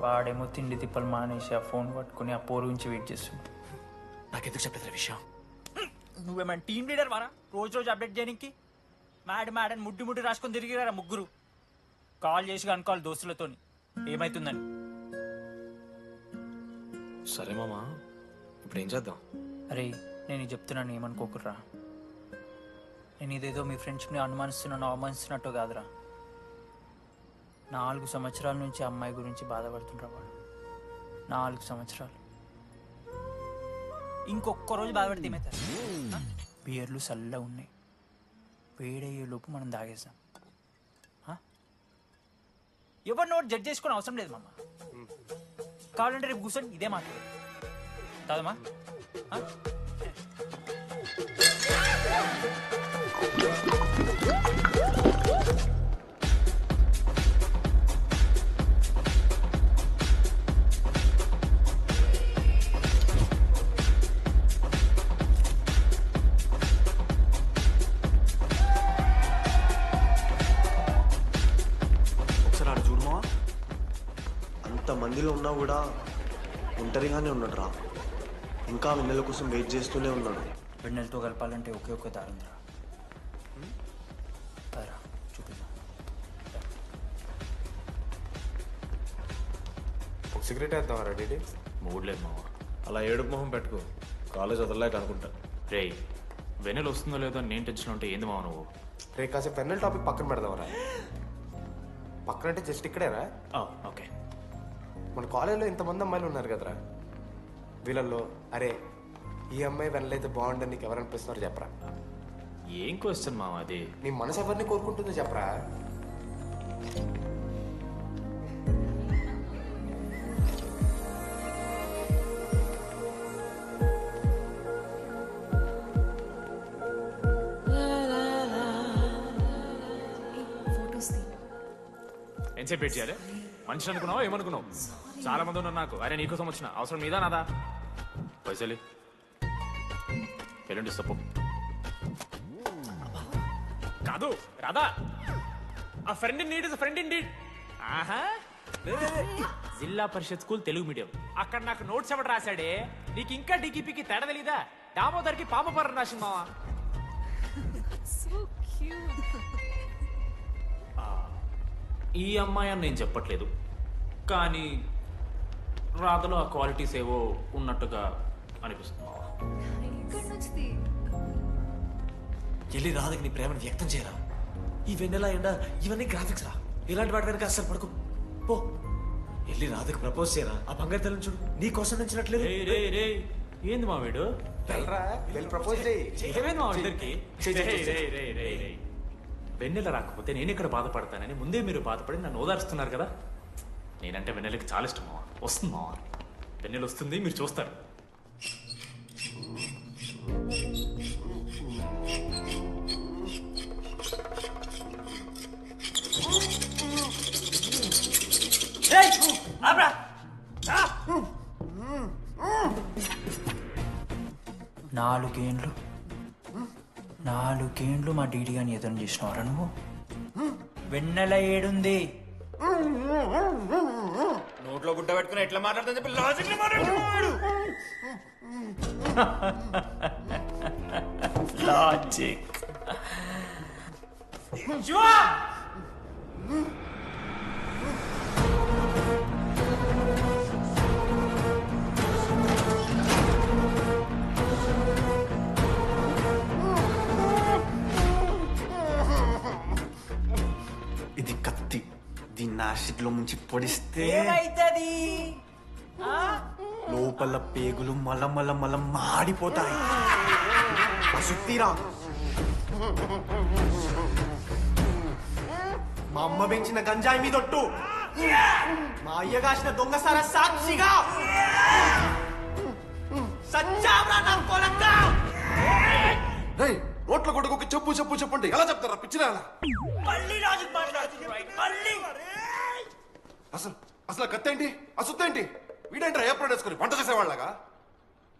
వాడేమో తిండి తిప్పలు మానేసి ఆ ఫోన్ పట్టుకుని ఆ పోరు గురించి వెయిట్ చేస్తుంది. నాకెందుకు చెప్పలేదు విషయం? నువ్వేమైనా టీమ్ లీడర్ వారా రోజు రోజు అప్డేట్ చేయడానికి? మ్యాడ్ అని ముడ్డి రాసుకొని తిరిగిరా ముగ్గురు. కాల్ చేసి కనుకోవాలి దోస్తులతోని ఏమైతుందని. సరే మామా, ఇప్పుడు ఏం చేద్దాం? అరే నేను చెప్తున్నాను, ఏమనుకోకుర్రా. నేను ఇదేదో మీ ఫ్రెండ్షిప్ని అనుమానిస్తున్నాను అవమానిస్తున్నట్టు కాదురా. 4 సంవత్సరాల నుంచి అమ్మాయి గురించి బాధపడుతుండ్రా వాడు. 4 సంవత్సరాలు. ఇంకొక్క రోజు బాధపడితే ఏమవుతారు? బియర్లు చల్లగా ఉన్నాయి, వేడయ్యే లోపు మనం తాగేసాం. ఎవరిని ఒకటి జడ్జ్ చేసుకుని అవసరం లేదు మామ. కావాలంటే రేపు కూర్చొని ఇదే మాట్లాడదు కాదమ్మా. ఒకసారి ఆడ చూడమా. అంత మందిలో ఉన్నా కూడా ఒంటరిగానే ఉన్నాడు రా. ఇంకా వెన్నెల కోసం వెయిట్ చేస్తూనే ఉన్నాడు. వెన్నెలతో కలపాలంటే ఒకే ఒక్క దారుందిరా. చూపిద్దాం. ఒక సిగరెట్ వేద్దాం రెడీ? మూడ్ లేదు మావా. అలా ఏడుపు మొహం పెట్టుకో, కాలేజ్ వదలలేక అనుకుంటా. రే వెన్నెల వస్తుందో లేదో అని నేను టెన్షన్ ఉంటే ఏంది మావ నువ్వు? రే కాసేపు పెన్నెల్ టాపిక్ పక్కన పెడదాం రా. పక్కనంటే జస్ట్ ఇక్కడేరా. ఓకే. మన కాలేజీలో ఇంతమంది అమ్మాయిలు ఉన్నారు కదరా, వీళ్ళల్లో అరే ఈ అమ్మాయి వెళ్ళైతే బాగుండని నీకు ఎవరనిపిస్తున్నారు చెప్పరా? ఏం క్వశ్చన్ మామ అది? నీ మనసు ఎవరిని కోరుకుంటుందో చెప్పరా? ఎంతసేపు వెయిట్ చేయాలి? మనిషి అనుకున్నావా ఏమనుకున్నావు? చాలా మంది ఉన్నారు నాకు. అరే నీకోసం వచ్చిన అవసరం మీదా నాదా? పైసలి ఎల్లుండి సప్పు కాదు రాదా? ఆ friend in need is friend in need. ఆహా, జిల్లా పరిషత్ స్కూల్ తెలుగు మీడియం. అక్కడ నాకు నోట్స్ ఎవడు రాశాడే? నీకు ఇంకా డీకీపీకి తేడా తెలీదా? దామోదర్కి పామపరం రాసింది మావా. ఈ అమ్మాయి అని నేను చెప్పట్లేదు, కానీ రాధలో ఆ క్వాలిటీస్ ఏవో ఉన్నట్టుగా అనిపిస్తుంది. వెళ్ళి రాధకి నీ ప్రేమను వ్యక్తం చేయరా. ఈ వెన్నెల ఎండ ఇవన్నీ గ్రాఫిక్స్ రా. ఇలాంటి వాటి వెనక అస్సలు పడుకో. పో వెళ్ళి రాధకి ప్రపోజ్ చేయరా. ఆ బంగారు తల్లిని చూడు నీ కోసం నచ్చినట్లేదు. ఏంది మా వీడు? ఏమైంది మా ఇద్దరికి? వెన్నెల రాకపోతే నేను ఇక్కడ బాధపడతానని ముందే మీరు బాధపడి నన్ను ఓదారుస్తున్నారు కదా. నేనంటే వెన్నెలకి చాలా ఇష్టం మావా. వస్తుంది మావా, వెన్నెల వస్తుంది, మీరు చూస్తారు. నాలుగేండ్లు మా డీడీ అని ఎదురు చేసినవరా నువ్వు? వెన్నెల ఏడుంది? నోట్లో గుడ్డ పెట్టుకుని ఎట్లా మాట్లాడుతుంది చెప్పి లాజిక్ మాట్లాడు. లాజిక్ ఇది కత్తి, దీన్ని యాసిడ్ లో ముంచి పొడిస్తే ఏమైతది? లోపల పేగులు మల మాడిపోతాయి. సుత్తిరా, మా అమ్మ పెంచిన గంజాయి మీదొట్టు, మా అయ్య కాసిన దొంగసార సాక్షిగా సచ్చావ్రా నా కొలంగా. నోట్ల కొడుకు చెప్పు చెప్పు చెప్పండి ఎలా చెప్తారా పిచ్చిరా? అసలు కత్తేంటి, ఆ సుత్తేంటి? వీడేంట్రా ఏప్రిల్ వేసుకుని వంట చేసేవాళ్ళగా?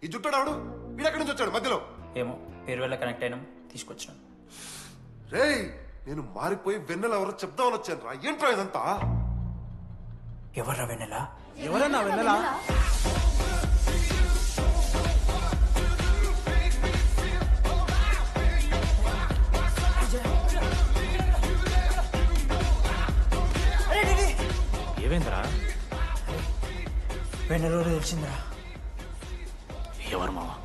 ఈ జుట్టాడు వీడెక్కడి నుంచి వచ్చాడు మధ్యలో? ఏమో పేరు వల్ల కనెక్ట్ అయినాం, తీసుకొచ్చినాం. రేయ్, నేను మారిపోయి వెన్నెల ఎవరో చెప్దామని వచ్చాను రా. ఏంట్రా ఇదంతా? ఎవర్రా వెన్నెల? ఎవరన్నా వెన్నెల? ఏమైందిరా? వెన్నెల తెలిసిందిరా. ఎవరు మావా?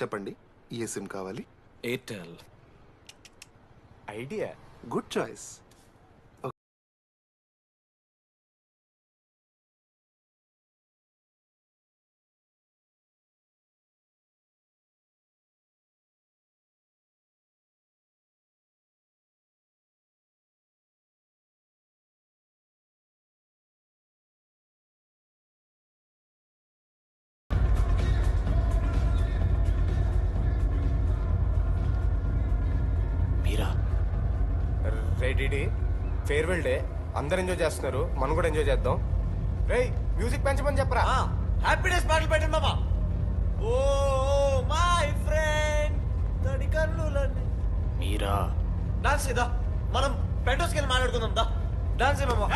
చెప్పండి, ఏ సిమ్ కావాలి? ఎయిర్టెల్. Idea, good choice. రే డిడి ఫేర్వెల్ డే అందరు ఎంజాయ్ చేస్తున్నారు మనం కూడా ఎంజాయ్ చేద్దాం. రే మ్యూజిక్ పెంచమని చెప్పరా. హ్యాపీ డేస్ పాటలు పెట్టండి మామా. ఓ మై ఫ్రెండ్ తడి కన్నులన్నీ. మీరా డాన్స్ చేద్దా, మనం పెంటోస్కి వెళ్ళి మాట్లాడుకుందాం. దా డాన్స్ మామా.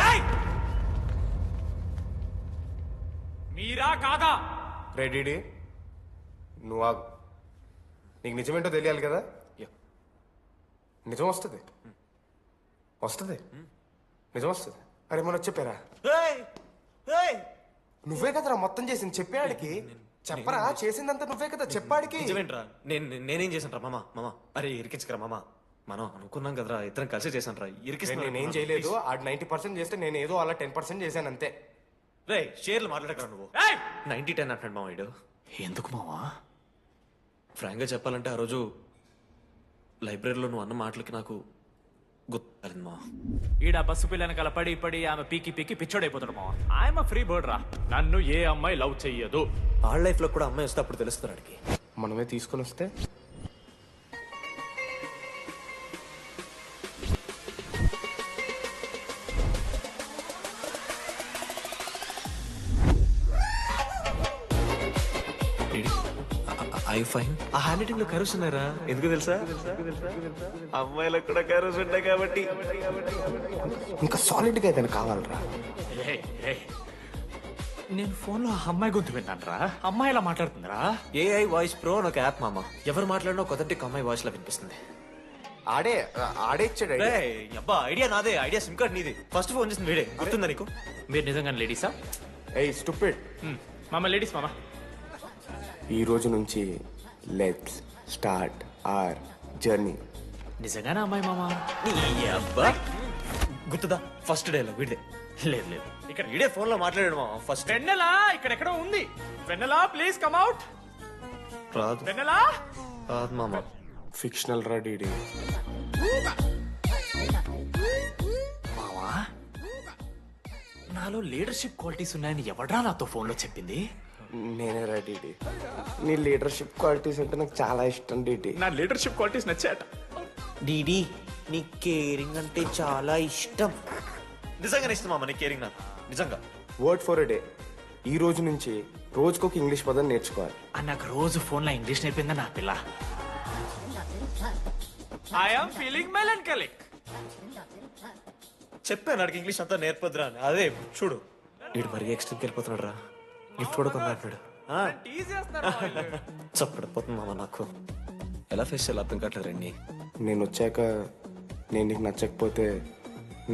మీరా కాదా? రే డిడి నువ్వు నీకు నిజమేంటో తెలియాలి కదా. నిజం వస్తుంది వస్తుంది నిజం వస్తుంది. అరే మనం చెప్పారా నువ్వే కదరా మొత్తం చేసింది చెప్పాడికి. చెప్పరా చేసిందంతా నువ్వే కదా చెప్పాడికి. నిజమేంట్రా నేనేం చేశాను రా మామా. మామా అరే ఇరికించకరా మామా. మనం అనుకున్నాం కదరా ఇద్దరం కలిసి చేశాను రా. నేనేం చేయలేదు. ఆడు 90% చేస్తే నేను ఏదో అలా 10% చేశాను అంతే. రే షేర్లు మాట్లాడకరా నువ్వు. 90-10 అంటున్నాడు మామ ఇడు. ఎందుకు మావా? ఫ్రాంక్గా చెప్పాలంటే ఆ రోజు లైబ్రరీలో నువ్వు అన్న మాటలకి నాకు గుర్తులేదు మా. ఈడ బస్సు పిల్లని కలపడి పడి ఆమె పీకి పీకి పిచ్చోడైపోతాడు మావా. ఐఎమ్ ఫ్రీ బర్డ్ రా. నన్ను ఏ అమ్మాయి లవ్ చెయ్యదు. వాళ్ళ లైఫ్ లో కూడా అమ్మాయి వస్తే అప్పుడు తెలుస్తుంది వాడికి. మనమే తీసుకొని వస్తే ఐ ఫైన్. ఆ హ్యాండ్ రైటింగ్ లో కరోస్ ఉన్నారా? ఎందుకు తెలుసా? అమ్మాయిలకు కూడా కరోస్ ఉంటాయి కాబట్టి. ఇంకా సాలిడ్ గా ఏదైనా కావాలరా. నేను ఫోన్ లో అమ్మాయి గొంతు విన్నాను రా. అమ్మాయి ఇలా మాట్లాడుతుందిరా. ఏఐ వాయిస్ ప్రో అని ఒక యాప్ మామ. ఎవరు మాట్లాడినా కొత్తటి అమ్మాయి వాయిస్ లా వినిపిస్తుంది. ఆడే ఇచ్చాడు. అబ్బా ఐడియా నాదే. ఐడియా సిమ్ కార్డ్ నీది. ఫస్ట్ ఫోన్ చేసింది వీడే. గుర్తుందా నీకు? మీరు నిజంగా లేడీసా? ఏయ్ స్టూపిడ్. మామ లేడీస్ మామ. ఈ రోజు నుంచి లెట్స్ స్టార్ట్ అవర్ జర్నీ. నిజంగానే అమ్మాయి మామ? అబ్బా గుర్తుదా ఫస్ట్ డే లో వీడిదే. లేదు లేదు ఇక్కడ వీడే ఫోన్ లో మాట్లాడాడు మామ. ఫస్ట్ వెన్నెలా ఇక్కడెక్కడో ఉంది. వెన్నెలా ప్లీజ్ కమ్ అవుట్. రాదు వెన్నెలా రాదు మామ. ఫిక్షనల్ రా డీడీ. మావా నాలో లీడర్షిప్ క్వాలిటీస్ ఉన్నాయని ఎవడ్రా నాతో ఫోన్ లో చెప్పింది? నేనే రా డీడీ. నీ లీడర్షిప్ క్వాలిటీస్ అంటే నాకు చాలా ఇష్టం డీడీ. నా లీడర్షిప్ క్వాలిటీస్ నచ్చాట. డీడీ నీ కేరింగ్ అంటే చాలా ఇష్టం. నిజంగానే ఇష్టం మామ నీ కేరింగ్ నాకు. నిజంగా. Word for a day. ఈ రోజు నుంచి రోజుకొక ఇంగ్లీష్ పదం నేర్చుకోవాలి. నాకు రోజు ఫోన్ లో ఇంగ్లీష్ నేర్పిందా నా పిల్ల. I'm feeling melancholic. చెప్పాను నాకు ఇంగ్లీష్ అంతా నేర్పద్రా అని. అదే చూడు వీడు మరీ ఎక్స్ట్రీమ్కి వెళ్ళిపోతున్నాడు రా. గిఫ్ట్ కూడా కొన్నాడు. చప్పడిపోతుంది మామ నాకు. ఎలా ఫేస్ చేయాలి అర్థం కావట్లేదు రండి. నేను వచ్చాక నేను నీకు నచ్చకపోతే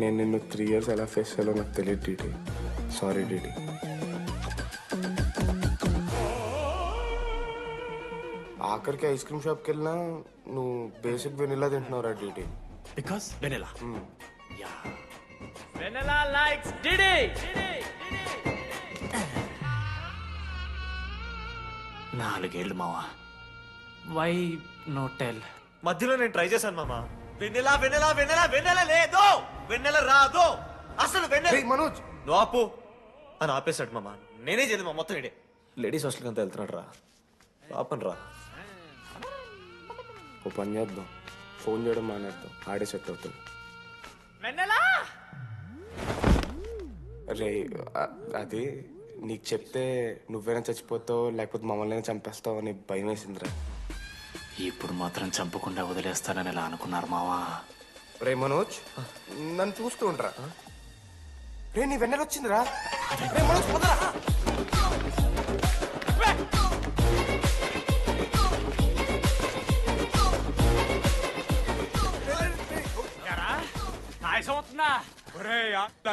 నేను నిన్ను 3 years ఎలా ఫేస్ చేయాలో నాకు తెలియదు డీడీ. Sorry DD. ఆఖరికి ఐస్ క్రీమ్ షాప్కి వెళ్ళినా నువ్వు బేసిక్ వెనిలా తింటున్నావురా DD. Because vanilla. Vanilla likes DD. 4 ఏళ్ళు మావా. Why no tell? మధ్యలో నేను ట్రై చేశాను మామ. వెన్నెలా వెన్నెలా వెన్నెలా వెన్నెల లేదు. వెన్నెల రాదు అసలు. వెన్నెల మనోజ్ నువ్వు ఆపు అని ఆపేశాడు మామ. నేనే చేయలేదు మా మొత్తం ఇడే. లేడీస్ హాస్టల్కి అంతా వెళ్తున్నాడు రా. పాపని రా. ఓ పని చేద్దాం. ఫోన్ చేయడం మానేద్దాం. ఆడే సెట్ అవుతుంది. రే అది నీకు చెప్తే నువ్వైనా చచ్చిపోతావు లేకపోతే మమ్మల్ని చంపేస్తావు అని భయం వేసిందిరా. ఇప్పుడు మాత్రం చంపకుండా వదిలేస్తానని ఎలా అనుకున్నారు మావా? రే మనోజ్ నన్ను చూస్తూ ఉండరా. రే నీ వెన్నెల వచ్చిందిరా. రే మనోజ్ పోతరా.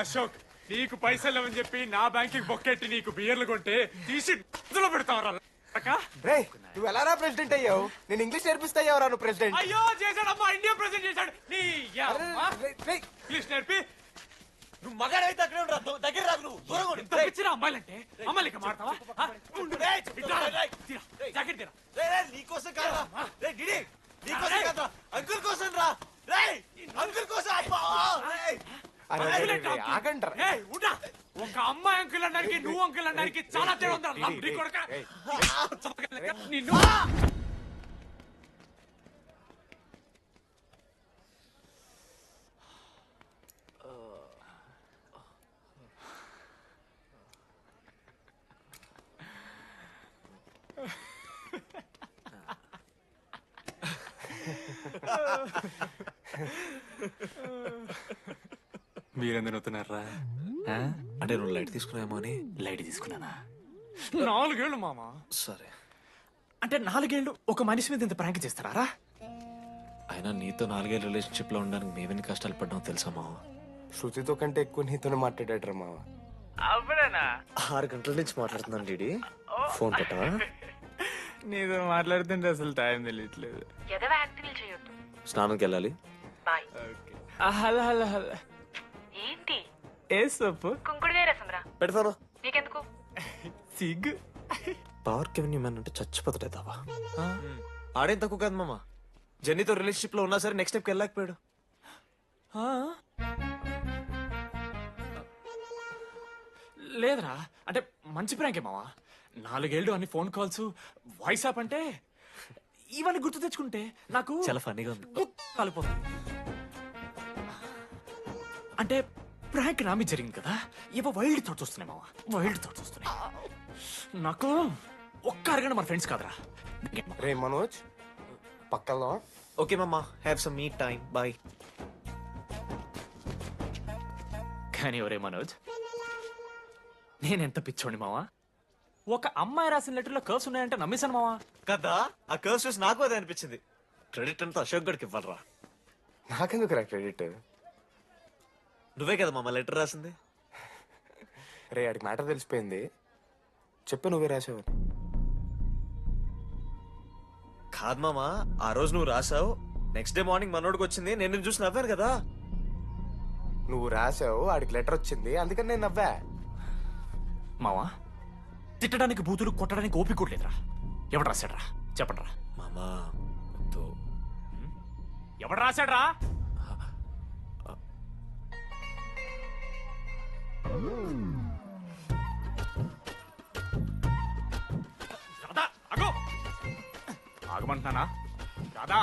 అశోక్ నీకు పైసలు అని చెప్పి నా బ్యాంక్ బొక్కెట్టి నీకు బియర్లు కొంటే తీసి పెడతావరా. రే నువ్వు ఎలా రా ప్రెసిడెంట్ అయ్యావు? నేను ఇంగ్లీష్ నేర్పిస్తా అయ్యావరా నువ్వు ప్రెసిడెంట్? అయ్యో చేశాడమ్మా. ఇండియా ప్రెసిడెంట్ చేశాడు. ఇంగ్లీష్ నేర్పి నువ్వు మగాడైతే అక్కడే ఉండరా. దగ్గర రాదు నువ్వు. దూరంగా ఉండు. ఎంత పిచ్చిరా అమ్మాయిలంటే. అమ్మాయిలకి మాడతావా? జాకెట్ తీరా. నీకోసం కాదురా. రే డిడి నీకోసం కాదురా. అంకుల్ కోసం రా. రే అంకుల్ కోసం. ఆగంటారా. ఒక అమ్మాయి అంకుల్ అనడానికి నువ్వు అంకుల్ అనడానికి చాలా తేడా ఉంది. నిన్ను మీరెందుకు నవ్వుతున్నారా? అంటే నువ్వు లైట్ తీసుకున్నామో అని. లైట్ తీసుకున్నానా? 4 ఏళ్ళు మామా. సరే, అంటే 4 ఏళ్ళు ఒక మనిషి మీద ఇంత ప్రాంక్ చేస్తారా? అయినా నీతో 4 ఏళ్ళ రిలేషన్షిప్ లో ఉండడానికి మేమెన్ని కష్టాలు పడ్డామో తెలుసా మావ? శృతితో కంటే ఎక్కువ నీతోనే మాట్లాడాడు రా మావ. 6 గంటల నుంచి మాట్లాడుతున్నాను డీడీ. ఫోన్ పెట్టవా? నీతో మాట్లాడుతుంటే అసలు టైం తెలియట్లేదు. ఎదవ యాక్టింగ్ చేయొద్దు. స్నానంకి వెళ్ళాలి. బాయ్. Hello hello hello. ఏంటి? ఏ సొప్పు? కుంకుడుగాయ రసం రా. పెడతాను. నీకెందుకు? సిగ్గు. పార్క్ ఎవెన్యూ మ్యాన్ అంటే చచ్చిపోతాడేదావా? ఆడేం తక్కువ కాదు మామ. జెన్నీతో రిలేషన్షిప్ లో ఉన్నా సరే నెక్స్ట్ స్టెప్కి వెళ్ళలేకపోయాడు. లేదురా, అంటే మంచి ప్రాంకే మావా. 4 ఏళ్ళు అన్ని ఫోన్ కాల్స్, వాయిస్ యాప్ అంటే ఇవన్నీ గుర్తు తెచ్చుకుంటే నాకు చాలా ఫన్నీగా ఉంది. కాలిపోతుంది. అంటే ప్రాంక్ నా మీద జరిగింది కదా, ఏవో వైల్డ్ థాట్స్ వస్తున్నాయి మావా, వైల్డ్ థాట్స్ వస్తున్నాయి. నాకు ఒక్క అరగంట మన ఫ్రెండ్స్ కాదురా. రే మనోజ్, పక్కలో. ఓకే మామ, have some me time. Bye. కానీ ఒరే మనోజ్, నేనెంత పిచ్చోండి మావా. ఒక అమ్మాయి రాసిన లెటర్లో కర్వ్స్ ఉన్నాయంటే నమ్మేశాను మావా. కదా, ఆ కర్వ్స్ చూసి నాకు అదే అనిపించింది. క్రెడిట్ అంతా అశోక్ గడికి ఇవ్వాలరా. నాకెందుకు రా క్రెడిట్? నువ్వే కదా మామ లెటర్ రాసింది. రే ఆడికి మ్యాటర్ తెలిసిపోయింది. చెప్పు, నువ్వే రాసావని. కాదు మామ, ఆ రోజు నువ్వు రాసావు, నెక్స్ట్ డే మార్నింగ్ మనోడికి వచ్చింది, నేను నిన్ను చూసి నవ్వాను కదా. నువ్వు రాసావు, ఆడికి లెటర్ వచ్చింది, అందుకని నేను నవ్వా. మావా, తిట్టడానికి బూతులు కొట్టడానికి ఓపిక కూడా లేదురా. ఎవడు రాశాడ్రా చెప్పండిరా. మామా ఎవడు రాశాడ్రా? రాధా, ఆగు. ఆగమంటున్నానా? రాధా,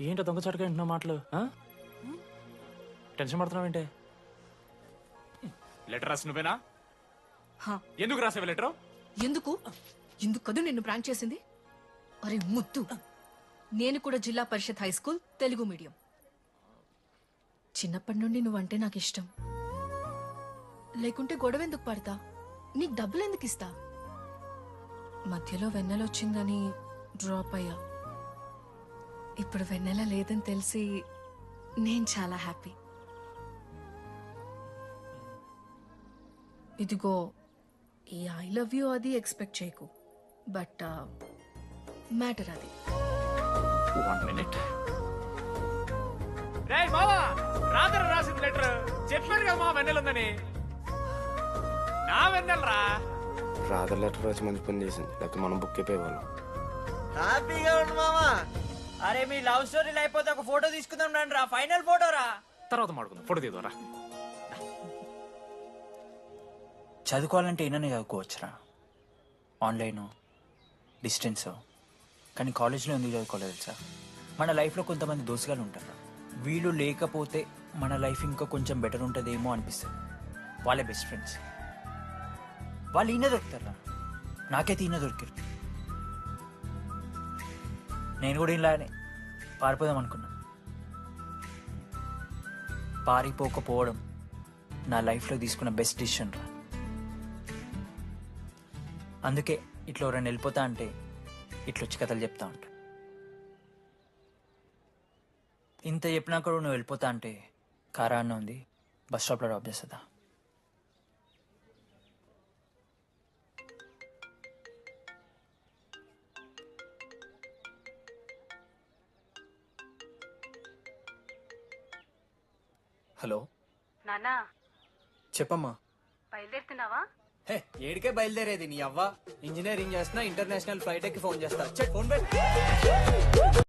ఏంటో దొంగచాటుగా వింటున్నా మాటలు? టెన్షన్ పడుతున్నావేంటే? లెటర్ రాసి నువ్వేనా? ఎందుకు రాసావు లెటర్? ఎందుకు కదూ నిన్ను ప్రాంక్ చేసింది? అరే ముద్దు, నేను కూడా జిల్లా Parishad high school Telugu medium. చిన్నప్పటి నుండి నువ్వంటే నాకు ఇష్టం. లేకుంటే గొడవ ఎందుకు పడతా? నీకు డబ్బులు ఎందుకు ఇస్తా? మధ్యలో వెన్నెల వచ్చిందని డ్రాప్ అయ్యా. ఇప్పుడు వెన్నెల లేదని తెలిసి నేను చాలా హ్యాపీ. ఇదిగో ఈ ఐ లవ్ యూ అది ఎక్స్పెక్ట్ చేయకు, బట్ మ్యాటర్ అది. 1 minute. రేయ్ మావా, రాధర రాసింది లెటర్. చెప్పాడు కదా మా వెన్నెలుందని. నా వెన్నెలరా. రాధర్ లెటర్ వచ్చి మంచి పని చేసింది, లేకపోతే మనం బుక్ అయిపోయేవాళ్ళం. హ్యాపీగా ఉండు మామా. అరే మీ లవ్ స్టోరీలు అయిపోతే ఒక ఫోటో తీసుకుందాం రండి రా, ఫైనల్ ఫోటో రా. తర్వాత మాడుకుందాం, ఫోటో తీద్దాం. చదువుకోవాలంటే ఏమైనా చదువుకోవచ్చురా, ఆన్లైన్ డిస్టెన్స్. కానీ కాలేజ్లో ఎందుకు చదువుకోలేదు తెలుసా? మన లైఫ్లో కొంతమంది దోస్తుగాలు ఉంటారు, వీళ్ళు లేకపోతే మన లైఫ్ ఇంకా కొంచెం బెటర్ ఉంటుందేమో అనిపిస్తుంది. వాళ్ళే బెస్ట్ ఫ్రెండ్స్. వాళ్ళు ఈయన దొరుకుతారా, నాకైతే ఈయన దొరికారు. నేను కూడా ఇలానే పారిపోదాం అనుకున్నా. పారిపోకపోవడం నా లైఫ్లో తీసుకున్న బెస్ట్ డిసిషన్ రా. అందుకే ఇట్లా ఎవరైనా వెళ్ళిపోతా అంటే ఇట్లొచ్చి కథలు చెప్తా ఉంటా. ఇంత చెప్పినా కూడా నువ్వు వెళ్ళిపోతా అంటే కారా అన్న ఉంది, బస్ స్టాప్లో డ్రాప్ చేస్తుందా? హలో నానా, చెప్పమ్మా. బయలుదేరుతున్నావా? హే, ఏడికే బయలుదేరేది నీ అవ్వ. ఇంజనీరింగ్ చేస్తున్నా, ఇంటర్నేషనల్ ఫ్లైట్ ఎక్కి ఫోన్ చేస్తా. ఫోన్